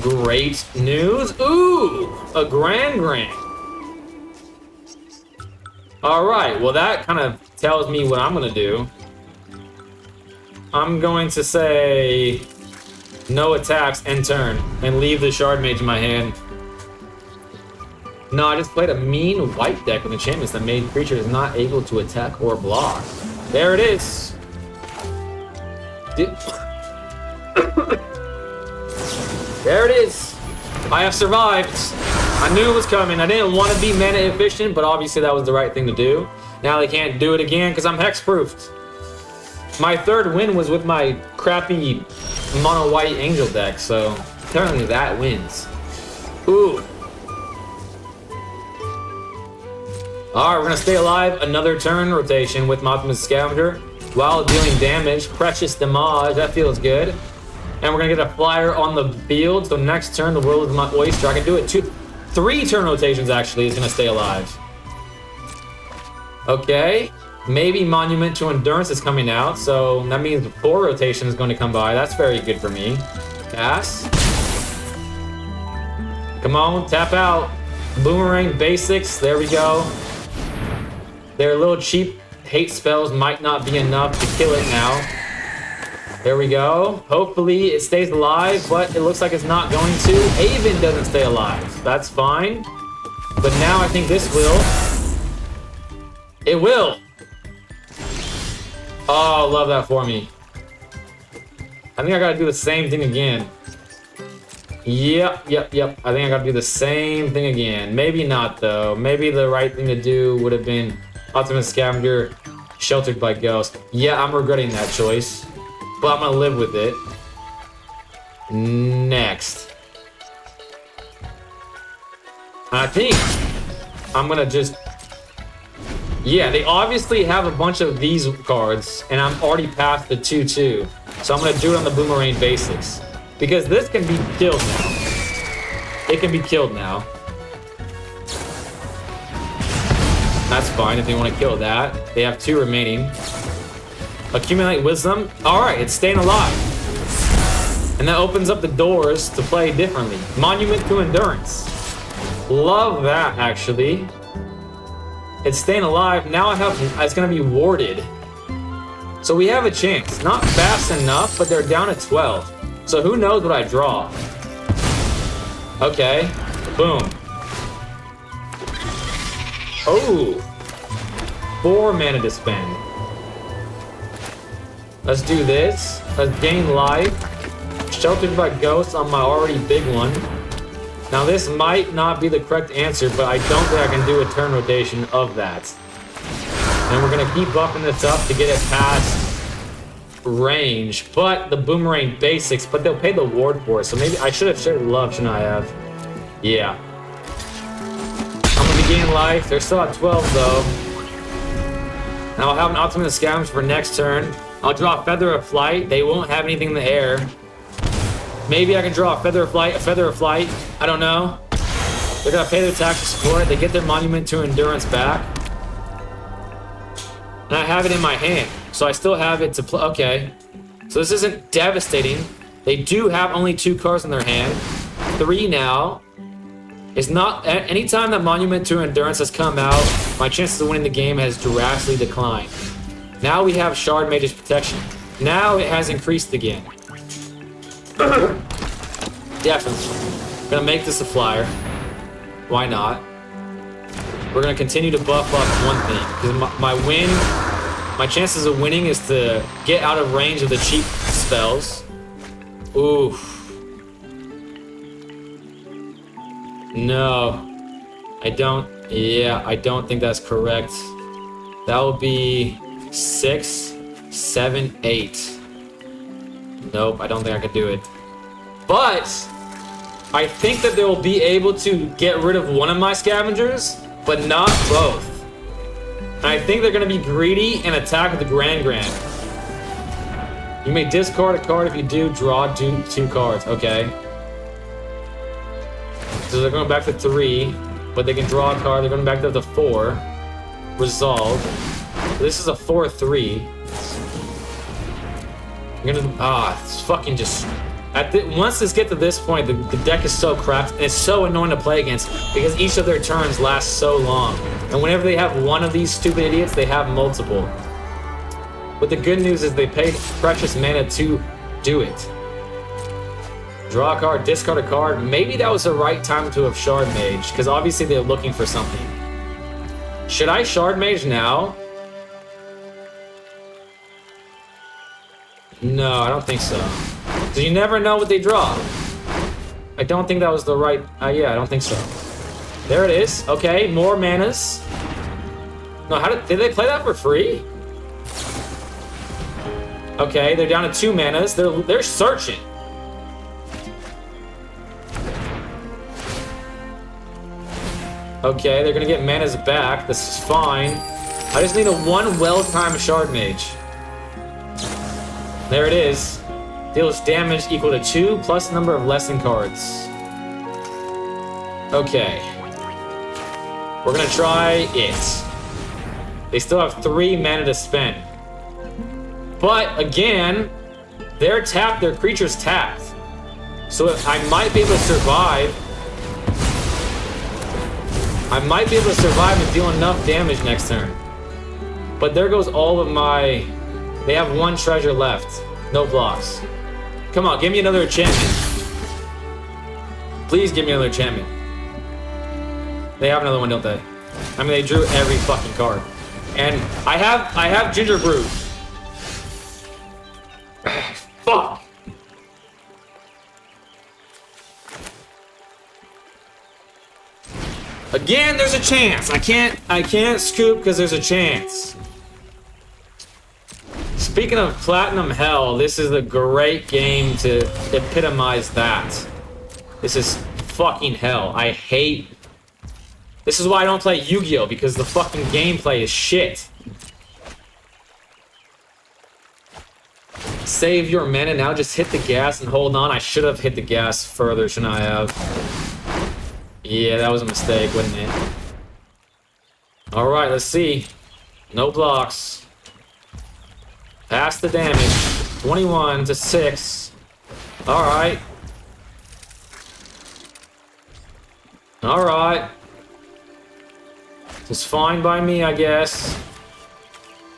great news. Ooh, a grand. All right, well that kind of tells me what I'm gonna do. I'm going to say no attacks, end turn, and leave the Shard Mage in my hand. No, I just played a mean white deck with enchantments that made creatures not able to attack or block. There it is. There it is. I have survived. I knew it was coming. I didn't want to be mana efficient, but obviously that was the right thing to do. Now they can't do it again because I'm hexproofed. My third win was with my crappy mono white angel deck, so technically that wins. Ooh. Alright, we're gonna stay alive another turn rotation with Optimus Scavenger while dealing damage. Precious damage, that feels good. And we're gonna get a flyer on the field, so next turn the world is my oyster. I can do it 3 turn rotations actually is gonna stay alive. Okay. Maybe Monument to Endurance is coming out, so that means 4 rotations is going to come by. That's very good for me. Pass. Come on, tap out. Boomerang basics, there we go. Their little cheap hate spells might not be enough to kill it now. There we go. Hopefully it stays alive, but it looks like it's not going to. Haven doesn't stay alive. That's fine. But now I think this will. It will. Oh, love that for me. I think I gotta do the same thing again. Yep. I think I gotta do the same thing again. Maybe not, though. Maybe the right thing to do would have been Optimus Scavenger, Sheltered by Ghost. Yeah, I'm regretting that choice. But I'm gonna live with it. Next. I think I'm gonna just... Yeah, they obviously have a bunch of these cards, and I'm already past the 2-2. So I'm gonna do it on the Boomerang basics. Because this can be killed now. It can be killed now. That's fine if they want to kill that. They have 2 remaining. Accumulate Wisdom. Alright, it's staying alive. And that opens up the doors to play differently. Monument to Endurance. Love that, actually. It's staying alive. Now it's gonna be warded. So we have a chance. Not fast enough, but they're down at 12. So who knows what I draw? Okay. Boom. Oh. 4 mana to spend. Let's do this. Let's gain life. Sheltered by Ghosts on my already big one. Now this might not be the correct answer, but I don't think I can do a turn rotation of that. And we're gonna keep buffing this up to get it past range. But the Boomerang basics, but they'll pay the ward for it. So maybe I should have shared love, shouldn't I have? Yeah. I'm gonna be gaining life. They're still at 12 though. Now I'll have an Optimus Scavenger for next turn. I'll draw a Feather of Flight. They won't have anything in the air. Maybe I can draw a Feather of Flight. I don't know. They're gonna pay their taxes for it. They get their Monument to Endurance back. And I have it in my hand. So I still have it to play. Okay. So this isn't devastating. They do have only 2 cards in their hand. 3 now. It's not... Anytime that Monument to Endurance has come out, my chances of winning the game has drastically declined. Now we have Shard Mage's Protection. Now it has increased again. Definitely. Gonna make this a flyer. Why not? We're gonna continue to buff up one thing. Because my chances of winning is to get out of range of the cheap spells. Oof. No. I don't think that's correct. That will be 6, 7, 8. Nope, I don't think I can do it. But I think that they will be able to get rid of one of my scavengers, but not both. And I think they're going to be greedy and attack with the Grand. You may discard a card. If you do, draw 2 cards. Okay. So they're going back to 3, but they can draw a card. They're going back to the 4. Resolve. This is a 4/3. You're gonna it's fucking just. Once this gets to this point, the deck is so cracked and it's so annoying to play against because each of their turns lasts so long. And whenever they have one of these stupid idiots, they have multiple. But the good news is they paid precious mana to do it. Draw a card, discard a card. Maybe that was the right time to have Shard Mage, because obviously they're looking for something. Should I Shard Mage now? No, I don't think so. So you never know what they draw. I don't think that was the right... yeah, I don't think so. There it is. Okay, more manas. No, did they play that for free? Okay, they're down to 2 manas. They're searching. Okay, they're gonna get manas back. This is fine. I just need a 1 well-timed Shard Mage. There it is. Deals damage equal to 2 plus number of lesson cards. Okay. We're gonna try it. They still have 3 mana to spend. But again, they're tapped, their creature's tapped. So I might be able to survive. I might be able to survive and deal enough damage next turn. But there goes all of my... They have 1 treasure left. No blocks. Come on, give me another enchantment. Please give me another enchantment. They have another one, don't they? I mean, they drew every fucking card. And I have Ginger Brew. Fuck. Again, there's a chance. I can't scoop because there's a chance. Speaking of Platinum Hell, this is a great game to epitomize that. This is fucking hell. I hate... This is why I don't play Yu-Gi-Oh! Because the fucking gameplay is shit. Save your mana now, just hit the gas and hold on. I should have hit the gas further, shouldn't I have? Yeah, that was a mistake, wasn't it? Alright, let's see. No blocks. Pass the damage. 21 to 6. Alright. Alright. It's fine by me, I guess.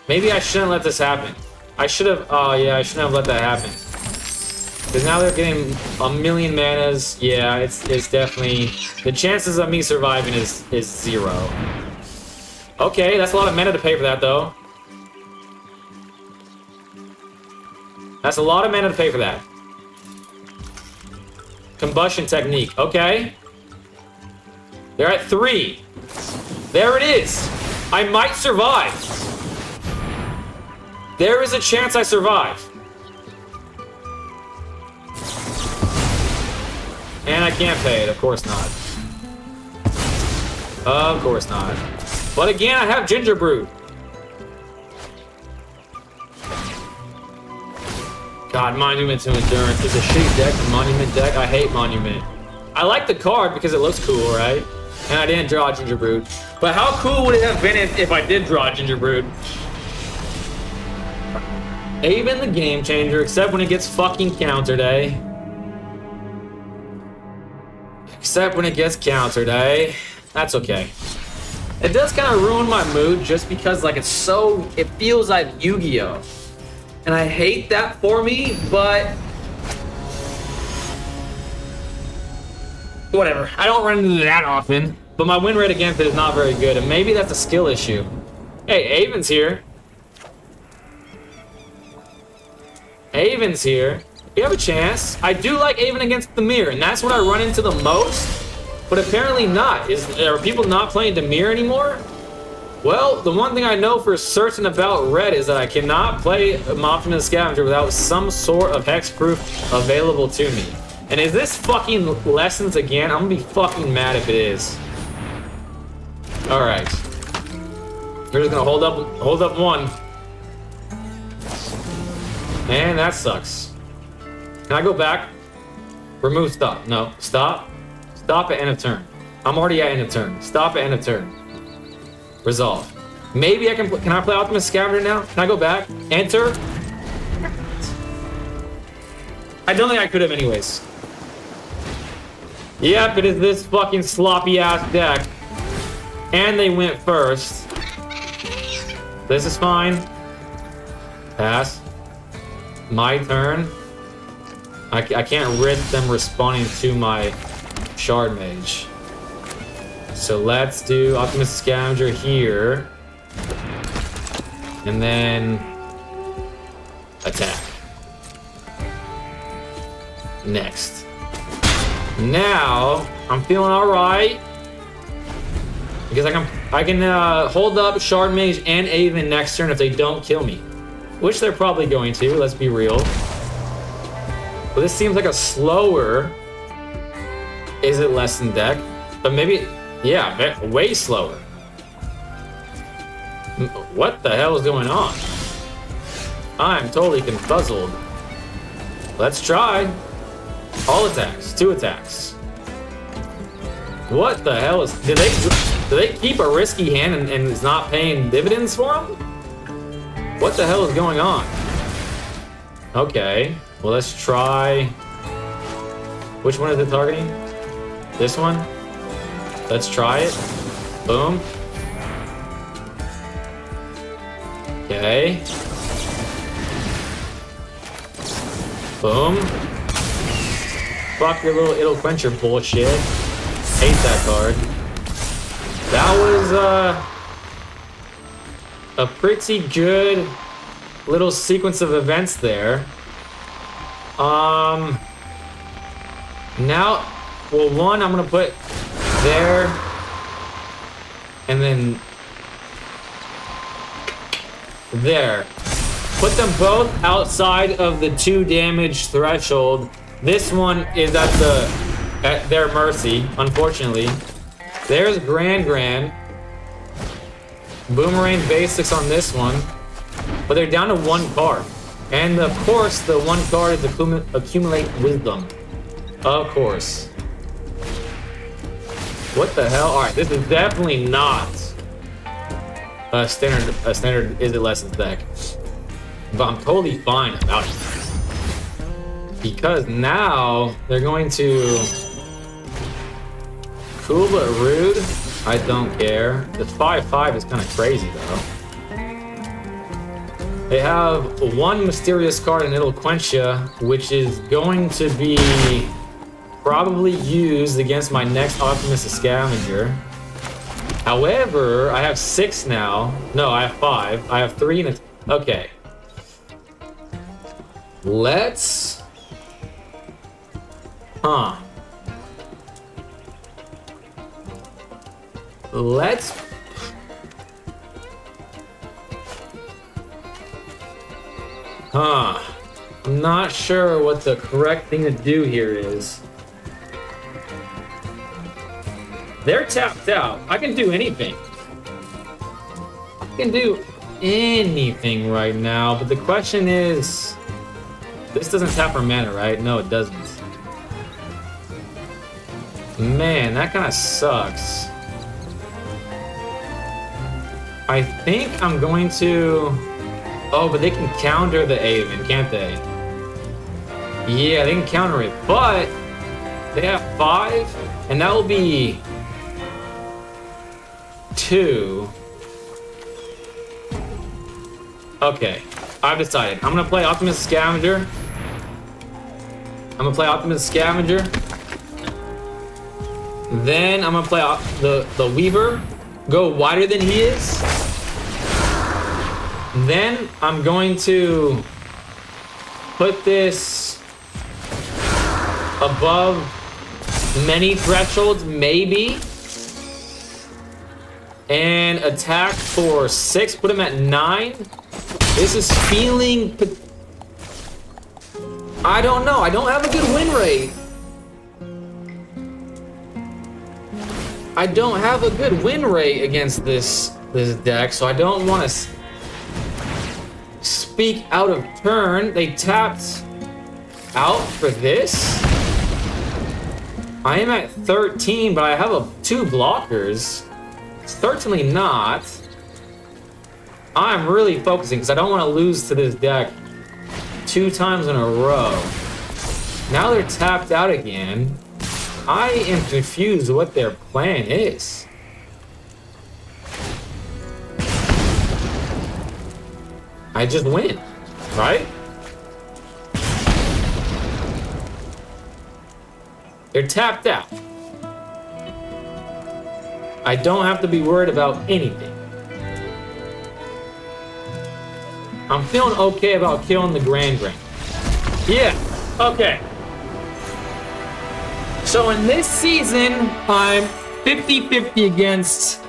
Maybe I shouldn't let this happen. I should have... Oh, yeah, I shouldn't have let that happen. Because now they're getting 1,000,000 manas. Yeah, it's definitely... The chances of me surviving is 0. Okay, that's a lot of mana to pay for that, though. That's a lot of mana to pay for that. Combustion technique. Okay. They're at 3. There it is. I might survive. There is a chance I survive. And I can't pay it. Of course not. Of course not. But again, I have Ginger Brew. God, Monument to Endurance is a shitty deck. The Monument deck. I hate Monument. I like the card because it looks cool, right? And I didn't draw Ginger Brood. But how cool would it have been if I did draw Ginger Brood? Even the game changer, except when it gets fucking countered, eh? Except when it gets countered, eh? That's okay. It does kind of ruin my mood just because, like, it's so... It feels like Yu-Gi-Oh! And I hate that for me, but... Whatever. I don't run into that often. But my win rate against it is not very good, and maybe that's a skill issue. Hey, Avon's here. Avon's here. You have a chance. I do like Avon against Demir, and that's what I run into the most. But apparently not. Are people not playing Demir anymore? Well, the one thing I know for certain about Red is that I cannot play Moptimus Scavenger without some sort of hexproof available to me. And is this fucking Lessons again? I'm gonna be fucking mad if it is. Alright. We're just gonna hold up 1. Man, that sucks. Can I go back? Remove stop. No. Stop. Stop at end of turn. I'm already at end of turn. Stop at end of turn. Resolve. Maybe I can I play Optimus Scavenger now? Can I go back? Enter? I don't think I could have anyways. Yep, it is this fucking sloppy ass deck. And they went first. This is fine. Pass. My turn. I can't risk them responding to my Shard Mage. So let's do Optimus Scavenger here. And then attack. Next. Now I'm feeling alright. Because I can hold up Shard Mage and Avon next turn if they don't kill me. which they're probably going to, let's be real. But this seems like a slower Is It Lesson deck, but maybe, yeah, way slower. What the hell is going on? I'm totally confuzzled. Let's try. All attacks, 2 attacks. What the hell is... Do they keep a risky hand and it's not paying dividends for them? What the hell is going on? Okay, well let's try... Which one is it targeting? This one? Let's try it. Boom. Okay. Boom. Fuck your little It'll Quencher bullshit. Hate that card. That was a pretty good little sequence of events there. Now, well, one I'm gonna put there, and then there. Put them both outside of the 2 damage threshold. This one is at their mercy, unfortunately. There's Grand. Boomerang basics on this one. But they're down to 1 card. And of course, the 1 card is accumulate wisdom. Of course. What the hell? Alright, this is definitely not a standard Is It Lessons deck. But I'm totally fine about it. Because now they're going to cool but rude. I don't care. The 5/5 is kind of crazy though. They have 1 mysterious card in It'll Quench Ya, which is going to be probably used against my next Optimus Scavenger. However, I have 6 now. No, I have 5. I have 3 and okay. Let's... Let's... I'm not sure what the correct thing to do here is. They're tapped out. I can do anything. I can do anything right now, but the question is... This doesn't tap for mana, right? No, it doesn't. Man, that kind of sucks. I think I'm going to... Oh, but they can counter the Aven, can't they? Yeah, they can counter it, but they have 5, and that will be 2. Okay, I've decided. I'm gonna play Optimus Scavenger. Then I'm gonna play the Weaver. Go wider than he is. Then I'm going to put this above many thresholds, maybe. And attack for 6, put him at 9. This is feeling... I don't know, I don't have a good win rate. I don't have a good win rate against this deck, so I don't want to speak out of turn. They tapped out for this. I am at 13, but I have 2 blockers. Certainly not. I'm really focusing because I don't want to lose to this deck 2 times in a row. Now they're tapped out again. I am confused what their plan is. I just win, right? They're tapped out. I don't have to be worried about anything. I'm feeling okay about killing the Grand. Yeah, okay. So in this season, I'm 50-50 against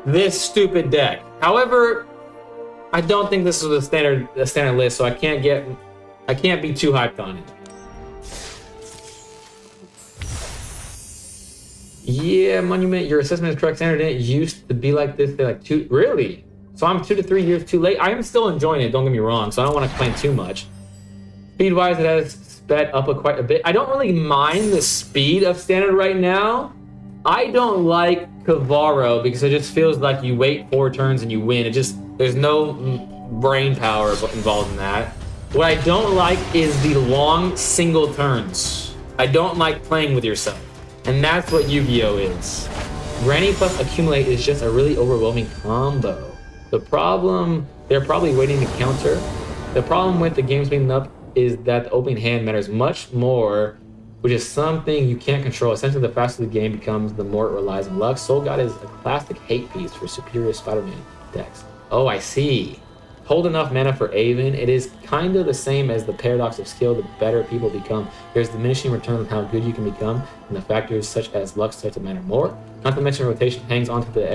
this stupid deck. However, I don't think this is a standard list, so I can't be too hyped on it. Yeah, Monument, your assessment is correct. Standard didn't used to be like this. They're like really? So I'm 2 to 3 years too late. I am still enjoying it, don't get me wrong, so I don't want to complain too much. Speed-wise, it has sped up quite a bit. I don't really mind the speed of standard right now. I don't like Kavaro because it just feels like you wait 4 turns and you win. There's no brain power involved in that. What I don't like is the long single turns. I don't like playing with yourself. And that's what Yu-Gi-Oh! Is. Granny plus Accumulate is just a really overwhelming combo. The problem, they're probably waiting to counter. The problem with the game speeding up is that the opening hand matters much more, which is something you can't control. Essentially, the faster the game becomes, the more it relies on luck. Soul God is a classic hate piece for superior Spider-Man decks. Oh, I see. Hold enough mana for Avon. It is kind of the same as the paradox of skill. The better people become, there's diminishing return on how good you can become, and the factors such as luck start to matter more. Not to mention rotation hangs on to the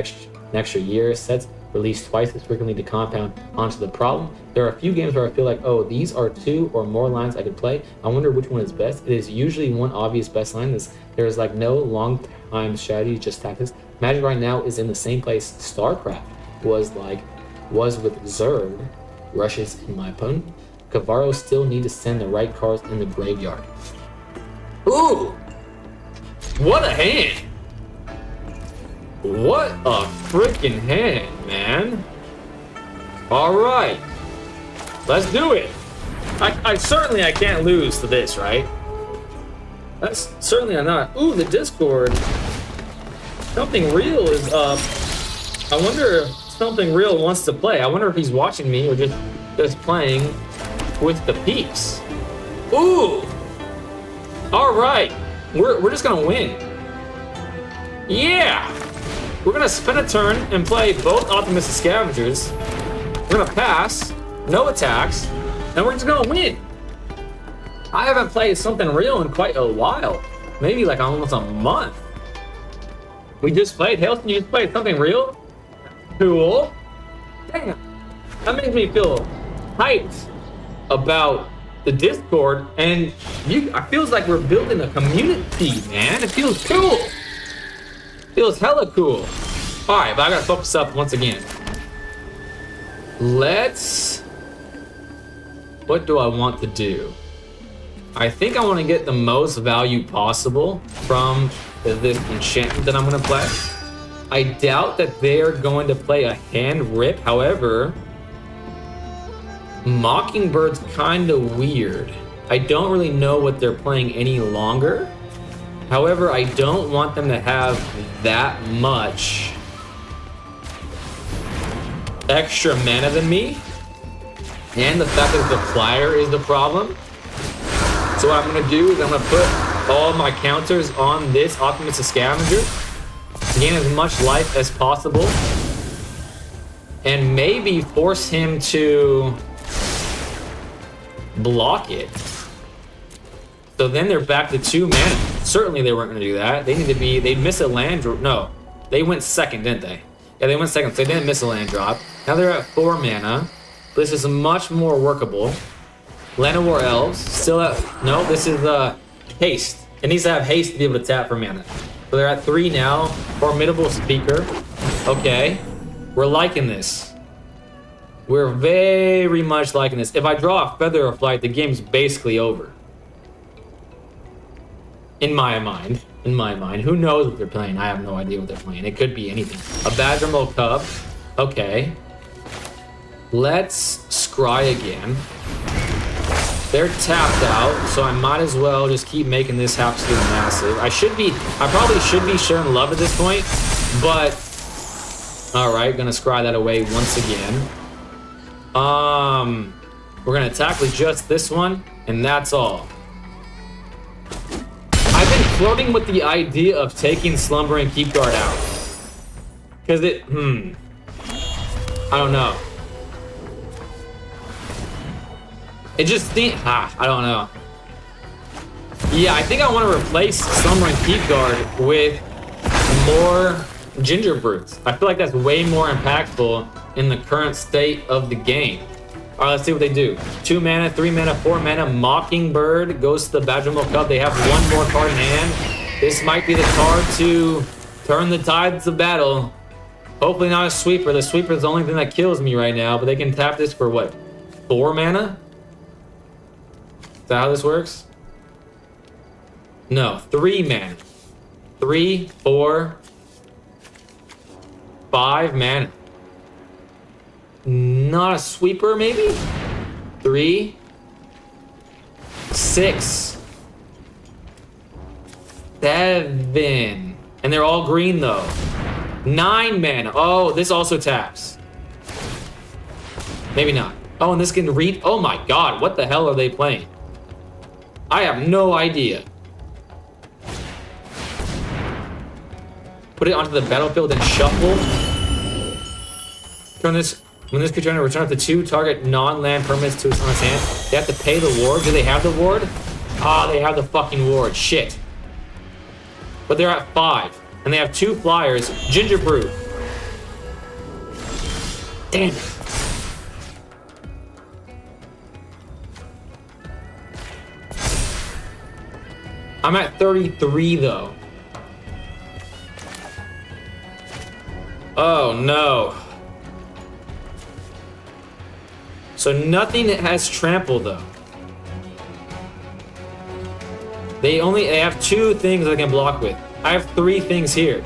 extra year. Sets released twice as frequently to compound onto the problem. There are a few games where I feel like, oh, these are 2 or more lines I could play. I wonder which one is best. It is usually one obvious best line. There is like no long time strategy, just tactics. Magic right now is in the same place StarCraft was with Zerg. Rushes in my opponent. Kavaro still need to send the right cards in the graveyard. Ooh! What a hand! What a freaking hand, man. Alright. Let's do it. I certainly can't lose to this, right? That's certainly not. Ooh, the Discord. Something real is up. I wonder if something real wants to play. I wonder if he's watching me or just playing with the peeps. Ooh. Alright. We're just gonna win. Yeah. We're gonna spend a turn and play both Optimistic Scavengers. We're gonna pass, no attacks, and we're just gonna win. I haven't played something real in quite a while. Maybe like almost a month. We just played, Hailston, you just played something real? Cool. Damn. That makes me feel hyped about the Discord, and it feels like we're building a community, man. It feels cool. Feels hella cool. All right, but I gotta focus up once again. What do I want to do? I think I want to get the most value possible from this enchantment that I'm gonna play. I doubt that they're going to play a hand rip. However, Mockingbird's kind of weird. I don't really know what they're playing any longer. However, I don't want them to have that much extra mana than me. And the fact that the flyer is the problem. So what I'm gonna do is I'm gonna put all my counters on this Optimistic Scavenger to gain as much life as possible. And maybe force him to block it. So then they're back to 2 mana. Certainly they weren't going to do that. They'd miss a land drop. No, they went second, didn't they? Yeah, they went second, so they didn't miss a land drop. Now they're at 4 mana. This is much more workable. Land of War Elves, still at, no, this is haste. It needs to have haste to be able to tap for mana. So they're at 3 now. Formidable Speaker. Okay, we're liking this. We're very much liking this. If I draw a Feather of Flight, the game's basically over. In my mind. Who knows what they're playing? I have no idea what they're playing. It could be anything. A Badgermole Cub. Okay. Let's scry again. They're tapped out, so I might as well just keep making this absolute massive. I probably should be sharing love at this point, but alright, gonna scry that away once again. We're gonna attack with just this one, and that's all. I've been flirting with the idea of taking Slumbering Keep Guard out. Cause I don't know. It just I don't know. Yeah, I think I want to replace Slumbering Keep Guard with more Ginger Brutes. I feel like that's way more impactful in the current state of the game. All right, let's see what they do. 2 mana, 3 mana, 4 mana. Mockingbird goes to the Badgermilk Cup. They have 1 more card in hand. This might be the card to turn the tides of battle. Hopefully not a sweeper. The sweeper is the only thing that kills me right now, but they can tap this for what? 4 mana? Is that how this works? No, 3 mana. 3, 4, 5 mana. Not a sweeper, maybe? 3, 6, 7. And they're all green though. 9 mana. Oh, this also taps. Maybe not. Oh, and this can read. Oh my god, what the hell are they playing? I have no idea. Put it onto the battlefield and shuffle. Turn this. When this creature return up to 2 target non-land permanents to its on its hand, they have to pay the ward. Do they have the ward? Ah, they have the fucking ward. Shit. But they're at 5. And they have 2 flyers. Ginger Brew. Damn it. I'm at 33 though. Oh no. So nothing has trample though. They have 2 things they can block with. I have 3 things here.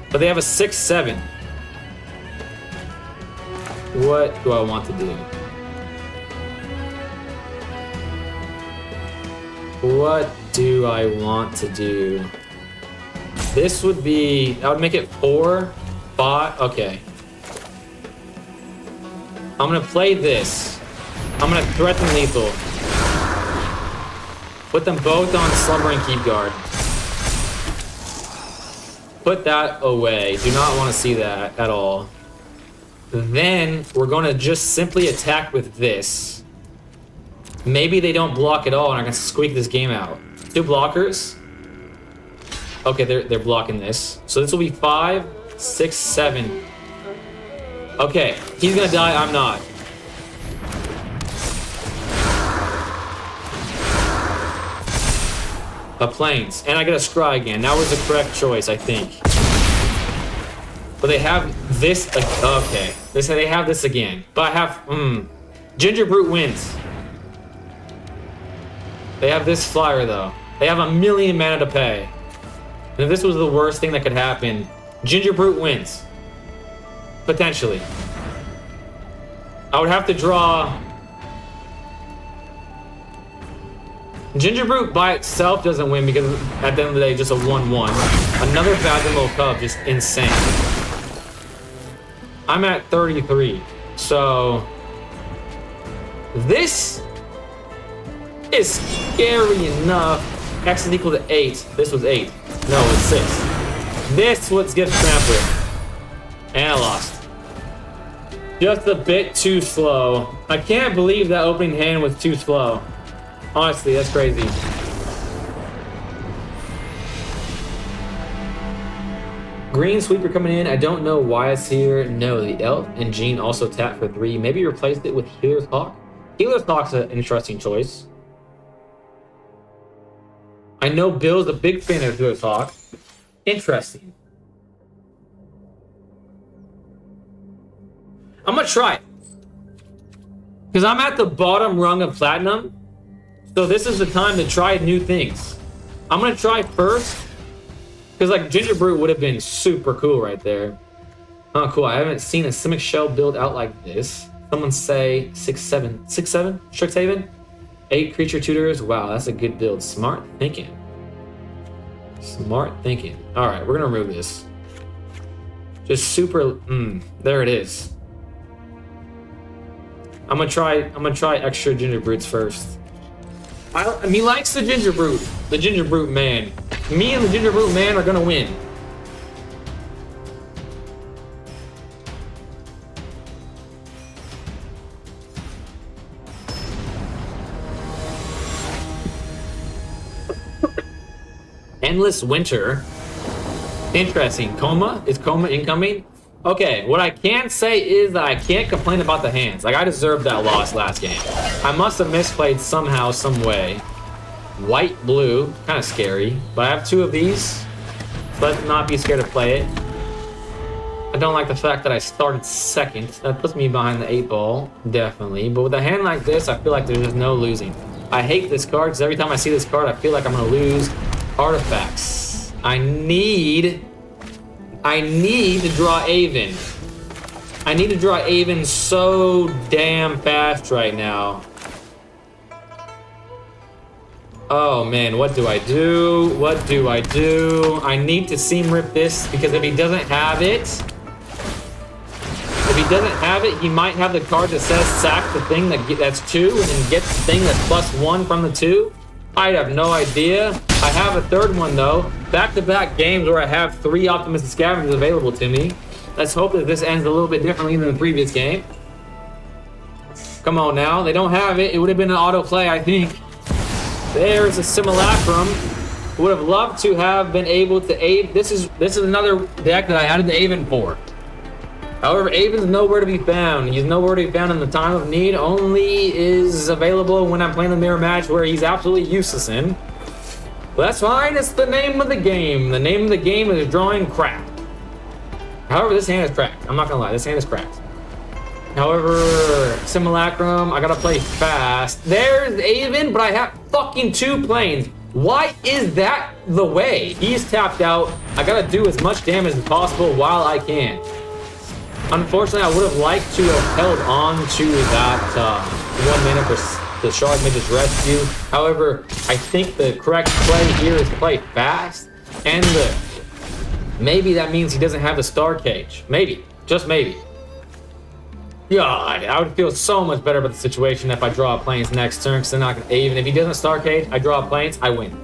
But they have a 6/7. What do I want to do? What do I want to do? This would be, I would make it 4, 5, okay. I'm gonna play this. I'm gonna threaten lethal. Put them both on Slumbering Keep Guard. Put that away. Do not want to see that at all. Then we're gonna just simply attack with this. Maybe they don't block at all and I can squeak this game out. 2 blockers. Okay, they're blocking this. So this will be 5, 6, 7. Okay, he's gonna die, I'm not. A plains, and I get a scry again. That was the correct choice, I think. But they have this, okay. They have this again. But I have, Ginger Brute wins. They have this flyer though. They have 1,000,000 mana to pay. And if this was the worst thing that could happen, Ginger Brute wins. Potentially. I would have to draw... Ginger Brute by itself doesn't win because at the end of the day, just a 1/1. Another Badgermilk Cub, just insane. I'm at 33. So... this is scary enough. X is equal to 8. This was 8. No, it's 6. This was gets trampled. And I lost. Just a bit too slow. I can't believe that opening hand was too slow. Honestly, that's crazy. Green Sweeper coming in. I don't know why it's here. No, the Elf and Jean also tapped for 3. Maybe replaced it with Healer's Hawk. Healer's Hawk's an interesting choice. I know Bill's a big fan of Healer's Hawk. Interesting. I'm gonna try it. Because I'm at the bottom rung of Platinum. So this is the time to try new things. I'm gonna try first. Because like Ginger Brute would have been super cool right there. Oh cool, I haven't seen a Simic Shell build out like this. Someone say 6/7. 6/7? Strixhaven? 8 creature tutors. Wow, that's a good build. Smart thinking. Smart thinking. Alright, we're gonna remove this. Just super there it is. I'm gonna try extra Ginger Brutes first. He likes the Ginger Brute. The Ginger Brute man. Me and the Ginger Brute man are gonna win. Endless Winter. Interesting. Coma? Is Coma incoming? Okay, what I can say is that I can't complain about the hands. Like, I deserved that loss last game. I must have misplayed somehow, some way. White, blue, kind of scary. But I have 2 of these. Let's not be scared to play it. I don't like the fact that I started second. That puts me behind the 8 ball, definitely. But with a hand like this, I feel like there's just no losing. I hate this card because every time I see this card, I feel like I'm going to lose artifacts. I need to draw Avon. I need to draw Avon so damn fast right now. Oh man, what do I do? What do I do? I need to seam rip this because if he doesn't have it, he might have the card that says sack the thing that's 2 and then gets the thing that's +1 from the 2. I have no idea. I have a 3rd one though. Back-to-back games where I have 3 Optimistic Scavengers available to me. Let's hope that this ends a little bit differently than the previous game. Come on now, they don't have it. It would have been an auto play, I think. There's a Simulacrum. Would have loved to have been able to Avon. This is another deck that I added the Avon for. However, Avon's nowhere to be found. He's nowhere to be found in the time of need. Only is available when I'm playing the mirror match where he's absolutely useless in. But that's fine. It's the name of the game. The name of the game is drawing crap. However, this hand is cracked. I'm not gonna lie. This hand is cracked. However, Simulacrum, I gotta play fast. There's Avon, but I have fucking 2 planes. Why is that the way? He's tapped out. I gotta do as much damage as possible while I can. Unfortunately, I would have liked to have held on to that 1 minute for the Shard Mage's Rescue. However, I think the correct play here is play fast. And maybe that means he doesn't have the Star Cage. Maybe. Just maybe. God, I would feel so much better about the situation if I draw planes next turn, because they're not gonna even if he doesn't Star Cage, I draw planes, I win.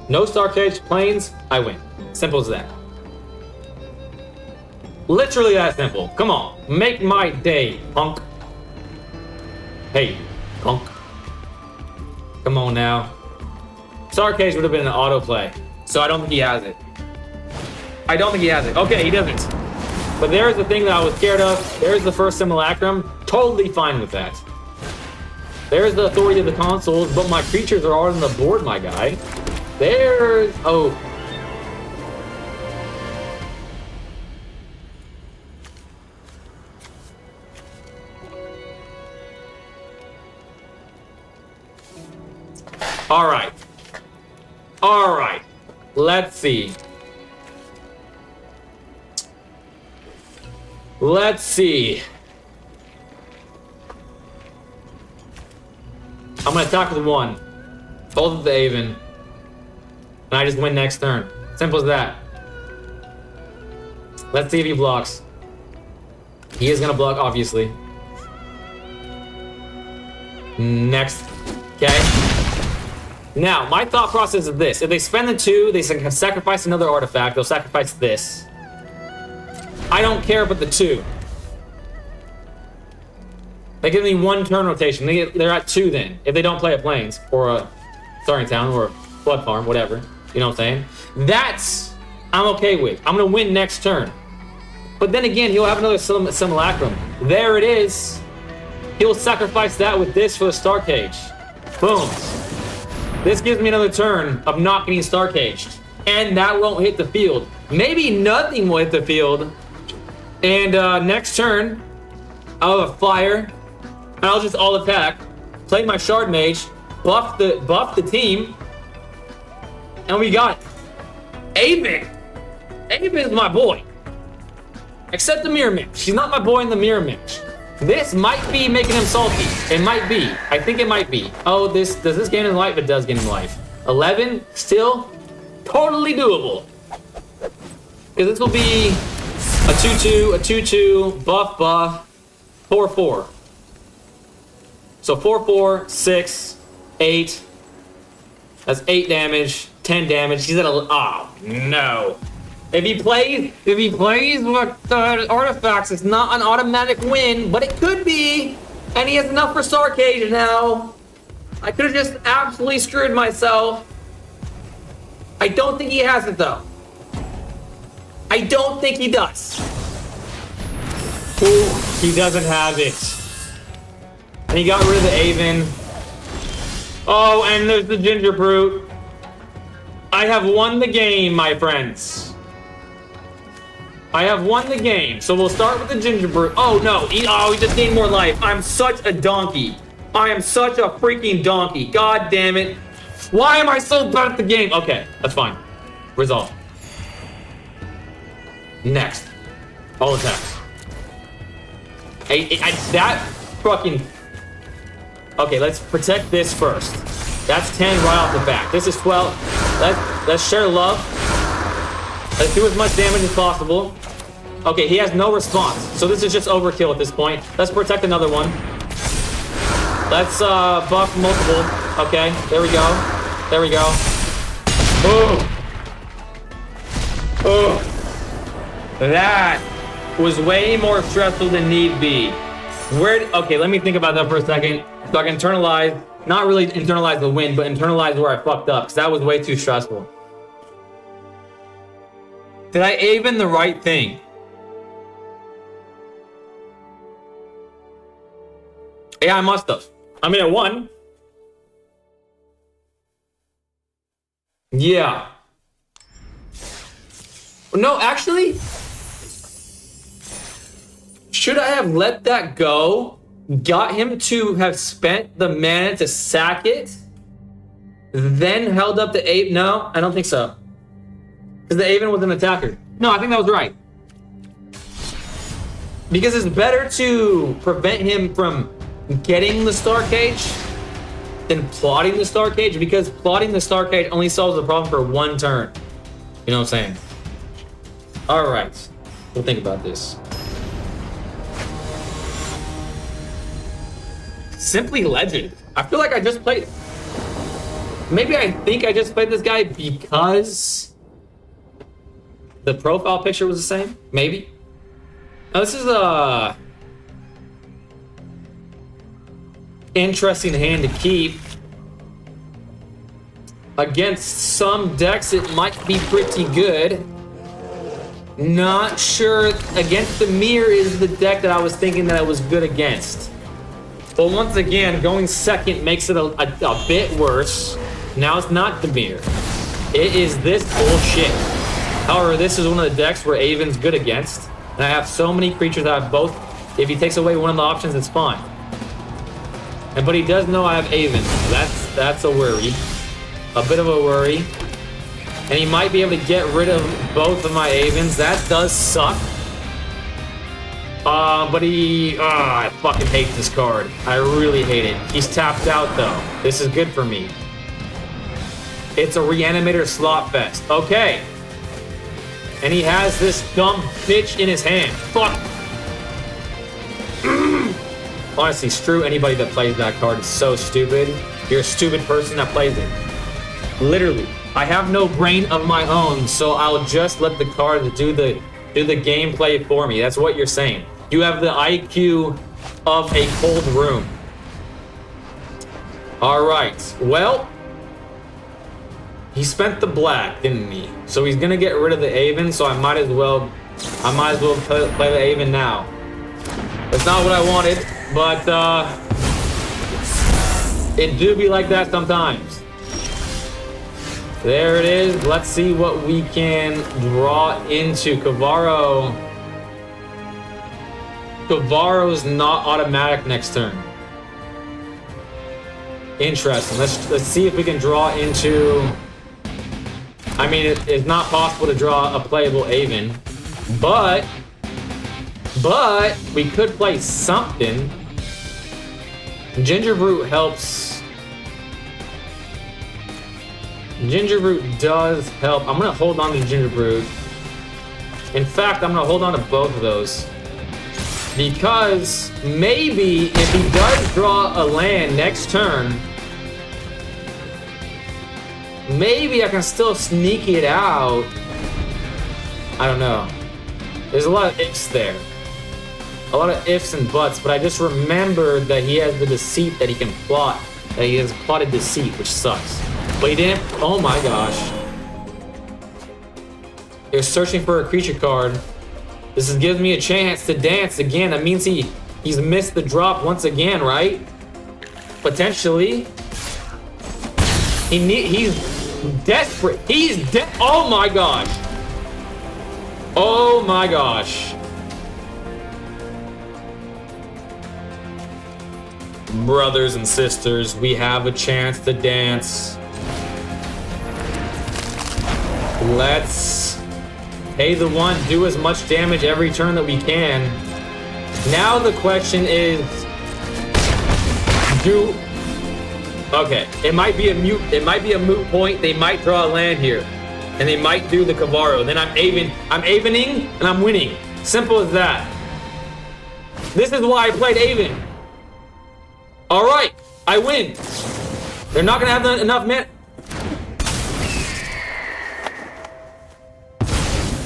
No Star Cage, planes, I win. Simple as that. Literally that simple. Come on, make my day, punk. Hey, punk. Come on now. Star Cage would have been an auto play, so I don't think he has it. I don't think he has it. Okay, he doesn't. But there's the thing that I was scared of. There's the first Simulacrum. Totally fine with that. There's the Authority of the Consoles, but my creatures are all on the board, my guy. There's... Oh. All right. All right. Let's see. Let's see. I'm gonna attack with 1. Both of the Avon. And I just win next turn. Simple as that. Let's see if he blocks. He is gonna block, obviously. Next. Okay. Now, my thought process is this. If they spend the 2, they sacrifice another artifact. They'll sacrifice this. I don't care about the 2. They give me 1 turn rotation. They're at 2 then. If they don't play a Plains or a Starting Town or a Blood Farm, whatever. You know what I'm saying? That's I'm okay with. I'm gonna win next turn. But then again, he'll have another Simulacrum. There it is. He'll sacrifice that with this for the Star Cage. Boom. This gives me another turn of not getting Star Caged. And that won't hit the field. Maybe nothing will hit the field. And next turn, I'll have a Flyer. And I'll just all attack. Play my Shard Mage. Buff the team. And we got it. Avon. Avon is my boy. Except the Mirror Mage. She's not my boy in the Mirror Mage. This might be making him salty. It might be. I think it might be. Oh, does this gain him life? It does gain him life. 11, still totally doable. Because this will be a 2-2, a 2-2, buff, 4-4. So 4-4, 6, 8. That's 8 damage, 10 damage. He's at a... Oh, no. If he plays with artifacts, it's not an automatic win, but it could be. And he has enough for Star Cage now. I could have just absolutely screwed myself. I don't think he has it though. I don't think he does. Ooh, he doesn't have it. And he got rid of the Aven. Oh, and there's the Ginger Brute. I have won the game, my friends. I have won the game. So we'll start with the Ginger Brute. Oh, no. He just gained more life. I'm such a donkey. I am such a freaking donkey. God damn it. Why am I so bad at the game? Okay, that's fine. Resolve. Next. All attacks. That fucking... Okay, let's protect this first. That's 10 right off the bat. This is 12. Let's share love. Let's do as much damage as possible. Okay, he has no response. So this is just overkill at this point. Let's protect another one. Let's buff multiple. Okay, there we go. There we go. Oh. Oh. That was way more stressful than need be. Okay, let me think about that for a second. So I can internalize, not really internalize the win, but internalize where I fucked up, because that was way too stressful. Did I Aven the right thing? Yeah, I must have. I mean, I won. Yeah. No, actually, should I have let that go? Got him to have spent the mana to sack it, then held up the Ape? No, I don't think so. Because the Aven was an attacker. No, I think that was right. Because it's better to prevent him from getting the Star Cage than plotting the Star Cage, because plotting the Star Cage only solves the problem for one turn. You know what I'm saying? All right, we'll think about this. Simply Legend. I feel like I just played. Maybe I think I just played this guy because the profile picture was the same. Maybe. Now this is a interesting hand to keep. Against some decks, it might be pretty good. Not sure. Against the Mirror is the deck that I was thinking that I was good against. But once again, going second makes it a bit worse. Now it's not the Mirror. It is this bullshit. However, this is one of the decks where Aven's good against. And I have so many creatures that have both. If he takes away one of the options, it's fine. But he does know I have Aven. That's a worry. A bit of a worry. And he might be able to get rid of both of my Avens. That does suck. But I fucking hate this card. I really hate it. He's tapped out though. This is good for me. It's a Reanimator Slot Fest. Okay. And he has this dumb bitch in his hand. Fuck. Honestly, screw anybody that plays that card. It's so stupid. You're a stupid person that plays it. Literally. I have no brain of my own, so I'll just let the card do the gameplay for me. That's what you're saying. You have the IQ of a cold room. All right. Well, he spent the black, didn't he? So he's gonna get rid of the Aven. So I might as well play the Aven now. That's not what I wanted, but it do be like that sometimes. There it is. Let's see what we can draw into. Kavaro's not automatic next turn. Interesting. Let's see if we can draw into. I mean, it's not possible to draw a playable Aven, but we could play something. Ginger Brute helps. Ginger Brute does help. I'm gonna hold on to Ginger Brute. In fact, I'm gonna hold on to both of those. Because maybe if he does draw a land next turn, maybe I can still sneak it out. I don't know. There's a lot of ifs there. A lot of ifs and buts, but I just remembered that he has the deceit that he can plot. That he has plotted deceit, which sucks. But he didn't. Oh my gosh. is searching for a creature card. This gives me a chance to dance again. That means he's missed the drop once again, right? Potentially. He's desperate. Oh my gosh. Oh my gosh. Brothers and sisters, we have a chance to dance. Let's pay the one, do as much damage every turn that we can. Now the question is, okay, it might be a moot point. They might draw a land here, and they might do the Kavaro. Then I'm Avening, and I'm winning. Simple as that. This is why I played Aven. All right, I win. They're not gonna have enough mana.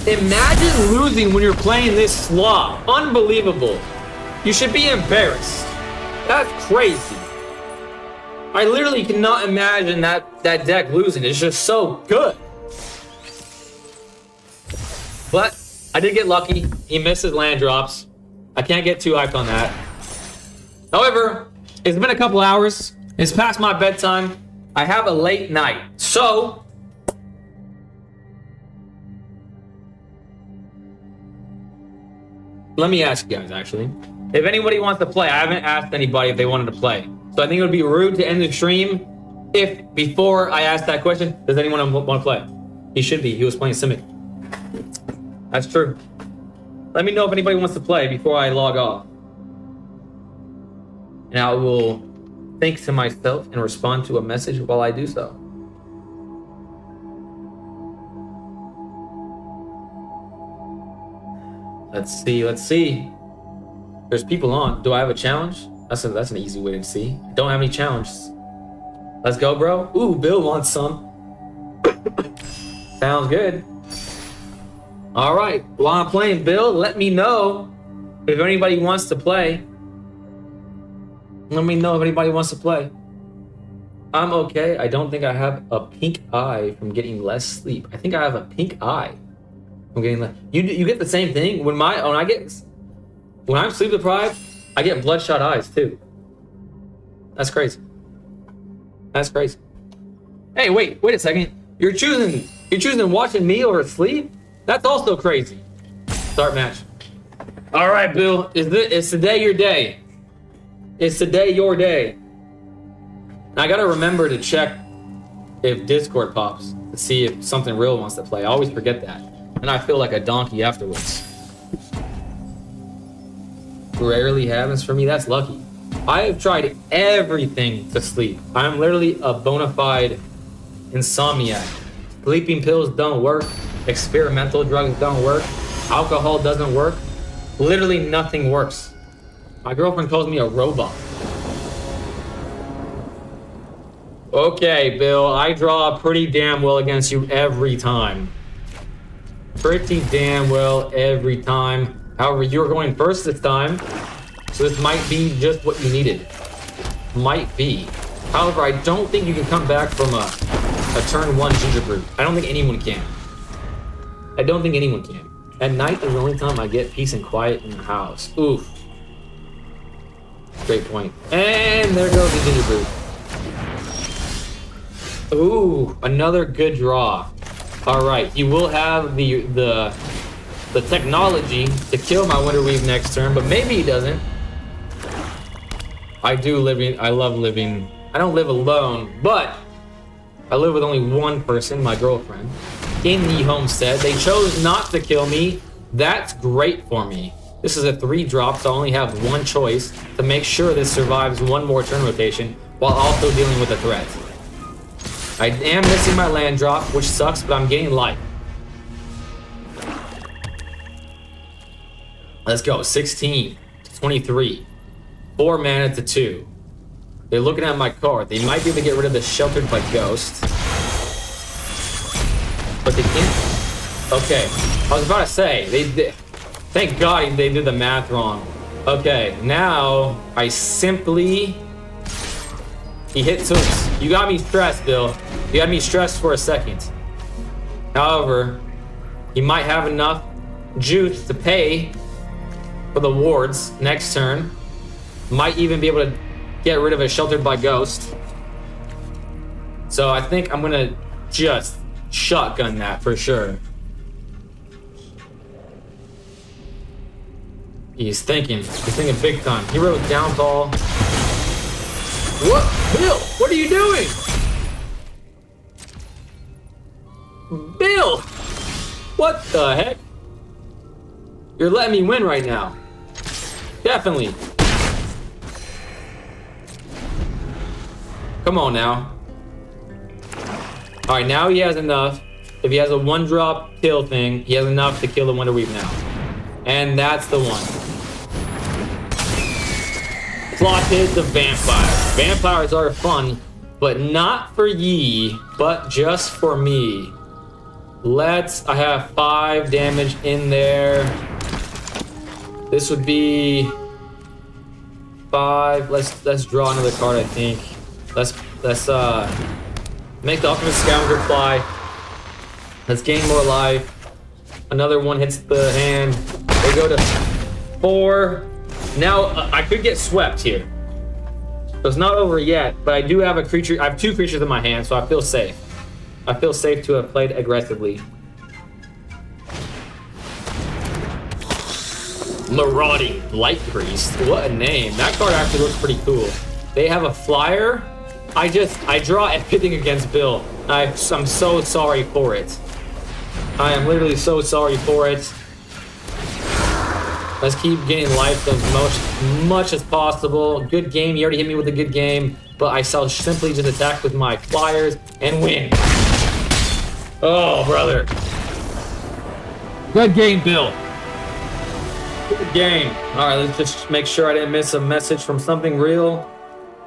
Imagine losing when you're playing this slot. Unbelievable. You should be embarrassed. That's crazy. I literally cannot imagine that deck losing. It's just so good. But I did get lucky. He missed his land drops. I can't get too hyped on that. However, it's been a couple hours. It's past my bedtime. I have a late night. So, let me ask you guys, actually. If anybody wants to play, I haven't asked anybody if they wanted to play. So I think it would be rude to end the stream if, before I ask that question, does anyone want to play? He should be. He was playing Simic. That's true. Let me know if anybody wants to play before I log off. And I will think to myself and respond to a message while I do so. Let's see. There's people on. Do I have a challenge? That's an easy way to see. Don't have any challenges. Let's go, bro. Ooh, Bill wants some. Sounds good. All right. While I'm playing, Bill, let me know if anybody wants to play. Let me know if anybody wants to play. I'm okay. I don't think I have a pink eye from getting less sleep. I think I have a pink eye from getting less. You get the same thing when I'm sleep deprived. I get bloodshot eyes too. That's crazy. That's crazy. Hey, wait a second. You're choosing watching me or sleep? That's also crazy. Start match. All right, Bill. Is today your day? Is today your day? I gotta remember to check if Discord pops to see if something real wants to play. I always forget that, and I feel like a donkey afterwards. Rarely happens for me. That's lucky. I have tried everything to sleep. I'm literally a bona fide insomniac. Sleeping pills don't work. Experimental drugs don't work. Alcohol doesn't work. Literally nothing works. My girlfriend calls me a robot. Okay, Bill, I draw pretty damn well against you every time. Pretty damn well every time. However, you're going first this time, so this might be just what you needed. Might be. However, I don't think you can come back from a turn one gingerbread. I don't think anyone can. I don't think anyone can. At night is the only time I get peace and quiet in the house. Oof. Great point. And there goes the gingerbread. Ooh, another good draw. All right, you will have the technology to kill my Winterweave next turn, but maybe he doesn't. I love living. I don't live alone, but I live with only one person, my girlfriend, in the homestead. They chose not to kill me. That's great for me. This is a 3-drop, so I only have one choice to make sure this survives one more turn rotation while also dealing with a threat. I am missing my land drop, which sucks, but I'm getting life. Let's go. 16 to 23. 4 mana to 2. They're looking at my card. They might be able to get rid of the Sheltered by Ghost. But they can't. Okay. I was about to say, they did. Thank God they did the math wrong. Okay, now I simply. He hit Toots. You got me stressed, Bill. You had me stressed for a second. However, He might have enough juice to pay for the wards next turn. Might even be able to get rid of a Sheltered by Ghost. So I think I'm gonna just shotgun that for sure. He's thinking big time. He wrote downfall. What? Bill, what are you doing? Bill! What the heck? You're letting me win right now. Definitely. Come on now. Alright, now he has enough. If he has a 1-drop kill thing, he has enough to kill the Wonder Weave now. And that's the one. Plotted the vampire. Vampires are fun, but not for ye, but just for me. I have 5 damage in there. This would be 5. Let's draw another card, I think. Let's make the Alchemist Scavenger fly. Let's gain more life. Another one hits the hand. They go to 4. Now I could get swept here. So it's not over yet, but I do have a creature. I have 2 creatures in my hand, so I feel safe. I feel safe to have played aggressively. Marauding Light Priest. What a name. That card actually looks pretty cool. They have a flyer. I draw everything against Bill. I'm so sorry for it. I am literally so sorry for it. Let's keep getting life as much as possible. Good game. You already hit me with a good game, but I shall simply just attack with my flyers and win. Oh, brother. Good game, Bill. Good game. All right, let's just make sure I didn't miss a message from something real.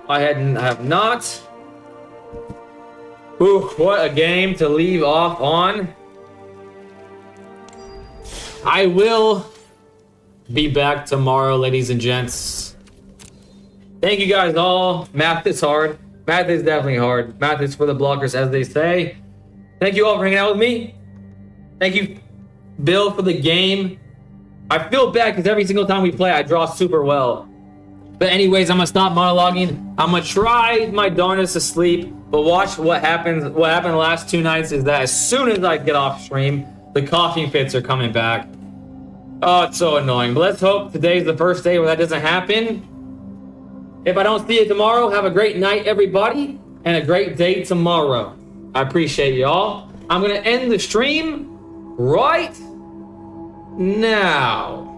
I have not. Ooh, what a game to leave off on. I will be back tomorrow, ladies and gents. Thank you guys all. Math is hard. Math is definitely hard. Math is for the blockers, as they say. Thank you all for hanging out with me. Thank you, Bill, for the game. I feel bad because every single time we play, I draw super well. But anyways, I'm gonna stop monologuing. I'm gonna try my darnest to sleep, but watch what happens. What happened the last 2 nights is that as soon as I get off stream, the coughing fits are coming back. Oh, it's so annoying. But let's hope today's the first day where that doesn't happen. If I don't see you tomorrow, have a great night, everybody, and a great day tomorrow. I appreciate y'all. I'm gonna end the stream right now.